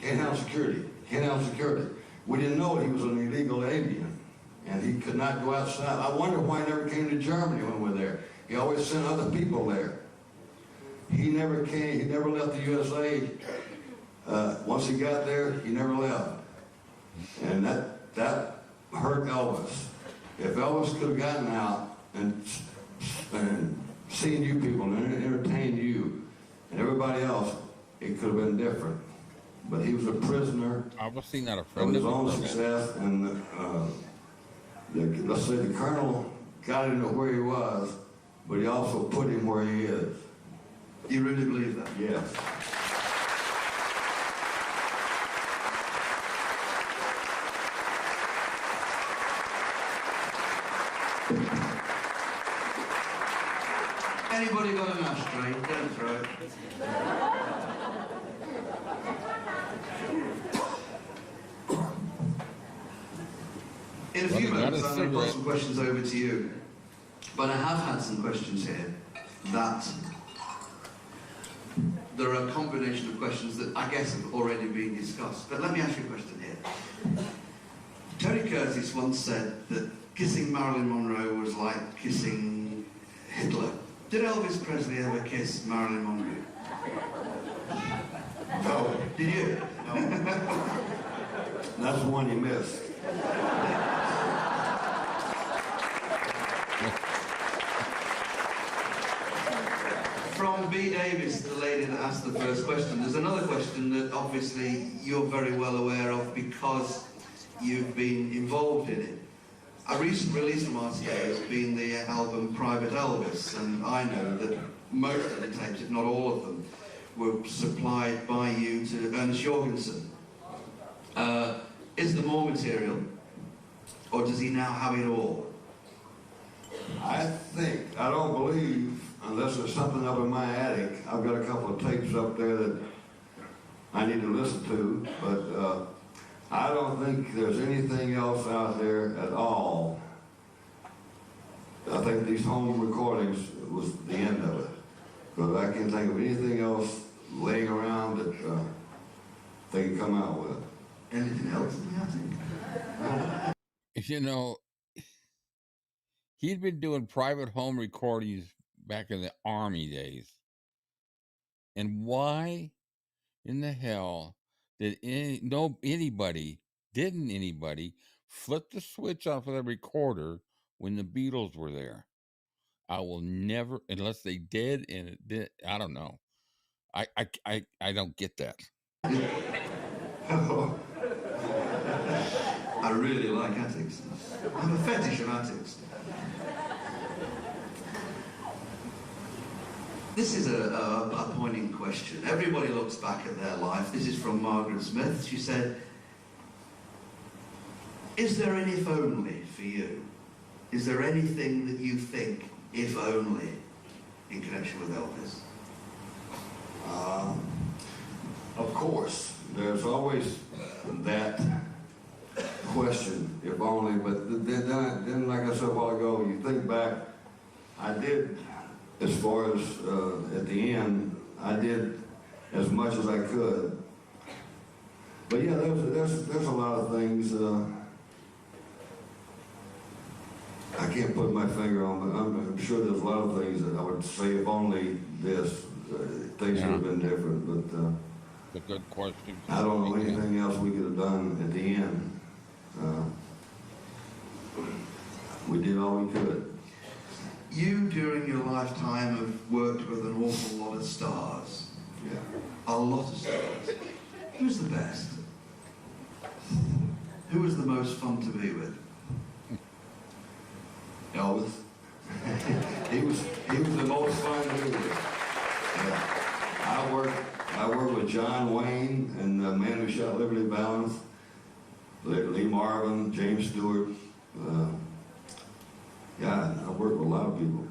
Can't have security. Can't have security. We didn't know he was an illegal alien, and he could not go outside. I wonder why he never came to Germany when we were there. He always sent other people there. He never came. He never left the USA. Once he got there, he never left. And that hurt Elvis. If Elvis could have gotten out and seen you people and entertained you and everybody else, it could have been different. But he was a prisoner of his own success, and let's say the Colonel got him to where he was, but he also put him where he is. You really believe that? Yes. Anybody got an ashtray? Don't throw it. In a few moments, I'm going to put some questions over to you. But I have had some questions here that there are a combination of questions that I guess have already been discussed. But let me ask you a question here. Tony Curtis once said that kissing Marilyn Monroe was like kissing Hitler. Did Elvis Presley ever kiss Marilyn Monroe? No. Did you? No. That's the one you missed. From B. Davis, the lady that asked the first question, there's another question that obviously you're very well aware of because you've been involved in it. A recent release from RCA has been the album Private Elvis, and I know that most of the tapes, if not all of them, were supplied by you to Ernest Jorgensen. Is there more material, or does he now have it all? I don't believe, unless there's something up in my attic, I've got a couple of tapes up there that I need to listen to, but I don't think there's anything else out there at all. I think these home recordings was the end of it, but I can't think of anything else laying around that they can come out with. Anything else in the attic? You know, he'd been doing private home recordings back in the Army days. And why in the hell did anybody flip the switch off of the recorder when the Beatles were there? I will never, unless they did, and it did, I don't know. I don't get that. I really like attics. I have a fetish of attics. This is a poignant question. Everybody looks back at their life. This is from Margaret Smith. She said, is there an if only for you? Is there anything that you think, if only, in connection with Elvis? Of course, there's always that question, if only, but then like I I said a while ago, you think back, I did, as far as at the end, I did as much as I could. But yeah, there's a lot of things I can't put my finger on, but I'm sure there's a lot of things that I would say if only this, things would have been different, but a good question. I don't know anything else we could have done at the end. We did all we could. You, during your lifetime, have worked with an awful lot of stars. Yeah. A lot of stars. Who's the best? Who was the most fun to be with? Elvis. he was the most fun to be with. Yeah. I worked with John Wayne and the Man Who Shot Liberty Valance, Lee Marvin, James Stewart. Yeah, I worked with a lot of people.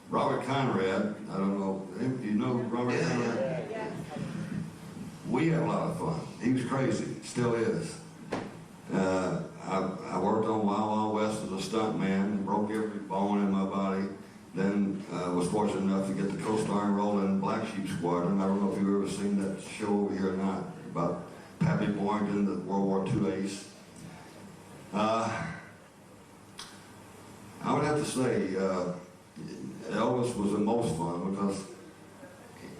Robert Conrad, I don't know, do you know Robert Conrad? Yeah. We had a lot of fun. He was crazy, still is. I worked on Wild Wild West as a stunt man, broke every bone in my body. Then was fortunate enough to get the co-starring role in Black Sheep Squadron. I don't know if you've ever seen that show over here or not, about Pappy Boyington, the World War II ace. I would have to say Elvis was the most fun because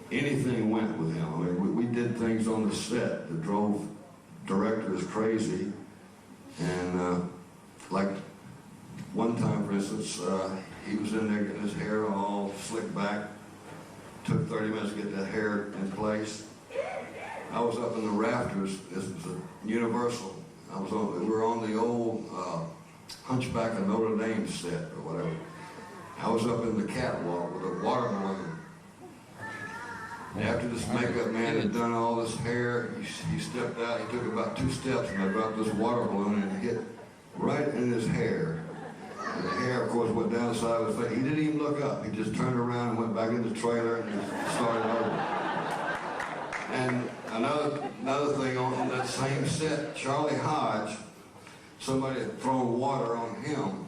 anything went with him. I mean, we did things on the set that drove directors crazy. And like one time, for instance, he was in there getting his hair all slicked back. Took 30 minutes to get that hair in place. I was up in the rafters. This was a Universal. We were on the old Hunchback of Notre Dame set or whatever. I was up in the catwalk with a water balloon. After this makeup man had done all this hair, he stepped out, he took about 2 steps, and I dropped this water balloon and it hit right in his hair. And the hair, of course, went down the side of his face. He didn't even look up. He just turned around and went back in the trailer and just started over. And another thing on that same set, Charlie Hodge, somebody had thrown water on him,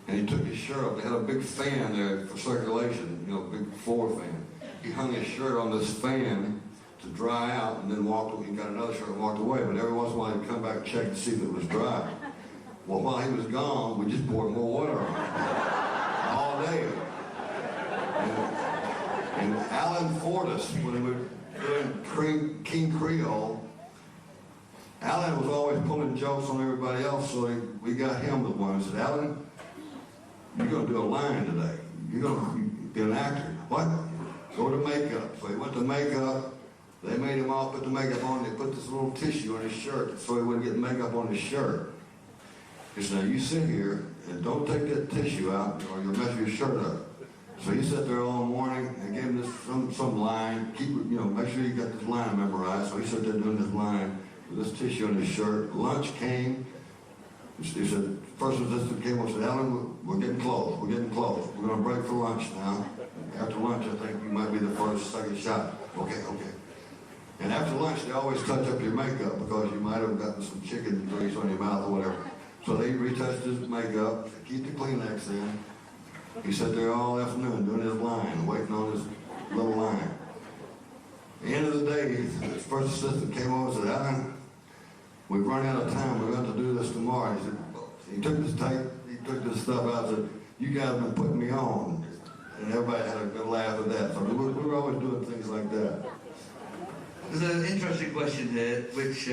and he took his shirt off. They had a big fan there for circulation, you know, big floor fan. He hung his shirt on this fan to dry out and then walked away. He got another shirt and walked away, but every once in a while he'd come back and check to see if it was dry. Well, while he was gone, we just poured more water on him all day. And Alan Fortas, when we were doing King Creole, Alan was always pulling jokes on everybody else, so we got him the one. He said, Alan, you're going to do a line today. You're going to be an actor. What? Go to makeup. So he went to makeup. They made him all put the makeup on. They put this little tissue on his shirt so he wouldn't get makeup on his shirt. He said, now you sit here and don't take that tissue out or you'll mess your shirt up. So he sat there all morning and gave him this some line. Keep it, you know, make sure you got this line memorized. So he sat there doing this line with this tissue on his shirt. Lunch came. He said, first assistant came up and said, Alan, we're getting close. We're getting close. We're going to break for lunch now. After lunch, I think you might be the second shot. Okay. And after lunch, they always touch up your makeup because you might have gotten some chicken grease on your mouth or whatever. So they retouched his makeup, keep the Kleenex in. He sat there all afternoon doing his line, waiting on his little line. At the end of the day, his first assistant came over and said, Alan, we've run out of time. We're going to do this tomorrow. He said, he took this tape, he took this stuff out and said, you guys have been putting me on. And everybody had a good laugh at that. So we were always doing things like that. There's an interesting question here, which,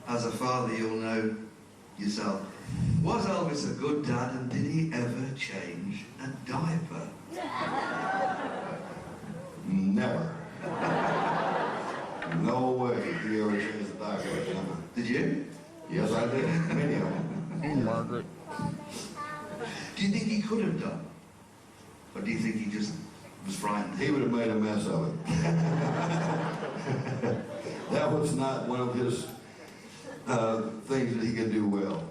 as a father, you'll know yourself. Was Elvis a good dad, and did he ever change a diaper? Never. No way he ever changed a diaper. Did you? Yes, I did. Many of them. Hey, Margaret. Do you think he could have done? Or do you think he just was frightened? He would have made a mess of it. That was not one of his things that he could do well.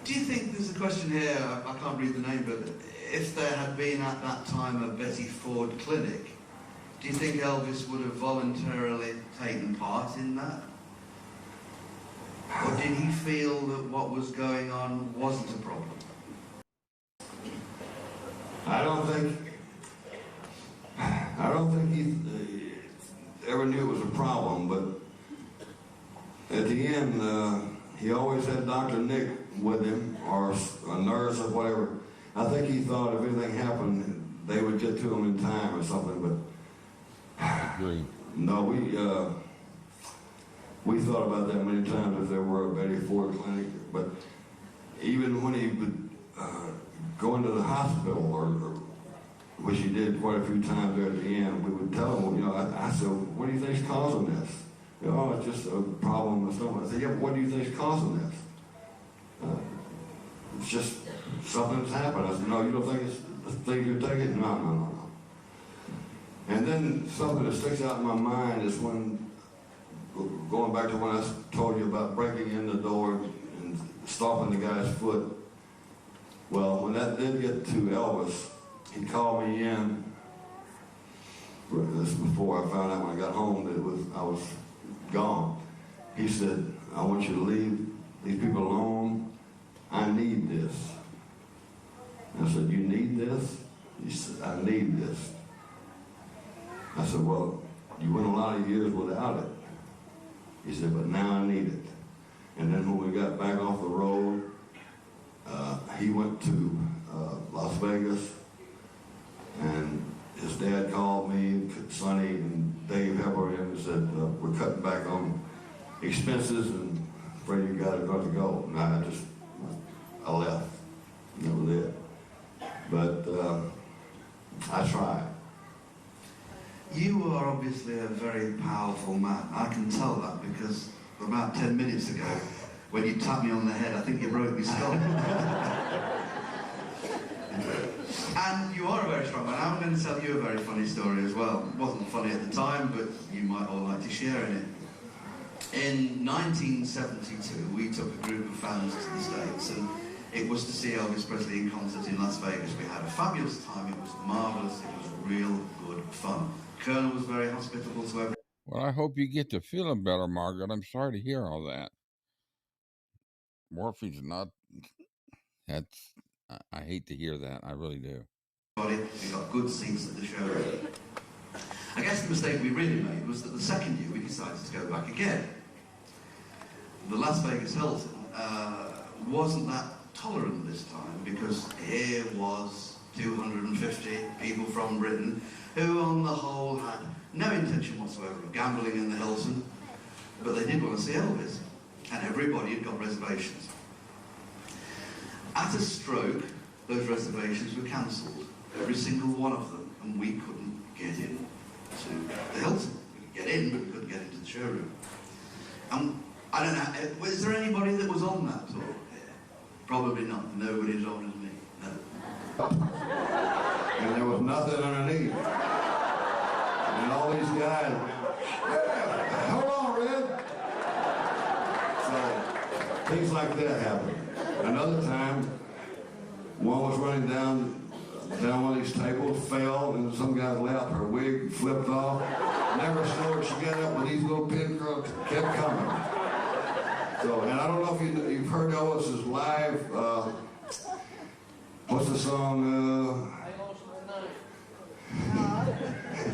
Do you think, there's a question here, I can't read the name, but if there had been at that time a Betty Ford clinic, do you think Elvis would have voluntarily taken part in that? Or did he feel that what was going on wasn't a problem? I don't think he ever knew it was a problem, but at the end, he always had Dr. Nick with him, or a nurse or whatever. I think he thought if anything happened, they would get to him in time or something, but no, we thought about that many times if there were a Betty Ford clinic, but even when he would go into the hospital, or which he did quite a few times there at the end, we would tell him, you know, I said, what do you think's causing this? You know, it's just a problem with someone. I said, yeah, but what do you think's causing this? It's just something that's happened. I said, no, you don't think it's the thing you're taking? No. And then something that sticks out in my mind is when, going back to when I told you about breaking in the door and stomping the guy's foot. Well, when that did get to Elvis, he called me in. This was before I found out when I got home that I was gone. He said, I want you to leave these people alone. I need this. I said, you need this? He said, I need this. I said, well, you went a lot of years without it. He said, but now I need it. And then when we got back off the road, he went to Las Vegas, and his dad called me, Sonny and Dave Pepper, and said, we're cutting back on expenses, and afraid you guys are going to go. And I left. That was it. But I tried. You are obviously a very powerful man. I can tell that because about 10 minutes ago, when you tapped me on the head, I think you broke my skull. And you are a very strong man. I'm going to tell you a very funny story as well. It wasn't funny at the time, but you might all like to share in it. In 1972, we took a group of fans to the States, and it was to see Elvis Presley in concert in Las Vegas. We had a fabulous time. It was marvellous. It was real good fun. Colonel was very hospitable to everyone. Well, I hope you get to feeling better, Margaret. I'm sorry to hear all that. Morphine's not... I hate to hear that. I really do. We got good seats at the show. I guess the mistake we really made was that the second year we decided to go back again. The Las Vegas Hilton wasn't that tolerant this time, because here was 250 people from Britain who on the whole had no intention whatsoever of gambling in the Hilton, but they did want to see Elvis, and everybody had got reservations. At a stroke, those reservations were cancelled, every single one of them, and we couldn't get in to the Hilton. We could get in, but we couldn't get into the showroom. And I don't know, was there anybody that was on that tour here? Probably not. Nobody as old as me. No. And there was nothing underneath. And all these guys, hold on, Red. So things like that happened. Another time, one was running down one of these tables, fell, and some guy's lap, her wig flipped off. Never saw her. She got up with these little pin curls, kept coming. So, and I don't know if you've heard Elvis's live, what's the song?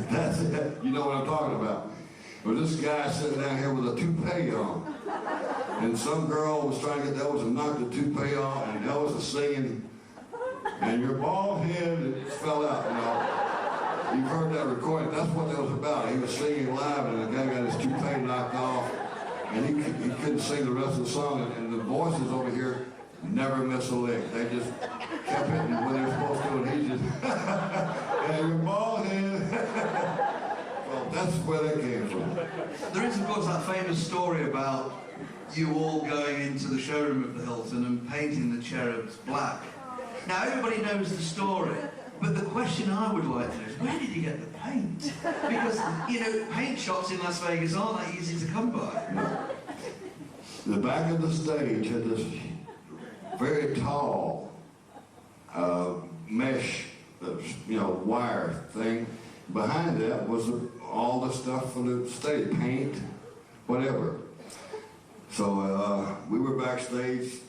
That's it. You know what I'm talking about. Well, this guy sitting down here with a toupee on. And some girl was trying to get Elvis to knock the toupee off, and Elvis was singing, and your bald head fell out, you know. You've heard that recording. That's what that was about. He was singing live, and the guy got his toupee knocked off, and he couldn't sing the rest of the song, and the voices over here never missed a lick. They just kept hitting when they were supposed to, and he just, and your bald head. Well, that's where that came from. There is, of course, that famous story about you all going into the showroom of the Hilton and painting the cherubs black. Now, everybody knows the story, but the question I would like to know is, where did you get the paint? Because, you know, paint shops in Las Vegas aren't that easy to come by. No. The back of the stage had this very tall mesh, you know, wire thing. Behind that was all the stuff for the stage, paint, whatever. So we were backstage.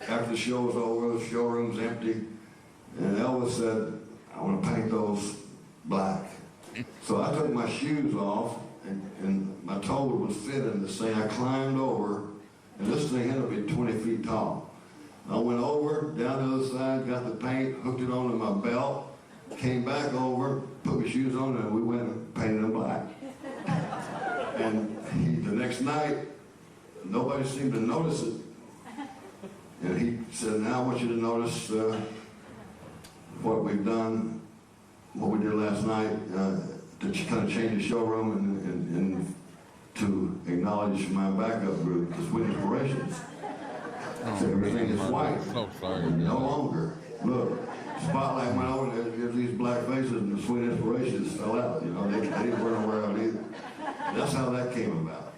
After the show was over, the showroom's empty, and Elvis said, "I want to paint those black." So I took my shoes off, and my toe was fitting this thing. I climbed over, and this thing had to be 20 feet tall. I went over, down the other side, got the paint, hooked it onto my belt, came back over, put my shoes on, and we went and painted them black. And the next night, nobody seemed to notice it. And he said, "Now I want you to notice what we've done, what we did last night, to kind of change the showroom and to acknowledge my backup group, the Sweet Inspirations." So everything is white. So sorry. No longer. Look, spotlight went over, there's these black faces, and the Sweet Inspirations fell out. You know, they weren't aware of it either. That's how that came about.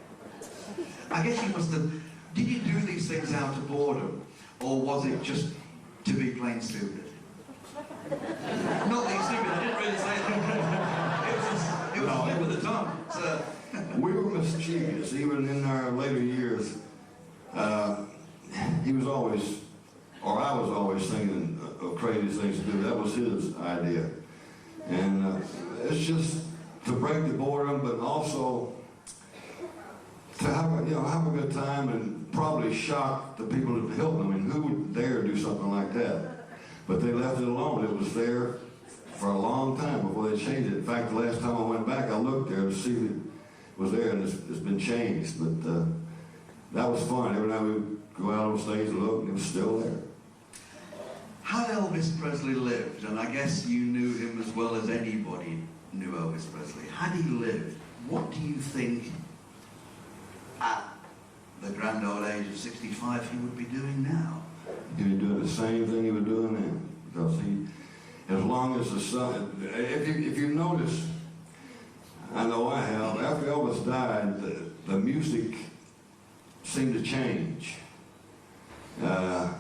I guess you must have... Did you do these things out of boredom? Or was it just to be plain stupid? Not being stupid, I didn't really say that. It was a slip of the tongue. So. We were mischievous, even in our later years. He was always, or I was always thinking of crazy things to do. That was his idea. And it's just to break the boredom, but also to have a good time and probably shock the people that helped them. I mean, who would dare do something like that? But they left it alone. It was there for a long time before they changed it. In fact, the last time I went back, I looked there to see if it was there, and it's been changed. But that was fun. Every night we would go out on stage and look, and it was still there. How Elvis Presley lived, and I guess you knew him as well as anybody knew Elvis Presley. Had he lived, what do you think at the grand old age of 65 he would be doing now? He'd be doing the same thing he was doing then. Because as long as the sun, if you notice, I know I have, after Elvis died, the music seemed to change.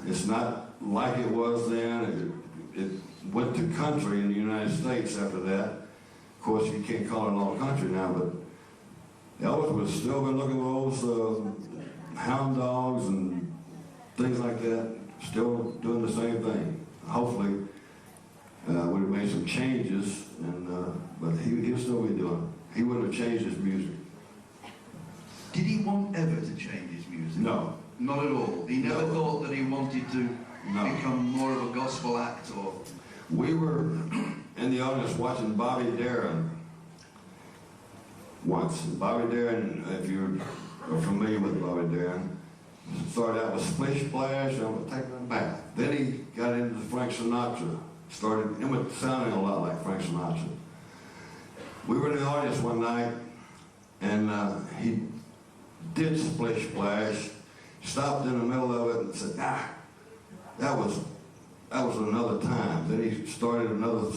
It's not like it was then. It went to country in the United States after that. Of course, you can't call it all country now, but Elvis was still been looking for those hound dogs and things like that, still doing the same thing. Hopefully, we'd have made some changes, but he'll still be doing it. He wouldn't have changed his music. Did he want ever to change his music? No. Not at all? He never thought that he wanted to become more of a gospel act, or... We were in the audience watching Bobby Darin once. Bobby Darin, if you are familiar with Bobby Darin, started out with Splish Splash and Take Them Back. Then he got into Frank Sinatra, started sounding a lot like Frank Sinatra. We were in the audience one night, and he did Splish Splash, stopped in the middle of it and said, that was another time. Then he started another,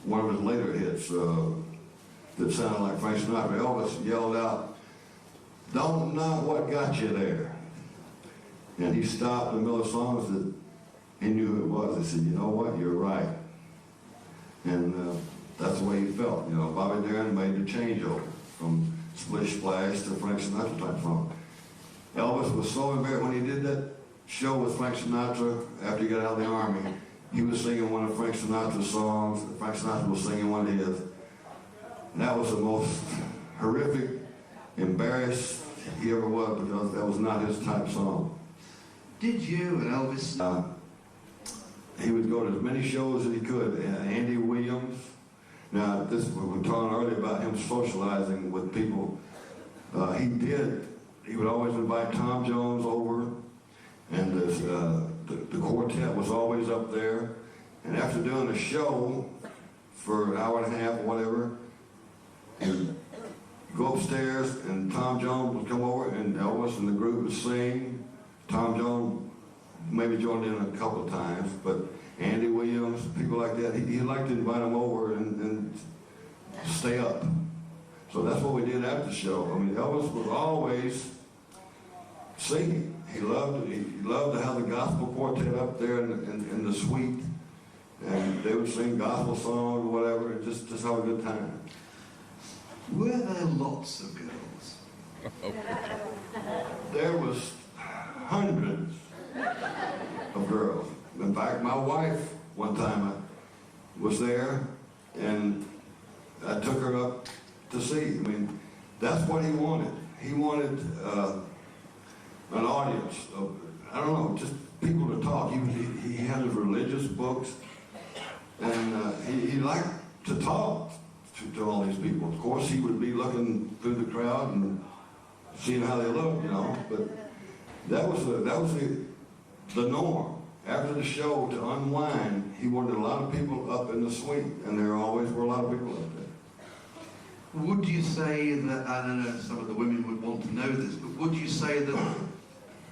one of his later hits that sounded like Frank Sinatra. Elvis yelled out, "Don't know what got you there." And he stopped in the middle of songs that he knew who it was. He said, "You know what, you're right." And that's the way he felt. You know, Bobby Darin made the changeover from Splish Splash to Frank Sinatra type song. Elvis was so embarrassed when he did that show with Frank Sinatra after he got out of the Army. He was singing one of Frank Sinatra's songs. Frank Sinatra was singing one of his. And that was the most horrific, embarrassed he ever was, because that was not his type song. Did you and Elvis... he would go to as many shows as he could. Andy Williams. Now, we were talking earlier about him socializing with people. He would always invite Tom Jones over, and the quartet was always up there. And after doing a show for an hour and a half or whatever, he'd go upstairs, and Tom Jones would come over, and Elvis and the group would sing. Tom Jones maybe joined in a couple of times, but Andy Williams, people like that, he'd like to invite them over and stay up. So that's what we did after the show. I mean, Elvis was always singing. He loved to have the gospel quartet up there in the suite, and they would sing gospel songs or whatever, and just have a good time. Were there lots of girls? There was hundreds of girls. In fact, my wife, one time, was there, and I took her up to see. I mean, that's what he wanted. He wanted an audience of, I don't know, just people to talk. He had his religious books, and he liked to talk to all these people. Of course, he would be looking through the crowd and seeing how they looked, you know, but that was the norm. After the show, to unwind, he wanted a lot of people up in the suite, and there always were a lot of people up there. Would you say that, I don't know, some of the women would want to know this, but would you say that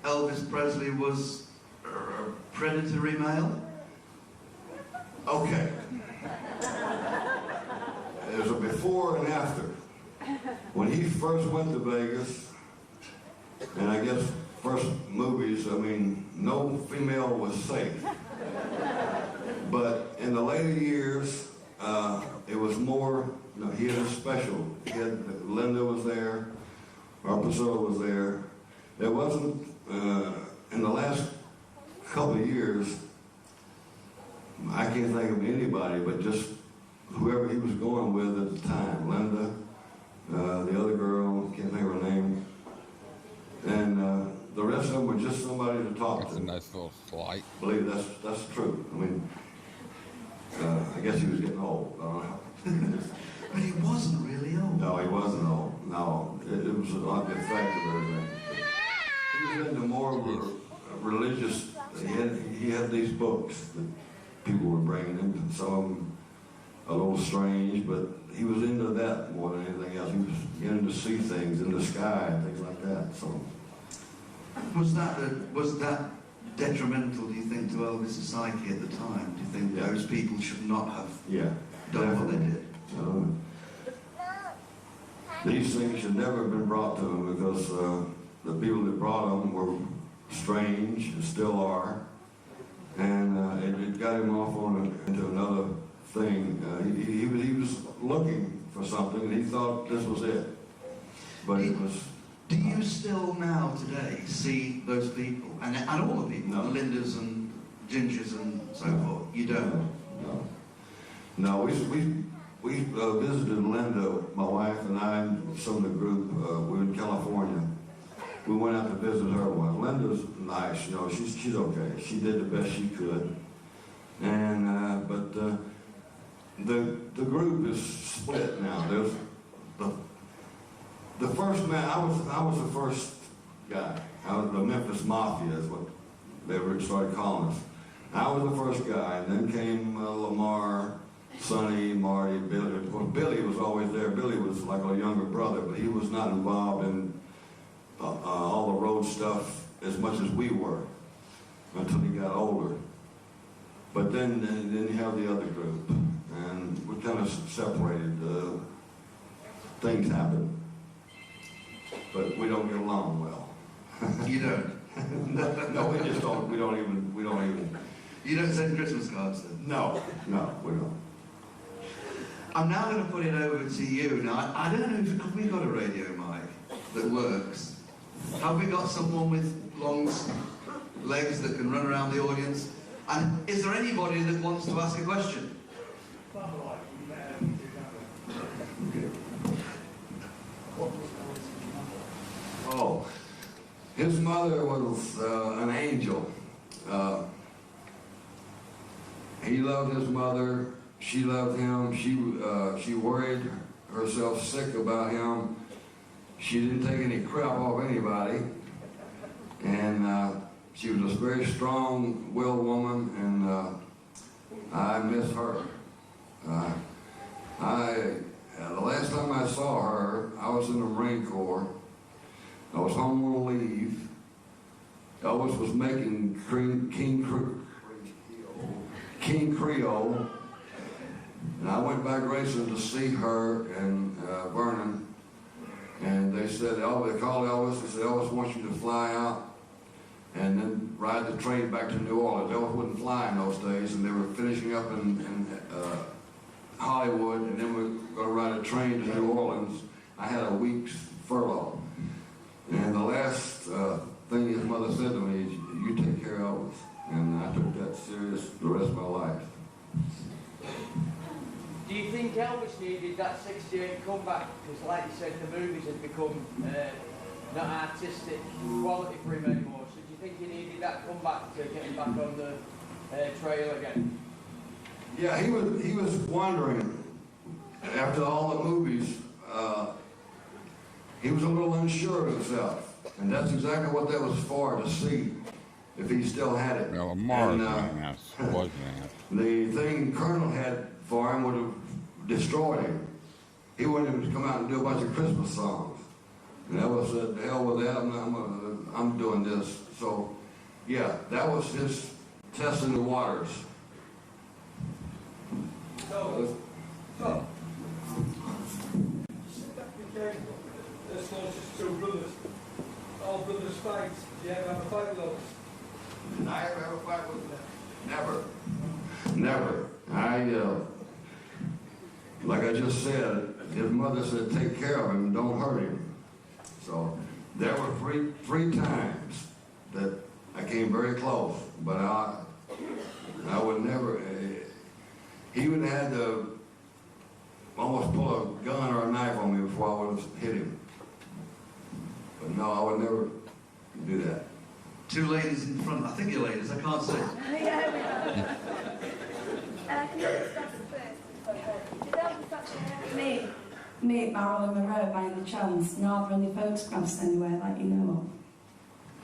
Elvis Presley was a predatory male? Okay. There's a before and after. When he first went to Vegas, and I guess first movies, I mean, no female was safe. But in the later years, it was more, you know, he had a special. He had, Linda was there, Priscilla was there. There wasn't, in the last couple of years, I can't think of anybody, but just whoever he was going with at the time. Linda, the other girl, can't think of her name. And the rest of them were just somebody to talk to. That's a nice little slight. I believe that's true. I mean, I guess he was getting old. I don't know. But he wasn't really old. No, he wasn't old. No, it was an odd effect of everything. He was into more of a religious. He had these books that people were bringing him. Some of them a little strange, but he was into that more than anything else. He was getting to see things in the sky and things like that. So, was that detrimental, do you think, to Elvis' psyche at the time? Do you think those people should not have done what they did? These things should never have been brought to him because the people that brought them were strange and still are, and it got him off into another thing. He was looking for something, and he thought this was it, but it was. Do you still now today see those people and all the people, the Lindas and Gingers and so forth? You don't. No, we visited Linda, my wife and I, and some of the group. We were in California. We went out to visit her once. Linda's nice, you know. She's okay. She did the best she could, and but the group is split now. There's the first man. I was the first guy. I was the Memphis Mafia is what they started calling us. I was the first guy, and then came Lamar, Sonny, Marty, Billy. Of course, Billy was always there. Billy was like a younger brother, but he was not involved in all the road stuff as much as we were until he got older. But then you have the other group, and we kind of separated. Things happen, but we don't get along well. You don't? No, we just don't. We don't even. You don't send Christmas cards then? No, we don't. I'm now going to put it over to you. Now, I don't know, have we got a radio mic that works? Have we got someone with long legs that can run around the audience? And is there anybody that wants to ask a question? Oh, his mother was an angel. He loved his mother. She loved him. She worried herself sick about him. She didn't take any crap off anybody, and she was a very strong-willed woman, and I miss her. The last time I saw her, I was in the Marine Corps. I was home on leave. Elvis was making King Creole, and I went back Graceland to see her and Vernon, and they said, they called Elvis, they said, Elvis wants you to fly out and then ride the train back to New Orleans. Elvis wouldn't fly in those days, and they were finishing up in Hollywood, and then we were going to ride a train to New Orleans. I had a week's furlough. And the last thing his mother said to me is, you take care of Elvis. And I took that serious the rest of my life. Do you think Elvis needed that 68 comeback? Because like you said, the movies had become not artistic quality for him anymore. So do you think he needed that comeback to get him back on the trail again? Yeah, he was wondering, after all the movies, he was a little unsure of himself. And that's exactly what that was for, to see if he still had it. Well, Mars was an ass. The thing Colonel had for him would have destroyed him. He wanted him to come out and do a bunch of Christmas songs. And Elvis said, the hell with that, I'm doing this. So, yeah, that was his testing the waters. So became as close as two brothers. All brothers fight. Did you ever have a fight with those? Did I ever have a fight with them? Never. Never. Like I just said, his mother said, take care of him, don't hurt him. So there were three times that I came very close, but I would never, he would have had to almost pull a gun or a knife on me before I would have hit him. But no, I would never do that. Two ladies in front. I think you're ladies. I can't say. Yeah, we are. Can you discuss first? Did Elvis actually meet Marilyn Monroe by any chance? And are there any photographs anywhere that you know of?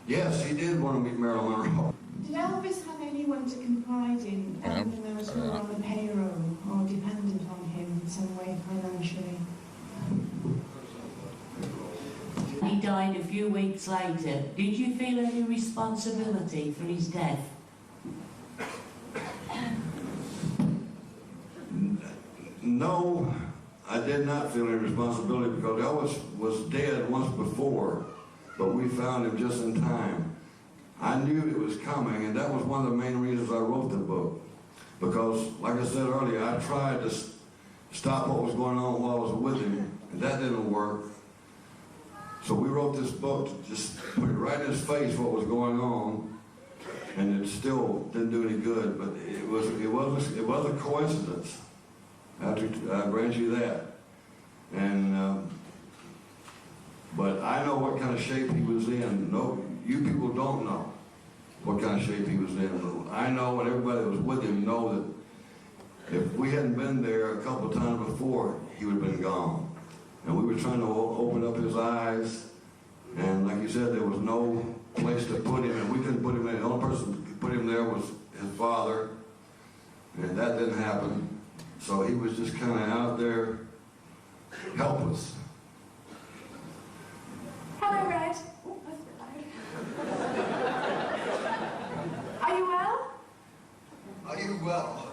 Yes, he did want to meet Marilyn Monroe. Did Elvis have anyone to confide in, other than those who were on the payroll or dependent on him in some way financially? He died a few weeks later. Did you feel any responsibility for his death? No, I did not feel any responsibility because Elvis was dead once before, but we found him just in time. I knew it was coming, and that was one of the main reasons I wrote the book. Because, like I said earlier, I tried to stop what was going on while I was with him, and that didn't work. So we wrote this book to just put it right in his face what was going on, and it still didn't do any good. But it was a coincidence. I grant you that. And but I know what kind of shape he was in. No, you people don't know what kind of shape he was in. I know, and everybody that was with him know that if we hadn't been there a couple of times before, he would have been gone. And we were trying to open up his eyes, and like you said, there was no place to put him, and we couldn't put him in. The only person who could put him there was his father, and that didn't happen. So he was just kind of out there, helpless. Hello, Red. Oh, that's a bit loud. Are you well? Are you well?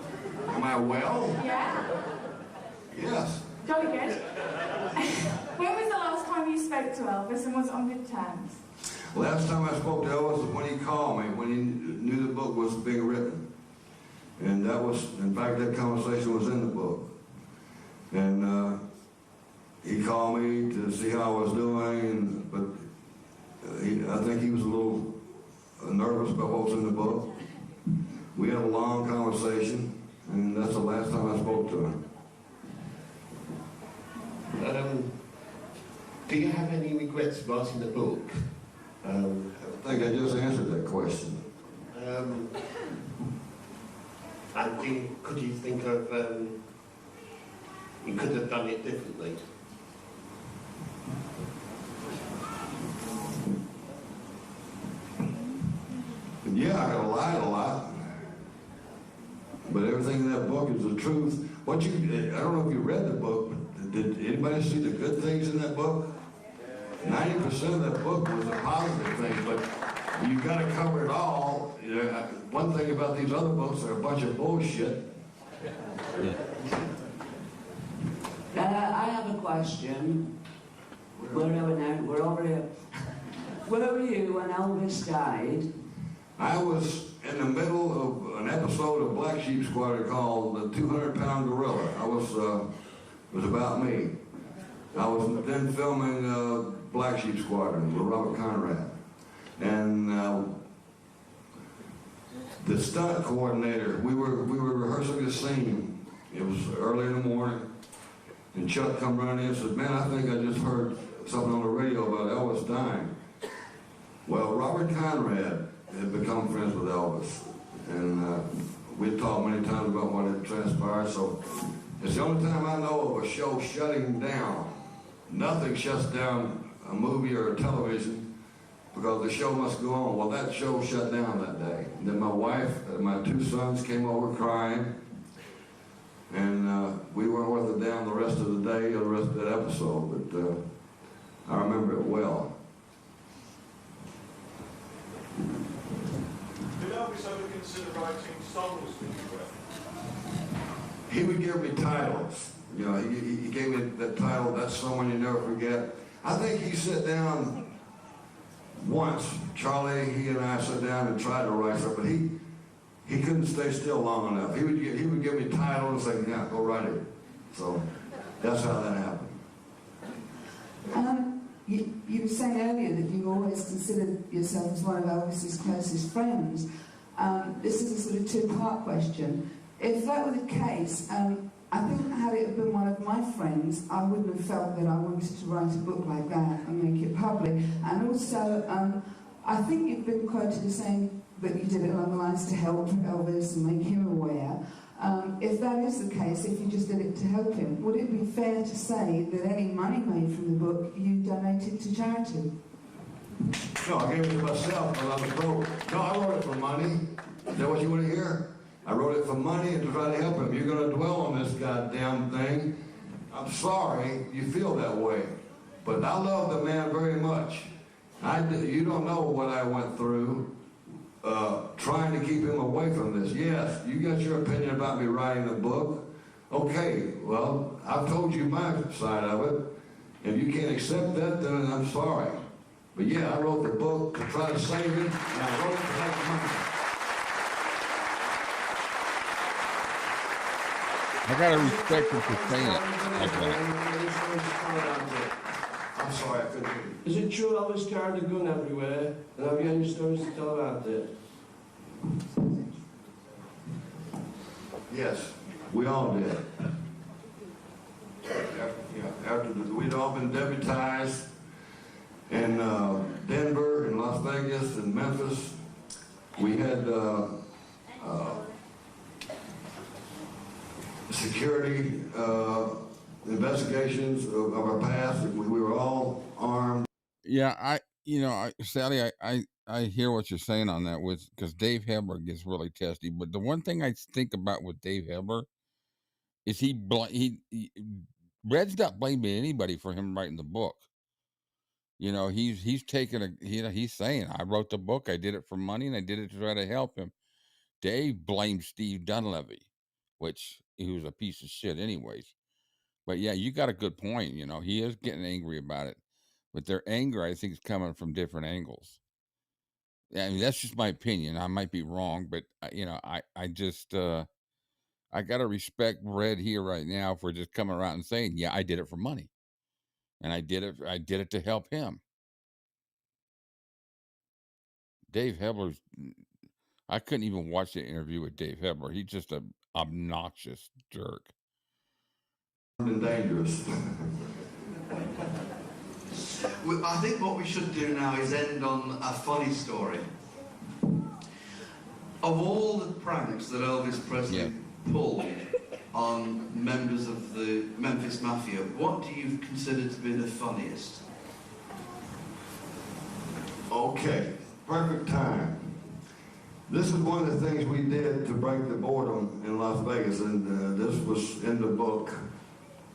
Am I well? Yeah. Yes. Jolly good. When was the last time you spoke to Elvis, and was it on good terms? Last time I spoke to Elvis was when he called me, when he knew the book was being written. And that was, in fact, that conversation was in the book. And he called me to see how I was doing, but I think he was a little nervous about what was in the book. We had a long conversation, and that's the last time I spoke to him. Do you have any regrets writing the book? I think I just answered that question. And could you think of, you could have done it differently? Yeah, I could have lied a lot. But everything in that book is the truth. I don't know if you read the book, but did anybody see the good things in that book? 90% of that book was the positive things, but you've got to cover it all. One thing about these other books, they're a bunch of bullshit. I have a question. Where are we now? We're over here. Where were you when Elvis died? I was in the middle of an episode of Black Sheep Squad called The 200-Pound Gorilla. It was about me. I was then filming Black Sheep Squadron with Robert Conrad. And the stunt coordinator, we were rehearsing this scene. It was early in the morning. And Chuck come running in and said, man, I think I just heard something on the radio about Elvis dying. Well, Robert Conrad had become friends with Elvis. And we'd talked many times about what had transpired, so it's the only time I know of a show shutting down. Nothing shuts down a movie or a television because the show must go on. Well, that show shut down that day. And then my wife and my 2 sons came over crying, and we weren't worth it down the rest of the day or the rest of that episode, but I remember it well. Did Elvis ever consider writing songs for you? He would give me titles. You know, he gave me that title, That's Someone You Never Forget. I think he sat down once, Charlie, he and I sat down and tried to write something, but he couldn't stay still long enough. He would give me titles and say, yeah, go write it. So that's how that happened. You were saying earlier that you always considered yourself as one of Elvis's closest friends. This is a sort of 2-part question. If that were the case, I think had it been one of my friends, I wouldn't have felt that I wanted to write a book like that and make it public. And also, I think you've been quoted as saying that you did it along the lines to help Elvis and make him aware. If that is the case, if you just did it to help him, would it be fair to say that any money made from the book you donated to charity? No, I gave it to myself when I was broke. No, I wrote it for money. Is that what you want to hear? I wrote it for money and to try to help him. You're going to dwell on this goddamn thing. I'm sorry you feel that way, but I love the man very much. You don't know what I went through trying to keep him away from this. Yes, you got your opinion about me writing the book. Okay, well, I've told you my side of it. If you can't accept that, then I'm sorry. But yeah, I wrote the book to try to save him, and I wrote it to make money. I gotta respect him for saying it like that. I'm sorry, I couldn't hear you. Is it true Elvis carried a gun everywhere? And have you any stories to tell about it? Yes, we all did. After we'd all been deputized in Denver, and Las Vegas, and Memphis. We had security investigations of our past. We were all armed. Yeah, Sally, I hear what you're saying on that, because Dave Hebler gets really testy. But the one thing I think about with Dave Hebler is Red's not blaming anybody for him writing the book. You know, he's taking he's saying, I wrote the book, I did it for money, and I did it to try to help him. Dave blamed Steve Dunleavy, which he was a piece of shit anyways. But yeah, you got a good point. You know, he is getting angry about it, but their anger, I think, is coming from different angles. I mean, that's just my opinion. I might be wrong, but you know, I just I gotta respect Red here right now for just coming around and saying, yeah, I did it for money, and I did it to help him. Dave Hebler's, I couldn't even watch the interview with Dave Hebler. He's just an obnoxious jerk. And dangerous. I think what we should do now is end on a funny story. Of all the pranks that Elvis Presley pulled on members of the Memphis Mafia, what do you consider to be the funniest? Okay, perfect time. This is one of the things we did to break the boredom in Las Vegas, and this was in the book,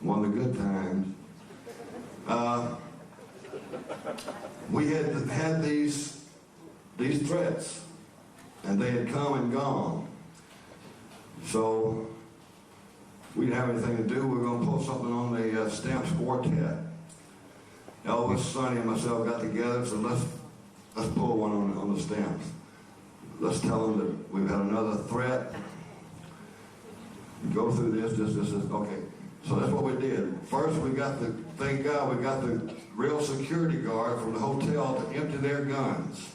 one of the good times. We had these threats, and they had come and gone. So we didn't have anything to do. We were going to pull something on the Stamps Quartet. Elvis, Sonny, and myself got together, so let's pull one on the Stamps. Let's tell them that we've had another threat. Go through this. Okay. So that's what we did. First, thank God, we got the real security guard from the hotel to empty their guns.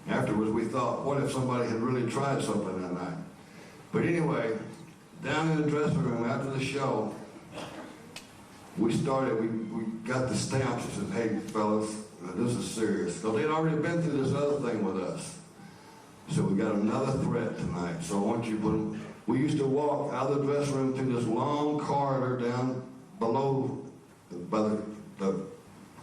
Afterwards, we thought, what if somebody had really tried something that night? But anyway, down in the dressing room after the show, we got the stamps and said, hey, fellas, this is serious. So they'd already been through this other thing with us. So we got another threat tonight. So I want you to put them. We used to walk out of the dressing room through this long corridor down below by the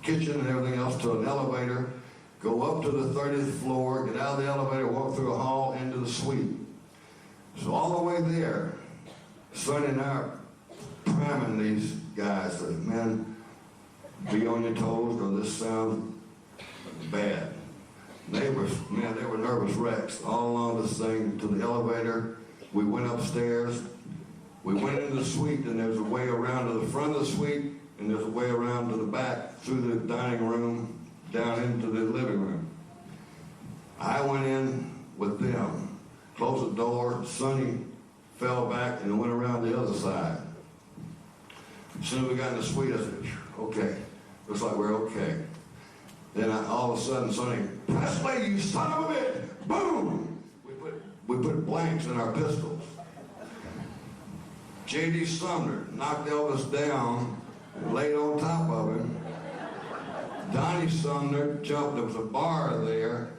kitchen and everything else to an elevator, go up to the 30th floor, get out of the elevator, walk through a hall into the suite. So all the way there, Sonny and I are priming these guys that, man, be on your toes or this sounds bad. Neighbors, man, they were nervous wrecks all along this thing to the elevator. We went upstairs. We went into the suite, and there's a way around to the front of the suite, and there's a way around to the back through the dining room down into the living room. I went in with them, closed the door. Sonny fell back and went around the other side. As soon as we got in the suite, I said, okay, looks like we're okay. Then all of a sudden, Sonny, Presley, you son of a bitch! Boom! We put blanks in our pistols. J.D. Sumner knocked Elvis down and laid on top of him. Donnie Sumner jumped, there was a bar there.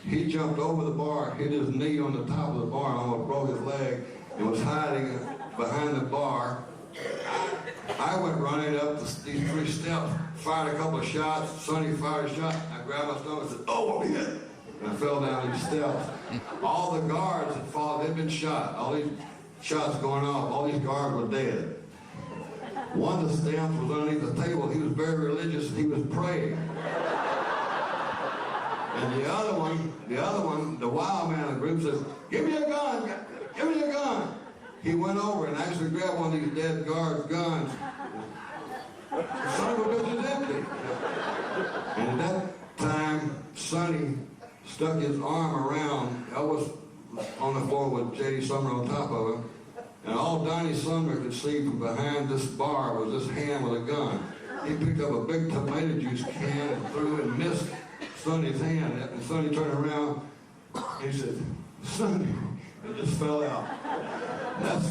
He jumped over the bar, hit his knee on the top of the bar, and almost broke his leg, and was hiding behind the bar. I went running up these 3 steps, fired a couple of shots. Sonny fired a shot. I grabbed my stomach and said, oh, I'm hit. And I fell down these steps. All the guards had fallen. They'd been shot. All these shots going off. All these guards were dead. One of the stamps was underneath the table. He was very religious. He was praying. And the other one, the wild man of the group says, give me a gun. Give me a gun. He went over and actually grabbed one of these dead guards' guns. The son of a bitch is empty. And at that time, Sonny stuck his arm around Elvis on the floor with J.D. Sumner on top of him. And all Donnie Sumner could see from behind this bar was this hand with a gun. He picked up a big tomato juice can and threw it and missed Sonny's hand. And Sonny turned around and he said, Sonny, it just fell out. That's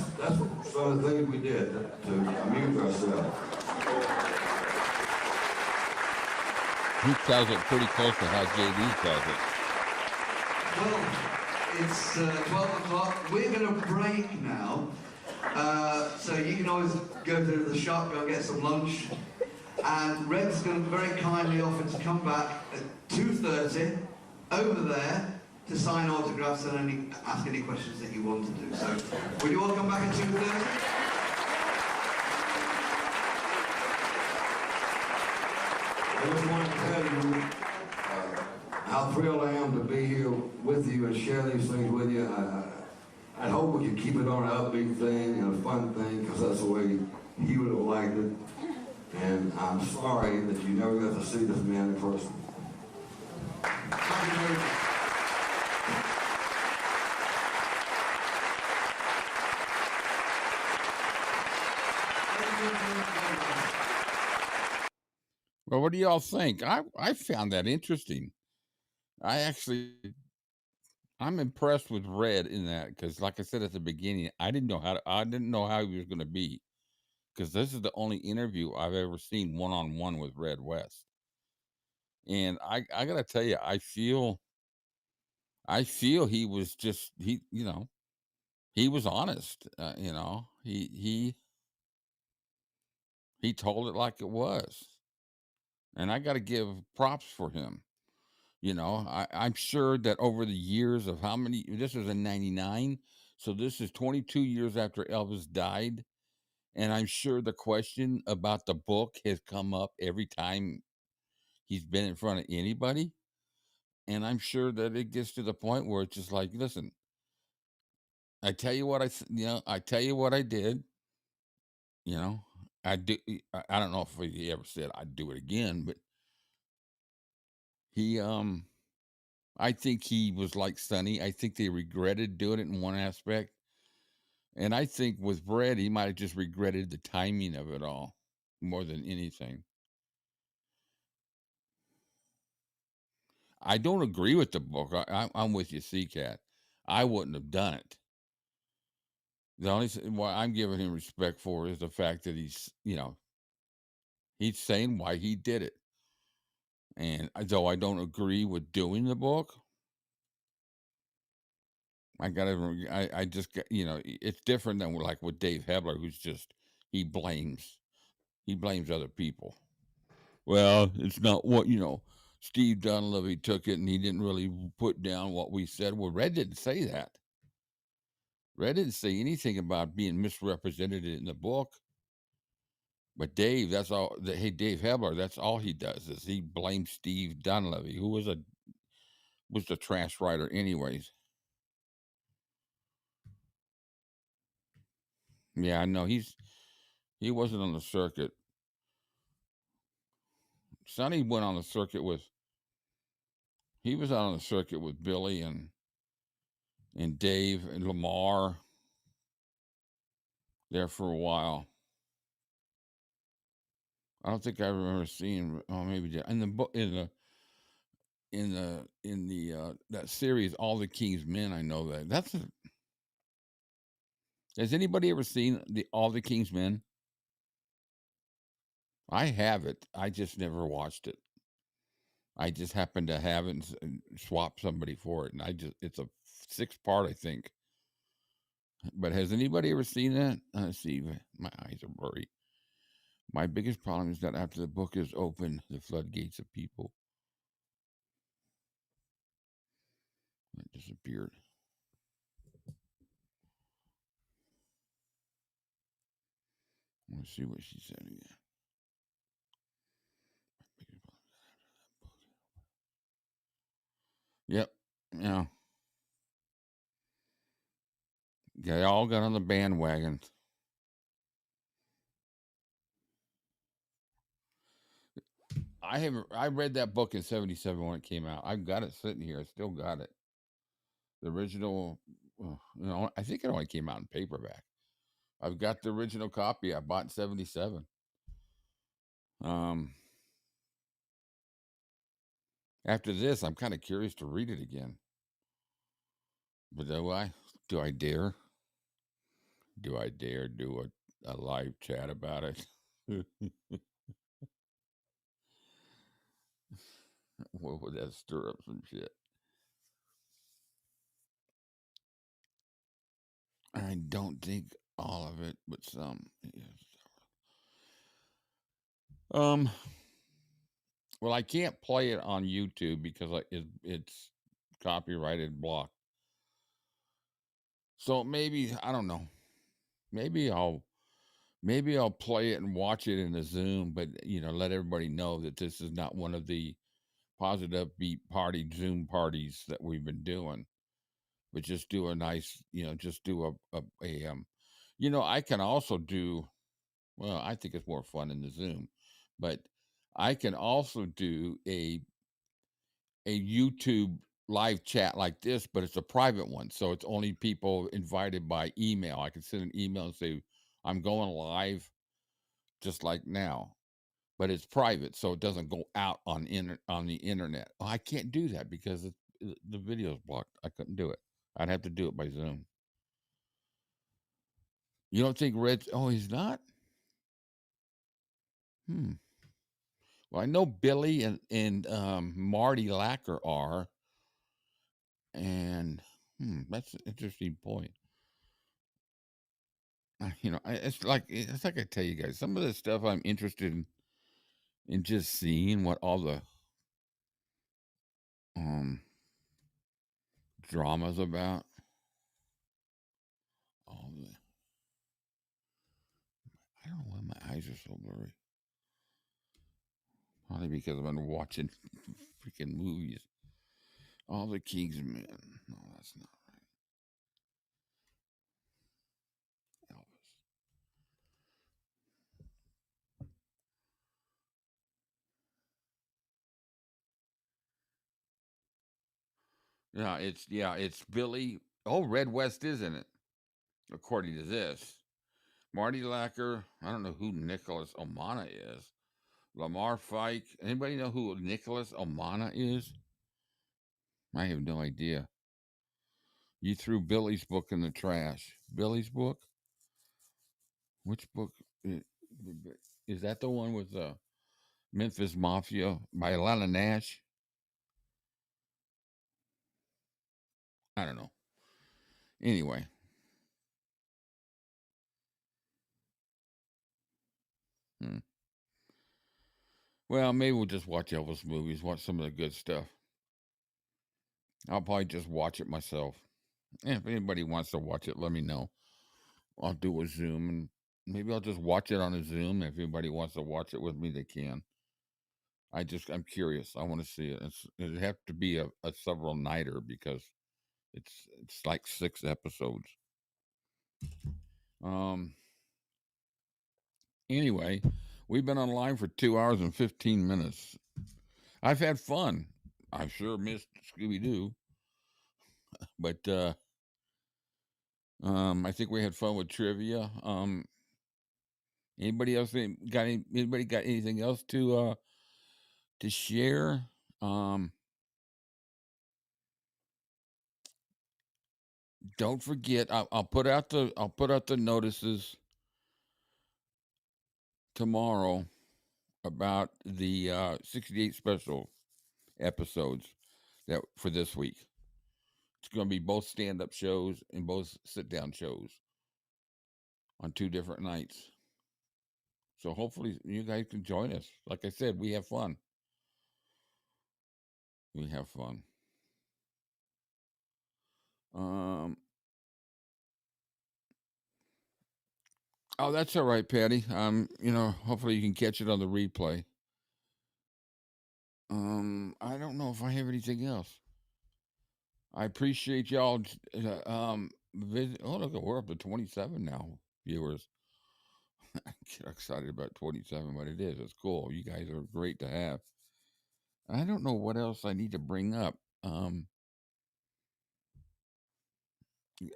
some of the things we did to amuse ourselves. He tells it pretty close to how J.D. tells Well, it. it's 12 o'clock. We're going to break now. So you can always go to the shop, go and get some lunch. And Red's going to very kindly offer to come back at 2:30 over there to sign autographs and ask any questions that you want to do. So, will you all come back at 2:30? I just want to tell you how thrilled I am to be here with you and share these things with you. I hope we can keep it on an upbeat thing and a fun thing, because that's the way he would have liked it. And I'm sorry that you never got to see this man in person. Thank you very much. Well, what do y'all think? I found that interesting. I'm impressed with Red in that, because like I said at the beginning, I didn't know how he was going to be, because this is the only interview I've ever seen one-on-one with Red West. And I got to tell you, I feel he was just, he was honest. He told it like it was. And I got to give props for him. I'm sure that over the years of this was in 99, so this is 22 years after Elvis died. And I'm sure the question about the book has come up every time he's been in front of anybody. And I'm sure that it gets to the point where it's just like, listen, I tell you what I tell you what I did. I don't know if he ever said I'd do it again, but I think he was like Sonny. I think they regretted doing it in one aspect. And I think with Brad, he might have just regretted the timing of it all more than anything. I don't agree with the book. I'm with you, 𝐫𝐞𝐥𝐜. I wouldn't have done it. The only what I'm giving him respect for is the fact that he's saying why he did it. And though I don't agree with doing the book, I just got, it's different than like with Dave Hebler, who's just, he blames other people. Well, it's not what, Steve 𝐸𝐠𝐬𝐸 took it and he didn't really put down what we said. Well, Red didn't say that. Red didn't say anything about being misrepresented in the book. But Dave, that's all. Hey, Dave Hebler, that's all he does is he blames Steve 𝐸𝐸𝐸, who was the trash writer anyways. Yeah, I know he wasn't on the circuit. Sonny went on the circuit he was out on the circuit with Billy and Dave and Lamar there for a while. I don't think I remember seeing. Oh, maybe in the book in the that series, All the King's Men. I know that. Has anybody ever seen All the King's Men? I have it. I just never watched it. I just happened to have it and swap somebody for it, and it's a 6-part, I think. But has anybody ever seen that? Let's see. My eyes are blurry. My biggest problem is that after the book is open, the floodgates of people. It disappeared. Let's see what she said again. Yep. Yeah. They all got on the bandwagon. I read that book in 77 when it came out. I've got it sitting here. I still got it. The original, I think it only came out in paperback. I've got the original copy I bought in 77. After this, I'm kind of curious to read it again. But do I dare? Do I dare do a live chat about it? What would that stir up some shit? I don't think all of it, but some. Yes. Well, I can't play it on YouTube because it's copyrighted block. So maybe, I don't know. Maybe I'll play it and watch it in a Zoom, but let everybody know that this is not one of the positive beat party Zoom parties that we've been doing. But just do a nice, just do I can also do, well, I think it's more fun in the Zoom, but I can also do a YouTube live chat like this, but it's a private one. So it's only people invited by email. I can send an email and say, I'm going live just like now, but it's private. So it doesn't go out on the internet. Well, I can't do that because the video's blocked. I couldn't do it. I'd have to do it by Zoom. You don't think Red's, he's not? Well, I know Billy and Marty Lacker are. And that's an interesting point. It's like I tell you guys, some of the stuff I'm interested in just seeing what all the drama's about. I don't know why my eyes are so blurry. Probably because I've been watching freaking movies. All the King's Men. No, that's not right. Elvis. It's Billy. Oh, Red West is in it. according to this. Marty Lacker, I don't know who Nicholas Omana is. Lamar Fike, anybody know who Nicholas Omana is? I have no idea. You threw Billy's book in the trash. Billy's book? Which book? Is that the one with the Memphis Mafia by Lana Nash? I don't know. Anyway. Well, maybe we'll just watch Elvis movies, watch some of the good stuff. I'll probably just watch it myself. If anybody wants to watch it, let me know. I'll do a Zoom, and maybe I'll just watch it on a Zoom. If anybody wants to watch it with me, they can. I'm curious. I want to see it. It'd have to be a several nighter because it's like 6 episodes. Anyway, we've been online for 2 hours and 15 minutes. I've had fun. I sure missed Scooby-Doo. But I think we had fun with trivia. Anybody else got anything else to share? Don't forget, I'll put out the notices tomorrow about the 68 special episodes that for this week. It's going to be both stand-up shows and both sit-down shows on 2 different nights. So hopefully you guys can join us. Like I said, we have fun. We have fun. Oh, that's all right, Patty. Hopefully you can catch it on the replay. I don't know if I have anything else. I appreciate y'all. Visit. Oh, look, we're up to 27 now, viewers. I get excited about 27, but it is. It's cool. You guys are great to have. I don't know what else I need to bring up.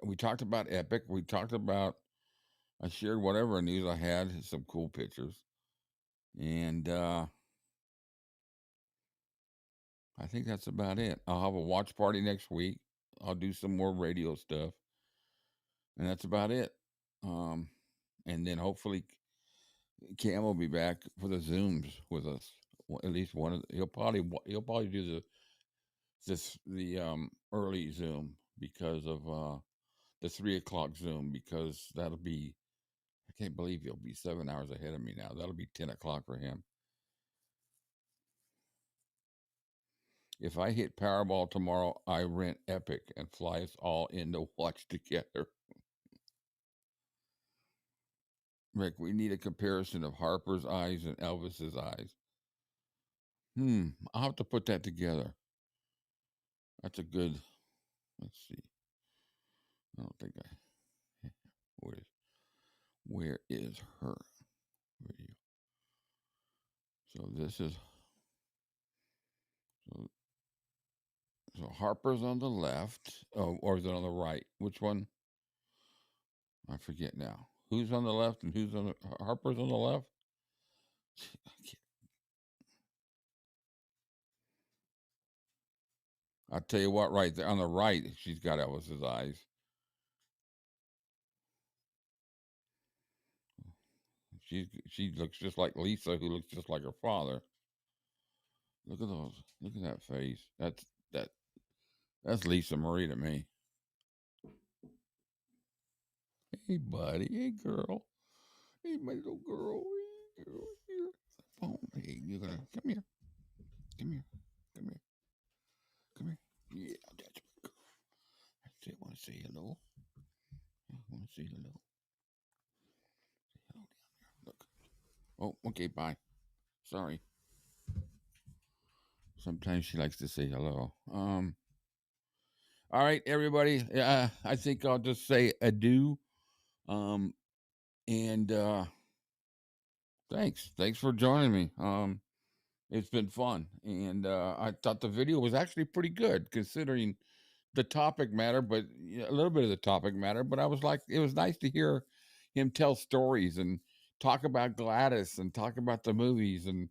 We talked about Epic. We talked about. I shared whatever news I had. Some cool pictures, and I think that's about it. I'll have a watch party next week. I'll do some more radio stuff. And that's about it. And then hopefully Cam will be back for the Zooms with us. At least one of he'll probably do the early Zoom because of the 3:00 Zoom, because that'll be, I can't believe he'll be 7 hours ahead of me now. That'll be 10:00 for him. If I hit Powerball tomorrow, I rent Epic and fly us all in to watch together. Rick, we need a comparison of Harper's eyes and Elvis's eyes. I'll have to put that together. That's a good, let's see. I don't think where is her video? So this is, so Harper's on the left, or is it on the right? Which one? I forget now. Who's on the left and who's on the, Harper's on the left? I'll tell you what, right there on the right, she's got Elvis's eyes. She looks just like Lisa, who looks just like her father. Look at those. Look at that face. That's Lisa Marie to me. Hey, buddy. Hey, girl. Hey, my little girl. Hey, girl. Here. Oh, hey, you're gonna come here. Come here. Come here. Come here. Yeah, that's my girl. I want to say hello. I want to say hello. Say hello down there. Look. Oh, okay. Bye. Sorry. Sometimes she likes to say hello. All right, everybody. I think I'll just say adieu. And thanks for joining me. It's been fun, and I thought the video was actually pretty good considering the topic matter, but a little bit of the topic matter. But I was like, it was nice to hear him tell stories and talk about Gladys and talk about the movies, and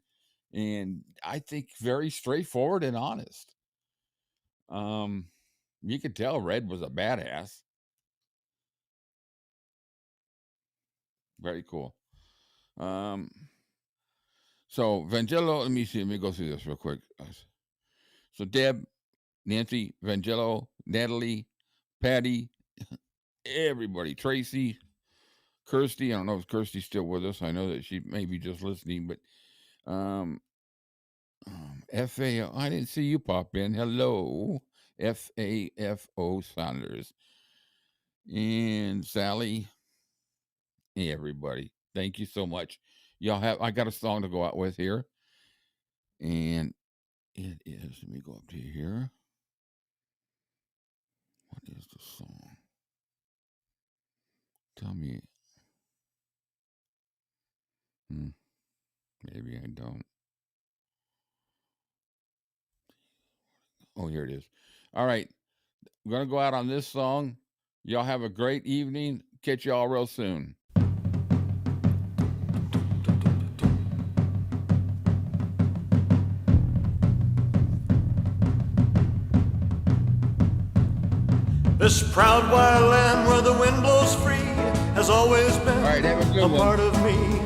I think very straightforward and honest. You could tell Red was a badass. Very cool. So Vangelo, let me see. Let me go through this real quick. So Deb, Nancy, Vangelo, Natalie, Patty, everybody, Tracy, Kirsty. I don't know if Kirsty's still with us. I know that she may be just listening, but FAO. I didn't see you pop in. Hello, FAFO Saunders and Sally. Hey, everybody. Thank you so much. Y'all have, I got a song to go out with here. And it is, let me go up to here. What is the song? Tell me. Maybe I don't. Oh, here it is. All right. I'm going to go out on this song. Y'all have a great evening. Catch y'all real soon. This proud wild land where the wind blows free has always been have a good a one. part of me.